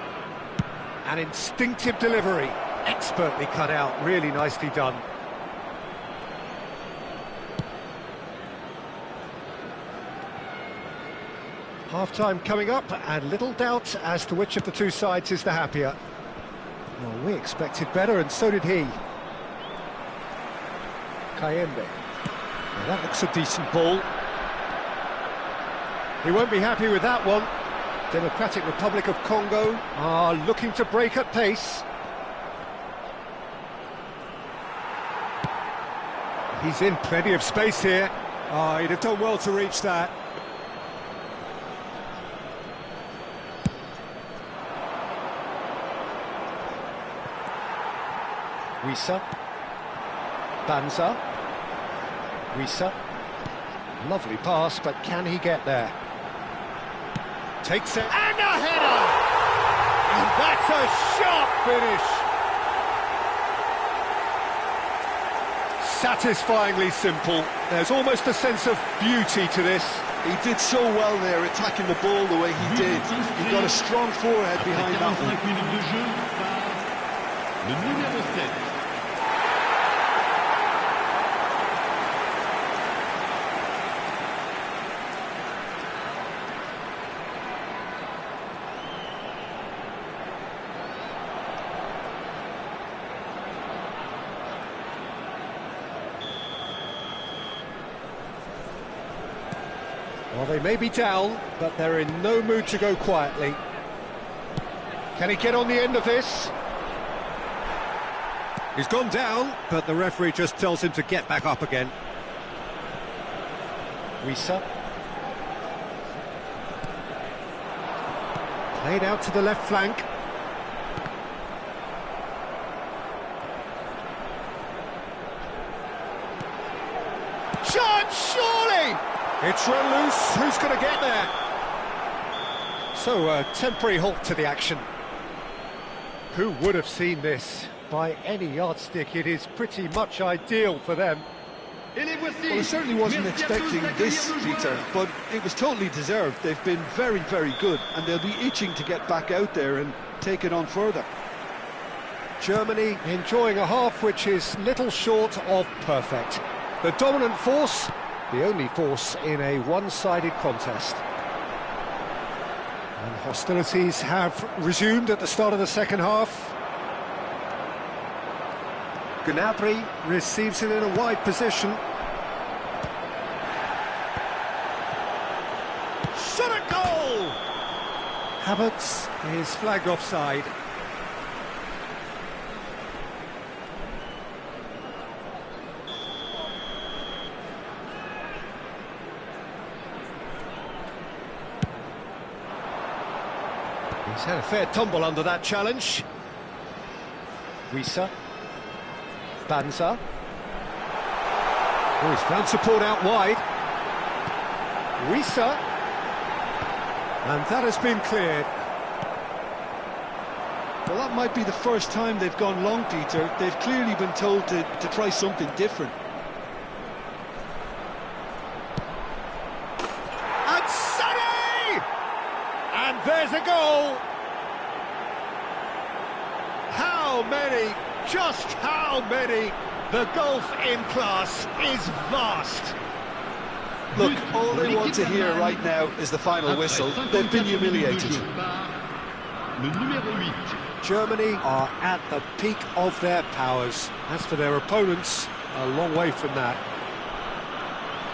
An instinctive delivery. Expertly cut out, really nicely done. Half-time coming up, and little doubt as to which of the two sides is the happier. Well, we expected better, and so did he. Kayembe. Well, that looks a decent ball. He won't be happy with that one. Democratic Republic of Congo are looking to break at pace. He's in plenty of space here. Oh, he'd have done well to reach that. Wissa. Banza. Wissa. Lovely pass, but can he get there? Takes it, and a header! And that's a sharp finish! Satisfyingly simple. There's almost a sense of beauty to this. He did so well there, attacking the ball the way he did. He got a strong forehead behind that one. Well, they may be down, but they're in no mood to go quietly. Can he get on the end of this? He's gone down, but the referee just tells him to get back up again. Wissa. Played out to the left flank. Chance, surely! It's run loose, who's going to get there? So, a temporary halt to the action. Who would have seen this? By any yardstick, it is pretty much ideal for them. Et les voici. Well, I certainly wasn't Merci à tous expecting d'accueillir this, nos Peter, joueurs. but it was totally deserved. They've been very, very good, and they'll be itching to get back out there and take it on further. Germany enjoying a half which is little short of perfect. The dominant force, the only force in a one-sided contest. And hostilities have resumed at the start of the second half. Gnabry receives it in a wide position. Shot at goal! Havertz is flagged offside. He's had a fair tumble under that challenge. Wissa. Banza. Oh, he's found support out wide. Wissa. And that has been cleared. Well, that might be the first time they've gone long, Peter. They've clearly been told to try something different. And Sonny! And there's a goal! How many? Just how many? The gulf in class is vast. Look, all they want to hear right now is the final whistle. They've been humiliated. Le numéro 8. Germany are at the peak of their powers. As for their opponents, a long way from that.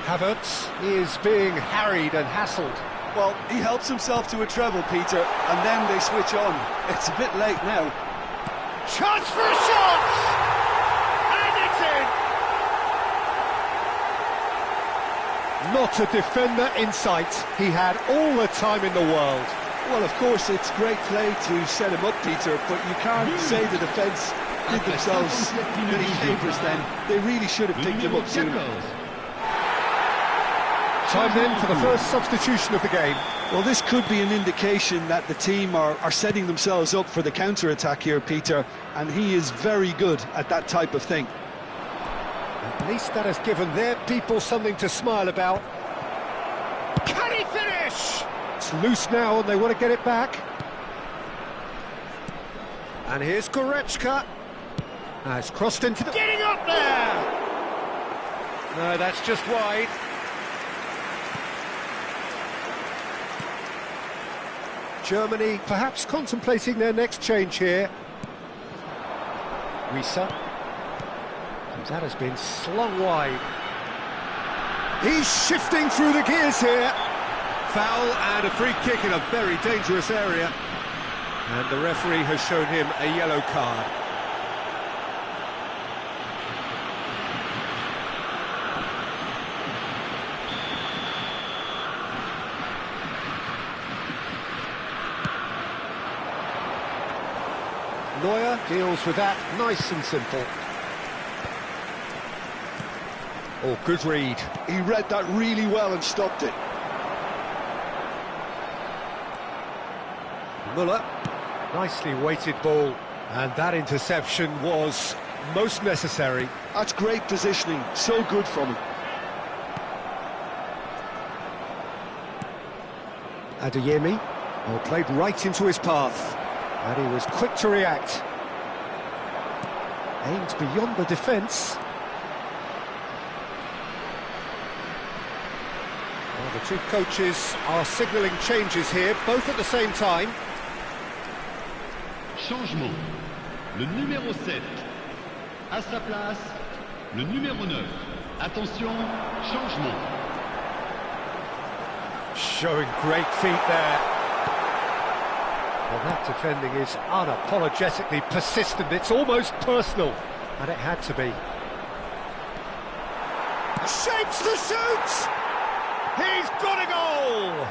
Havertz is being harried and hassled. Well, he helps himself to a treble, Peter, and then they switch on. It's a bit late now. Chance for a shot! And it's in! Not a defender in sight. He had all the time in the world. Well, of course, it's great play to set him up, Peter, but you can't say the defence did themselves many favours then. They really should have picked him up sooner. Time then for the first substitution of the game. Well, this could be an indication that the team are setting themselves up for the counter-attack here, Peter, and he is very good at that type of thing. At least that has given their people something to smile about. Can he finish? It's loose now and they want to get it back. And here's Goretzka. It's crossed into the... Getting up there! No, that's just wide. Germany perhaps contemplating their next change here. Wissa. That has been slung wide. He's shifting through the gears here. Foul and a free kick in a very dangerous area. And the referee has shown him a yellow card. Neuer deals with that nice and simple. Oh, good read. He read that really well and stopped it. Müller, nicely weighted ball, and that interception was most necessary. That's great positioning, so good from him. Adeyemi, well, played right into his path, and he was quick to react. Aimed beyond the defence. Well, the two coaches are signalling changes here, both at the same time. Changement. Le numéro 7. À sa place, le numéro 9. Attention, changement. Showing great feet there. Well, that defending is unapologetically persistent. It's almost personal, and it had to be. Shapes the shoot! He's got a goal!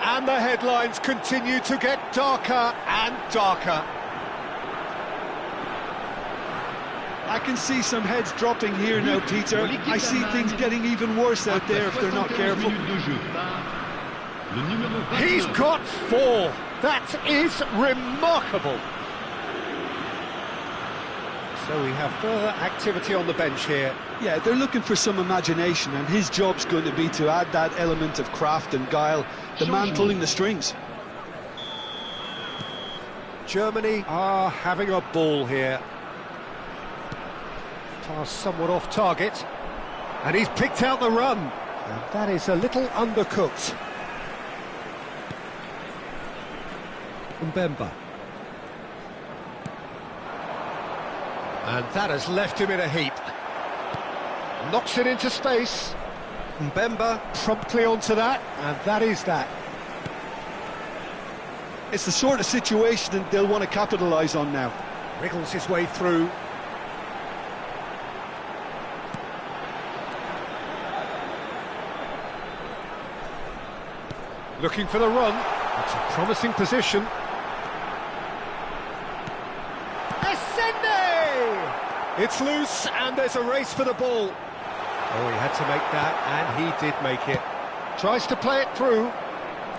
And the headlines continue to get darker and darker. I can see some heads dropping here now, Peter. I see things getting even worse out there if they're not careful. He's got 4. That is remarkable. So we have further activity on the bench here. Yeah, they're looking for some imagination, and his job's going to be to add that element of craft and guile, the man pulling the strings. Germany are having a ball here. Pass somewhat off target. And he's picked out the run. And that is a little undercooked. Mbemba. And that has left him in a heap. Knocks it into space. Mbemba promptly onto that, and that is that. It's the sort of situation that they'll want to capitalise on now. Wriggles his way through. Looking for the run. It's a promising position. It's loose, and there's a race for the ball. Oh, he had to make that, and he did make it. Tries to play it through,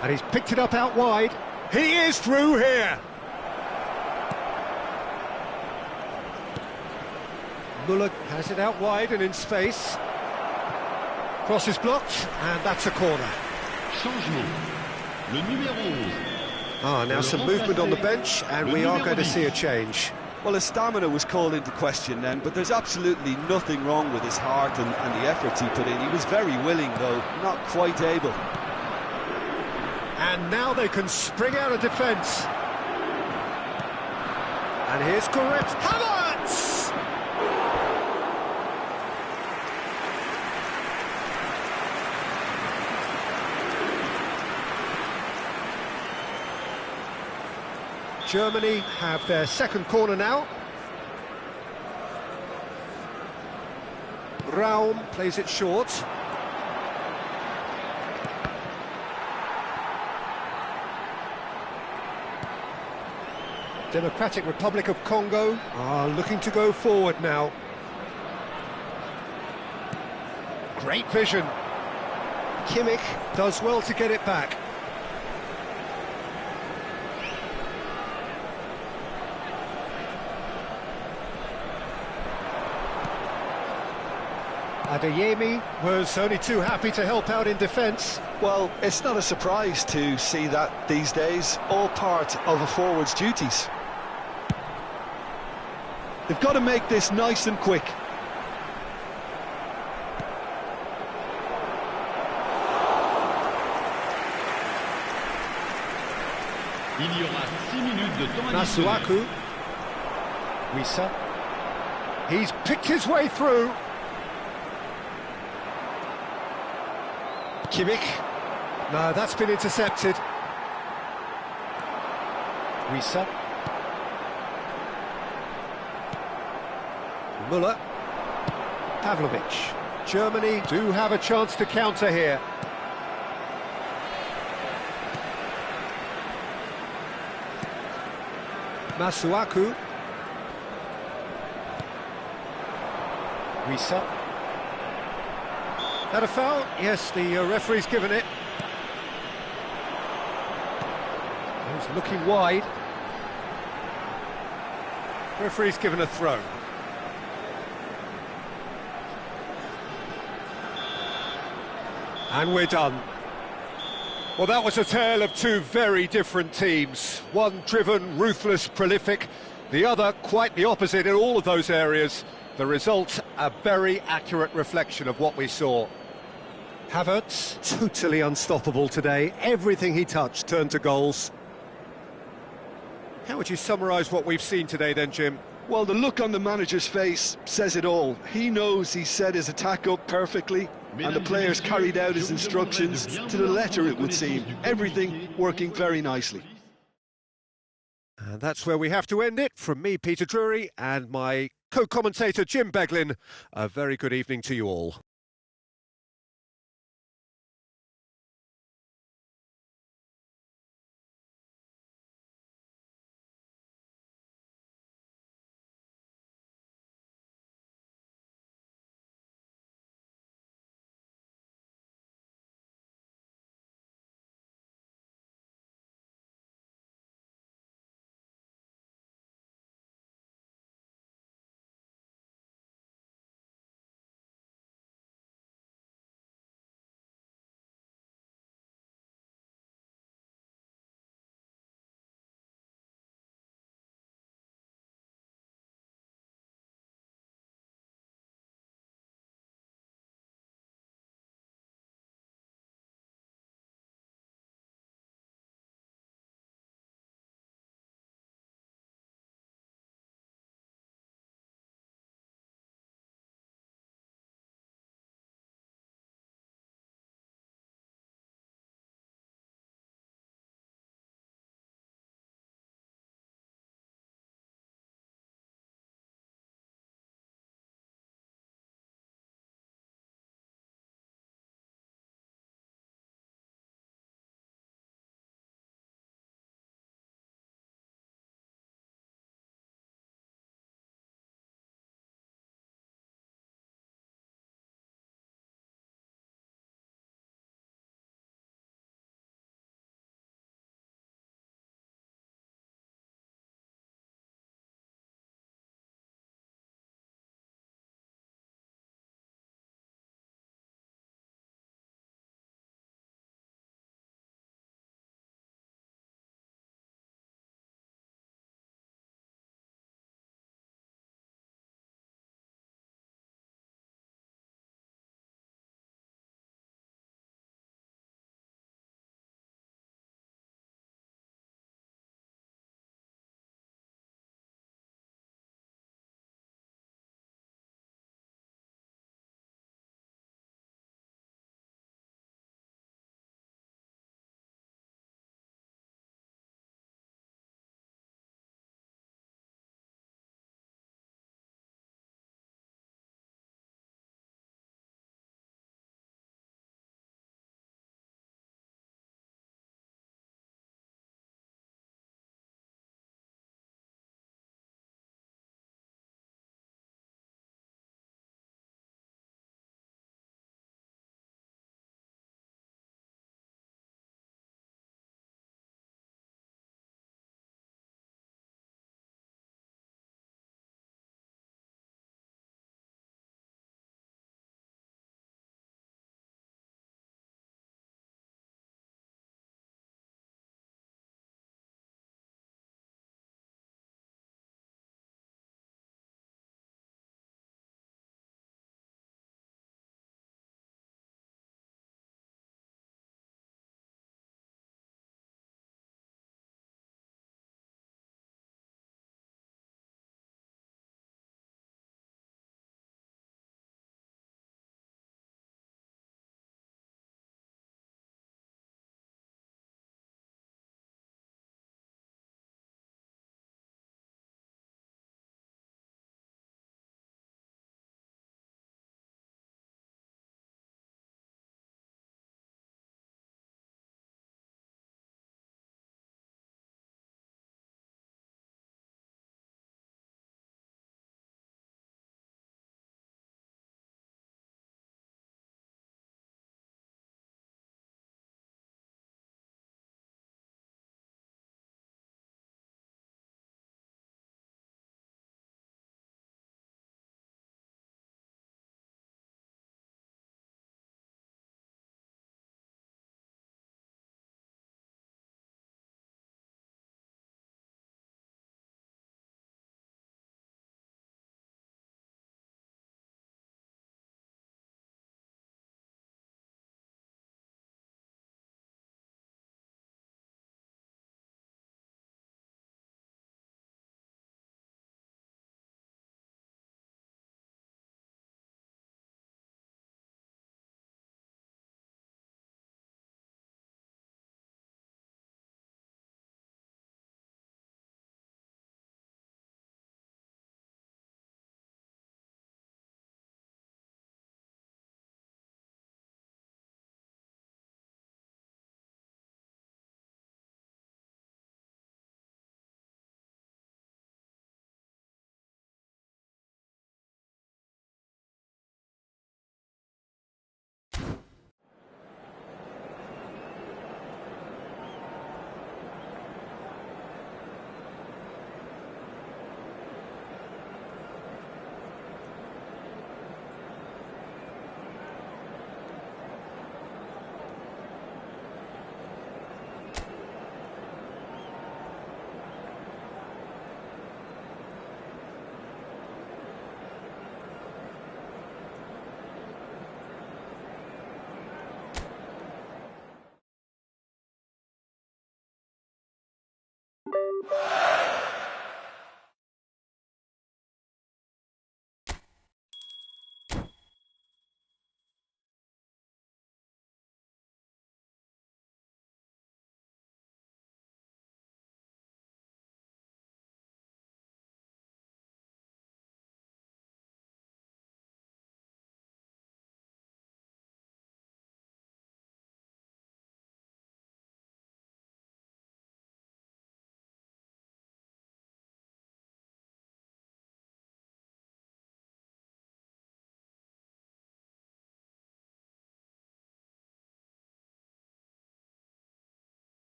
and he's picked it up out wide. He is through here. Muller has it out wide and in space. Cross is blocked, and that's a corner. Changement. Le numéro 11. Now some movement on the bench, and we are going to see a change. Well, his stamina was called into question then, but there's absolutely nothing wrong with his heart and the efforts he put in. He was very willing, though, not quite able. And now they can spring out of defence. And here's correct. Havertz! Germany have their second corner now. Raum plays it short. Democratic Republic of Congo are looking to go forward now. Great vision. Kimmich does well to get it back. Adeyemi was only too happy to help out in defence. Well, it's not a surprise to see that these days, all part of a forward's duties. They've got to make this nice and quick. Il y aura 6 minutes de temps additionnel. Masuaku. Wissa. He's picked his way through. Kimmich. No, that's been intercepted. Wissa. Muller. Pavlovic. Germany do have a chance to counter here. Masuaku. Wissa. That a foul? Yes, the referee's given it. He's looking wide. Referee's given a throw. And we're done. Well, that was a tale of two very different teams. One driven, ruthless, prolific. The other quite the opposite in all of those areas. The result, a very accurate reflection of what we saw. Havertz, totally unstoppable today. Everything he touched turned to goals. How would you summarise what we've seen today then, Jim? Well, the look on the manager's face says it all. He knows he set his attack up perfectly, and the players carried out his instructions to the letter, it would seem. Everything working very nicely. And that's where we have to end it. From me, Peter Drury, and my co-commentator, Jim Beglin. A very good evening to you all.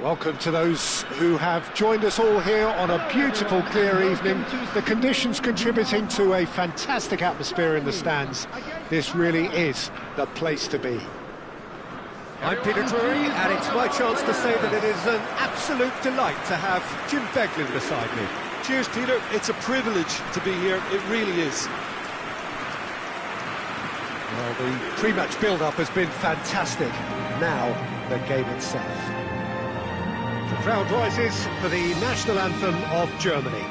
Welcome to those who have joined us all here on a beautiful, clear evening. The conditions contributing to a fantastic atmosphere in the stands. This really is the place to be. I'm Peter Drury, and it's my chance to say that it is an absolute delight to have Jim Beglin beside me. Cheers, Peter. It's a privilege to be here. It really is. Well, the pre-match build-up has been fantastic. Now, the game itself. The crowd rises for the national anthem of Germany.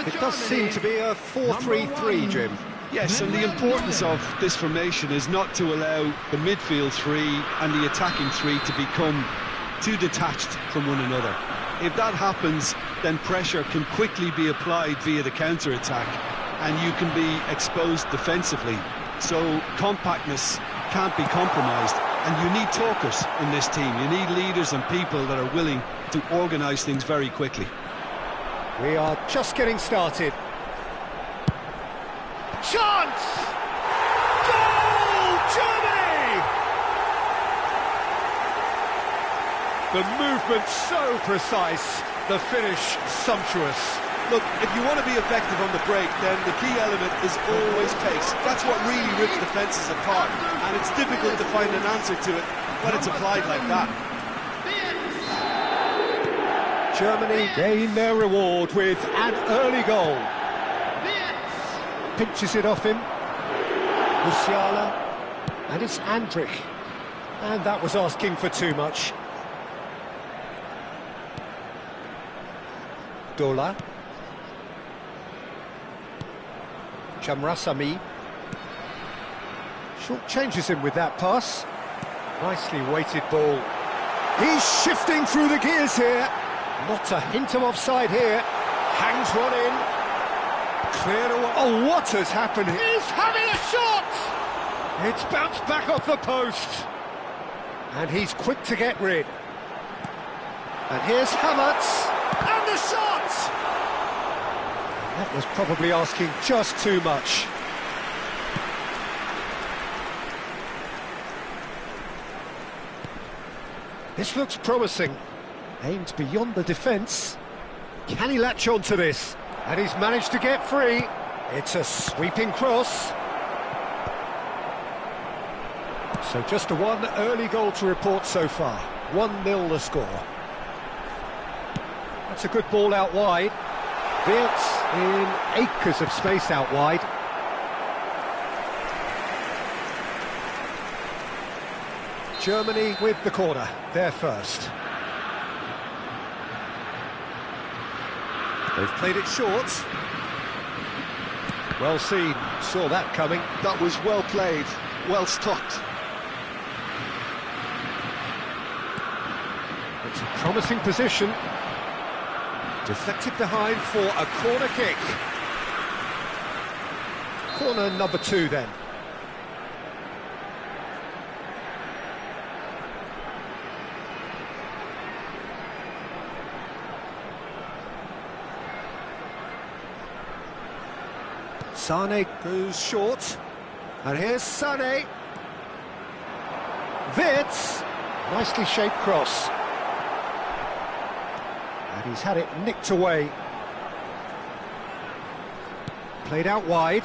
It does seem to be a 4-3-3, Jim. Yes, and the importance of this formation is not to allow the midfield three and the attacking three to become too detached from one another. If that happens, then pressure can quickly be applied via the counter-attack, and you can be exposed defensively. So compactness can't be compromised, and you need talkers in this team. You need leaders and people that are willing to organise things very quickly. We are just getting started. Chance! Goal! Germany! The movement so precise, the finish sumptuous. Look, if you want to be effective on the break, then the key element is always pace. That's what really rips defences apart, and it's difficult to find an answer to it when it's applied like that. Germany gain their reward with an early goal. Pinches it off him. Musiala. And it's Andrich. And that was asking for too much. Dola. Chamrasami. Short changes him with that pass. Nicely weighted ball. He's shifting through the gears here. Not a hint of offside here. Hangs one in. Cleared away. Oh, what has happened? He's having a shot! It's bounced back off the post. And he's quick to get rid. And here's Havertz. And the shot! That was probably asking just too much. This looks promising. Aimed beyond the defence. Can he latch on to this? And he's managed to get free. It's a sweeping cross. So just a one early goal to report so far. 1-0 the score. That's a good ball out wide. Wirtz in acres of space out wide. Germany with the corner. They're first. They've played it short. Well seen, saw that coming. That was well played, well stopped. It's a promising position. Deflected behind for a corner kick. Corner number 2 then. Sane goes short, and here's Sane. Wirtz, nicely shaped cross. And he's had it nicked away. Played out wide.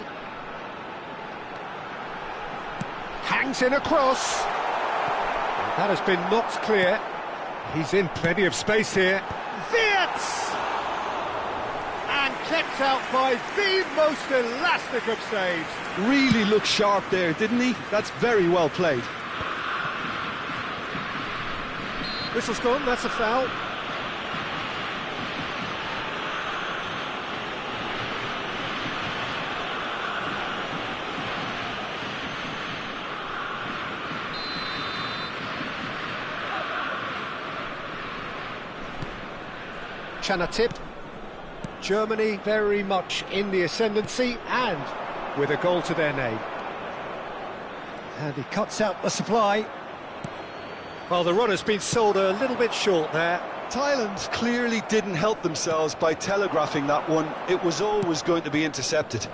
Hangs in a cross. And that has been knocked clear. He's in plenty of space here. Wirtz! Kept out by the most elastic of saves. Really looked sharp there, didn't he? That's very well played. Whistle's gone, that's a foul. Chanatip. Germany very much in the ascendancy and with a goal to their name. And he cuts out the supply. Well, the run has been sold a little bit short there. Thailand clearly didn't help themselves by telegraphing that one. It was always going to be intercepted.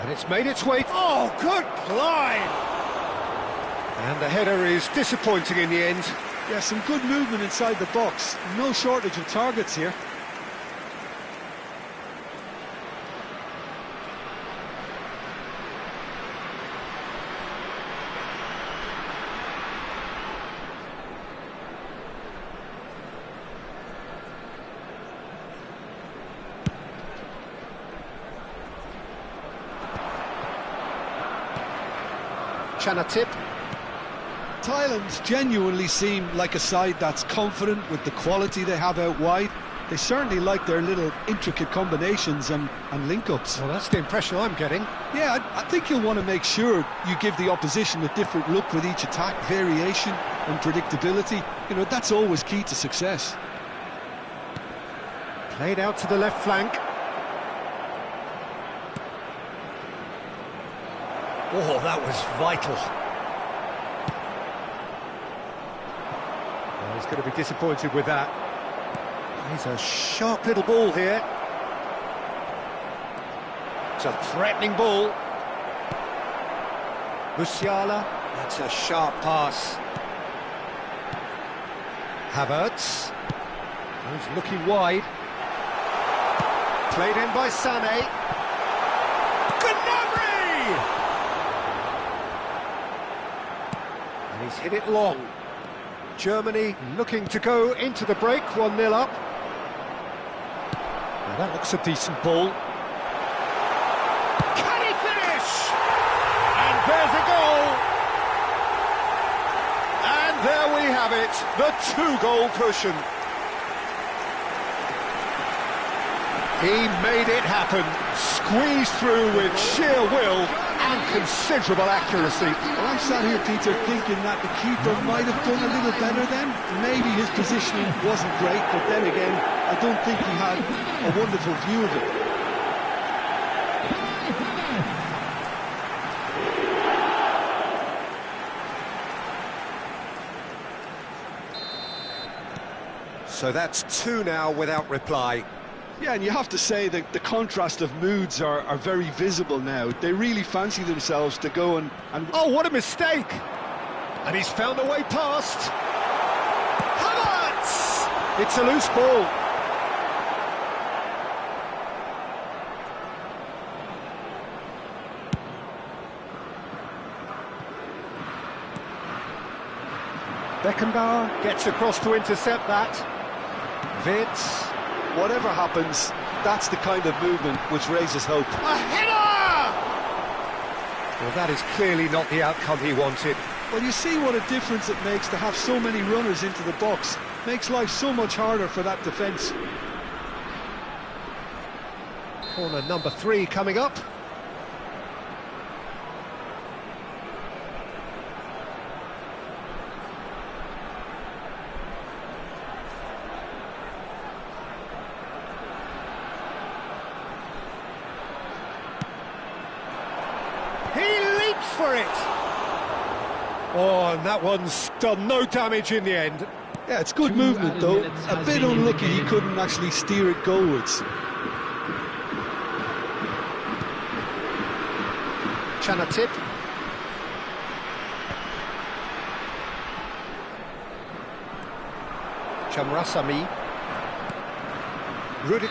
And it's made its way... Oh, good climb! And the header is disappointing in the end. Yeah, some good movement inside the box. No shortage of targets here. Chanatip. Thailand genuinely seem like a side that's confident with the quality they have out wide. They certainly like their little intricate combinations and link-ups. Well, that's the impression I'm getting. Yeah, I think you'll want to make sure you give the opposition a different look with each attack, variation and predictability. You know, that's always key to success. Played out to the left flank. Oh, that was vital. Well, he's going to be disappointed with that. He's a sharp little ball here. It's a threatening ball. Musiala, that's a sharp pass. Havertz. He's looking wide. Played in by Sané. He's hit it long. Germany looking to go into the break, 1-0 up. Now that looks a decent ball. Can he finish? And there's a goal! And there we have it, the 2-goal cushion. He made it happen, squeezed through with sheer will and considerable accuracy. Well, I'm sat here, Peter, thinking that the keeper might have done a little better then. Maybe his positioning wasn't great, but then again, I don't think he had a wonderful view of it. So that's 2 now without reply. Yeah, and you have to say that the contrast of moods are very visible now. They really fancy themselves to go and... Oh, what a mistake! And he's found a way past. Havertz! It's a loose ball. Beckenbauer gets across to intercept that. Vitz. Whatever happens, that's the kind of movement which raises hope. A header! Well, that is clearly not the outcome he wanted. Well, you see what a difference it makes to have so many runners into the box. Makes life so much harder for that defence. Corner number 3 coming up. For it. Oh, and that one's done no damage in the end. Yeah, it's good movement though. A bit unlucky he couldn't actually steer it goalwards. Chanatip. Chamrasami. Rudik.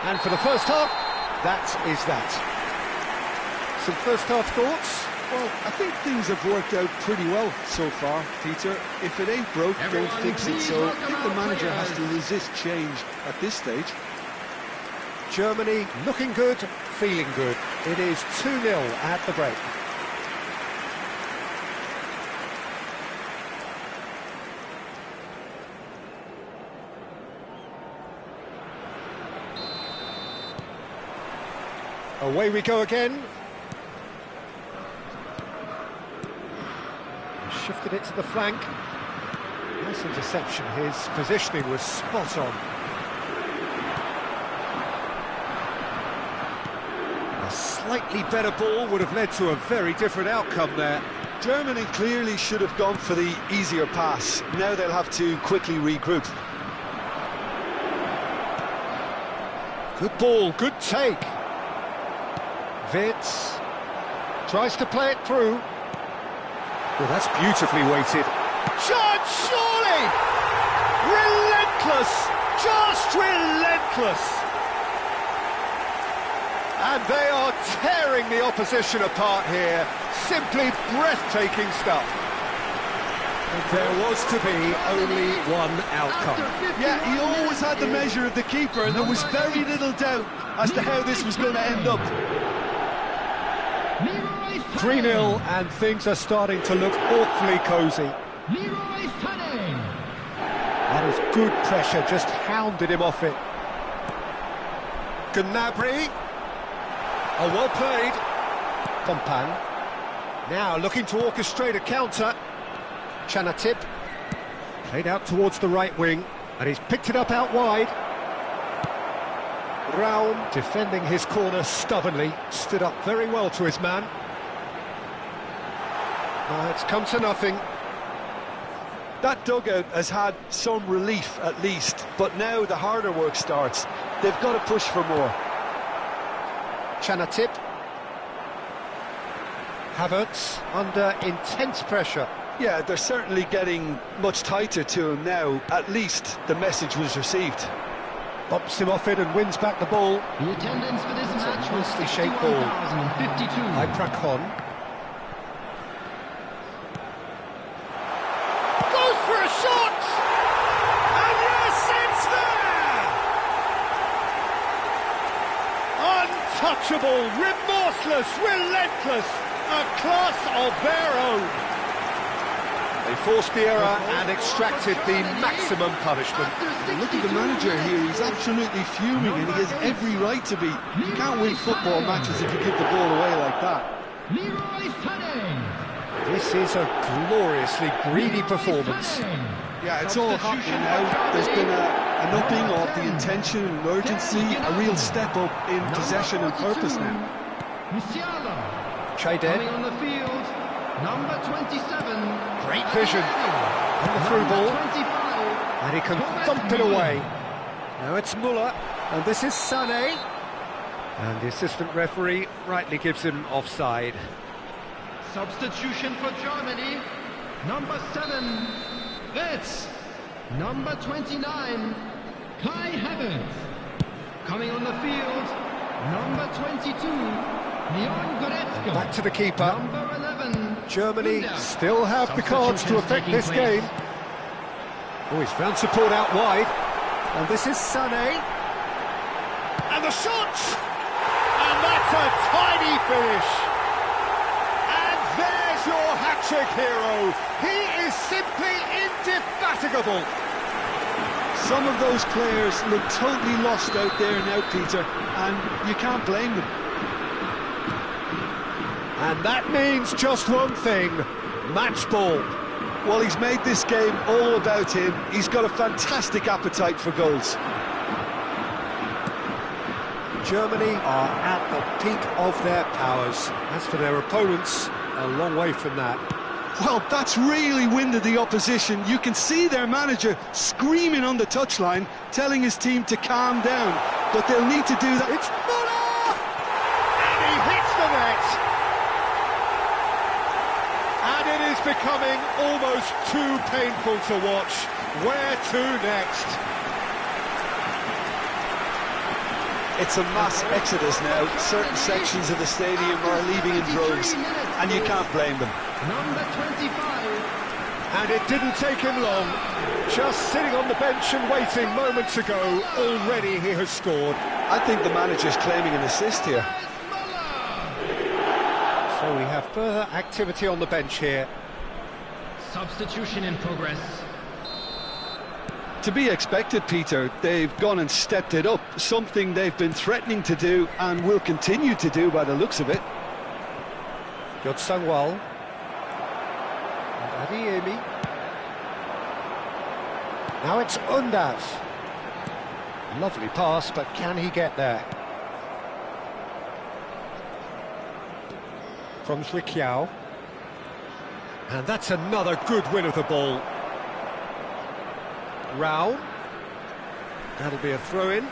And for the first half, that is that. Some first-half thoughts? Well, I think things have worked out pretty well so far, Peter. If it ain't broke, don't fix it. So I think the manager has to resist change at this stage. Germany looking good, feeling good. It is 2-0 at the break. Away we go again. Shifted it to the flank. Nice interception, his positioning was spot on. A slightly better ball would have led to a very different outcome there. Germany clearly should have gone for the easier pass. Now they'll have to quickly regroup. Good ball, good take. Witz tries to play it through. Well, that's beautifully weighted. Shot, surely! Relentless! Just relentless! And they are tearing the opposition apart here. Simply breathtaking stuff. There was to be only one outcome. Yeah, he always had the measure of the keeper, and there was very little doubt as to how this was going to end up. 3-0, and things are starting to look awfully cosy. That is good pressure, just hounded him off it. Gnabry. Oh, well played. Kompan. Now looking to orchestrate a counter. Chanatip. Played out towards the right wing, and he's picked it up out wide. Raum defending his corner stubbornly, stood up very well to his man. It's come to nothing. That dugout has had some relief at least, but now the harder work starts. They've got to push for more. Chanatip. Havertz under intense pressure. Yeah, they're certainly getting much tighter to him now. At least the message was received. Bumps him off it and wins back the ball. The attendance for this match was nicely shaped ball. 61,052. Iprakon. Goes for a shot! And yes, it's there! Untouchable, remorseless, relentless, a class of their own. They forced the error and extracted the maximum punishment. Look at the manager here, he's absolutely fuming and he has every right to be. You can't win football matches if you give the ball away like that. This is a gloriously greedy performance. Yeah, it's all happening now. There's been an upping of the intention and urgency, a real step up in possession and purpose now. Chayden. On the field, number 27. Great vision. On the through ball. And he can thump it away. Now it's Muller. And this is Sané. And the assistant referee rightly gives him offside. Substitution for Germany, number 7, Witz. Number 29, Kai Havertz. Coming on the field, number 22, Leon Goretzka. Back to the keeper. Number 11, Germany Gunther. still have the cards to affect this Taking place. game. Oh, he's found support out wide. And this is Sané. And the shot! And that's a tiny finish. There's your hat-trick hero. He is simply indefatigable. Some of those players look totally lost out there now, Peter, and you can't blame them. And that means just one thing, match ball. Well, he's made this game all about him. He's got a fantastic appetite for goals. Germany are at the peak of their powers. As for their opponents, a long way from that. Well, that's really winded the opposition. You can see their manager screaming on the touchline, telling his team to calm down. But they'll need to do that. It's Muller! And he hits the net! And it is becoming almost too painful to watch. Where to next? It's a mass exodus now. Certain sections of the stadium are leaving in droves, and you can't blame them. Number 25. And it didn't take him long. Just sitting on the bench and waiting moments ago, already he has scored. I think the manager's claiming an assist here. So we have further activity on the bench here. Substitution in progress. To be expected, Peter. They've gone and stepped it up, something they've been threatening to do and will continue to do by the looks of it. Yotsangwal. And Adeyemi. Now it's Undav. Lovely pass, but can he get there? From Zwickau. And that's another good win of the ball. Rao. That'll be a throw-in.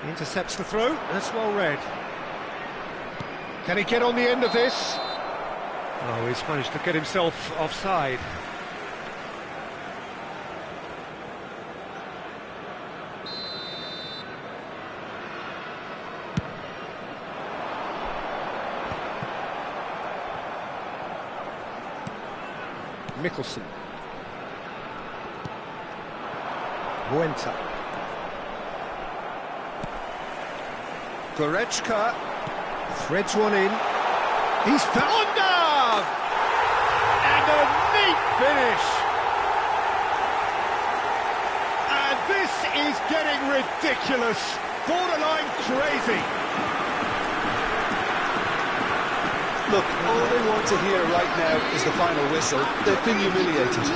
Intercepts the throw. That's well read. Can he get on the end of this? Oh, he's managed to get himself offside. Mikkelsen. Buenta. Goretzka threads one in. He's found Undav! And a neat finish! And this is getting ridiculous, borderline crazy. Look, all they want to hear right now is the final whistle. They've been humiliated.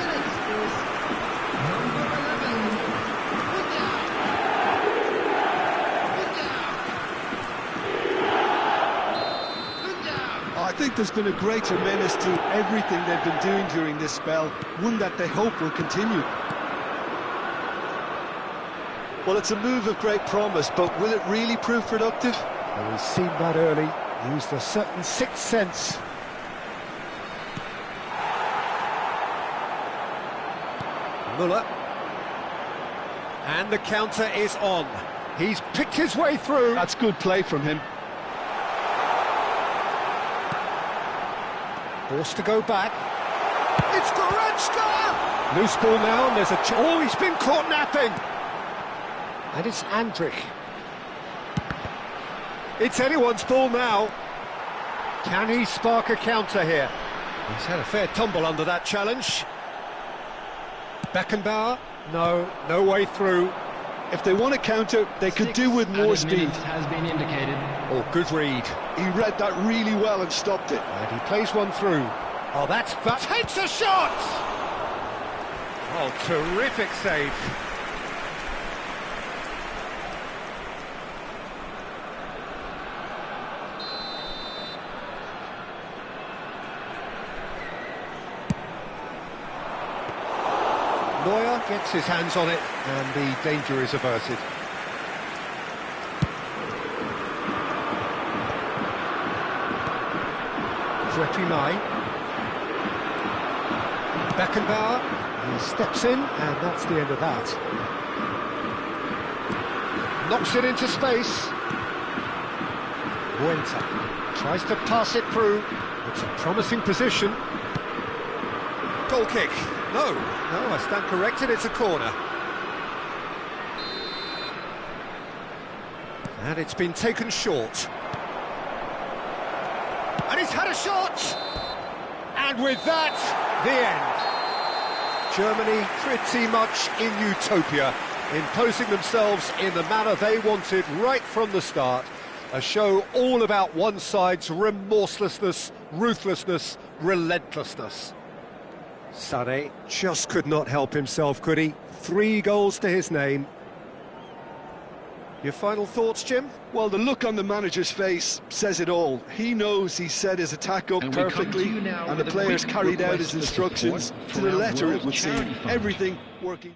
I think there's been a greater menace to everything they've been doing during this spell, one that they hope will continue. Well, it's a move of great promise, but will it really prove productive? Well, we've seen that early. Used a certain sixth sense. Muller. And the counter is on. He's picked his way through. That's good play from him. Forced to go back. It's Goretzka! Loose ball now, and there's a... Oh, he's been caught napping! And it's Andrich. It's anyone's ball now. Can he spark a counter here? He's had a fair tumble under that challenge. Beckenbauer? No way through. If they want to counter, they could do with more speed. Has been indicated. Oh, good read. He read that really well and stopped it. And he plays one through. Oh, that's... Takes a shot! Oh, terrific save. Neuer gets his hands on it, and the danger is averted. Mai. Beckenbauer, he steps in, and that's the end of that. Knocks it into space. Buenta tries to pass it through. It's a promising position. Goal kick. No, I stand corrected, it's a corner. And it's been taken short. And he's had a shot! And with that, the end. Germany pretty much in utopia, imposing themselves in the manner they wanted right from the start. A show all about one side's remorselessness, ruthlessness, relentlessness. Sané just could not help himself, could he? 3 goals to his name. Your final thoughts, Jim? Well, the look on the manager's face says it all. He knows he set his attack up perfectly, and the players carried out his instructions to the letter, it would seem. Everything working.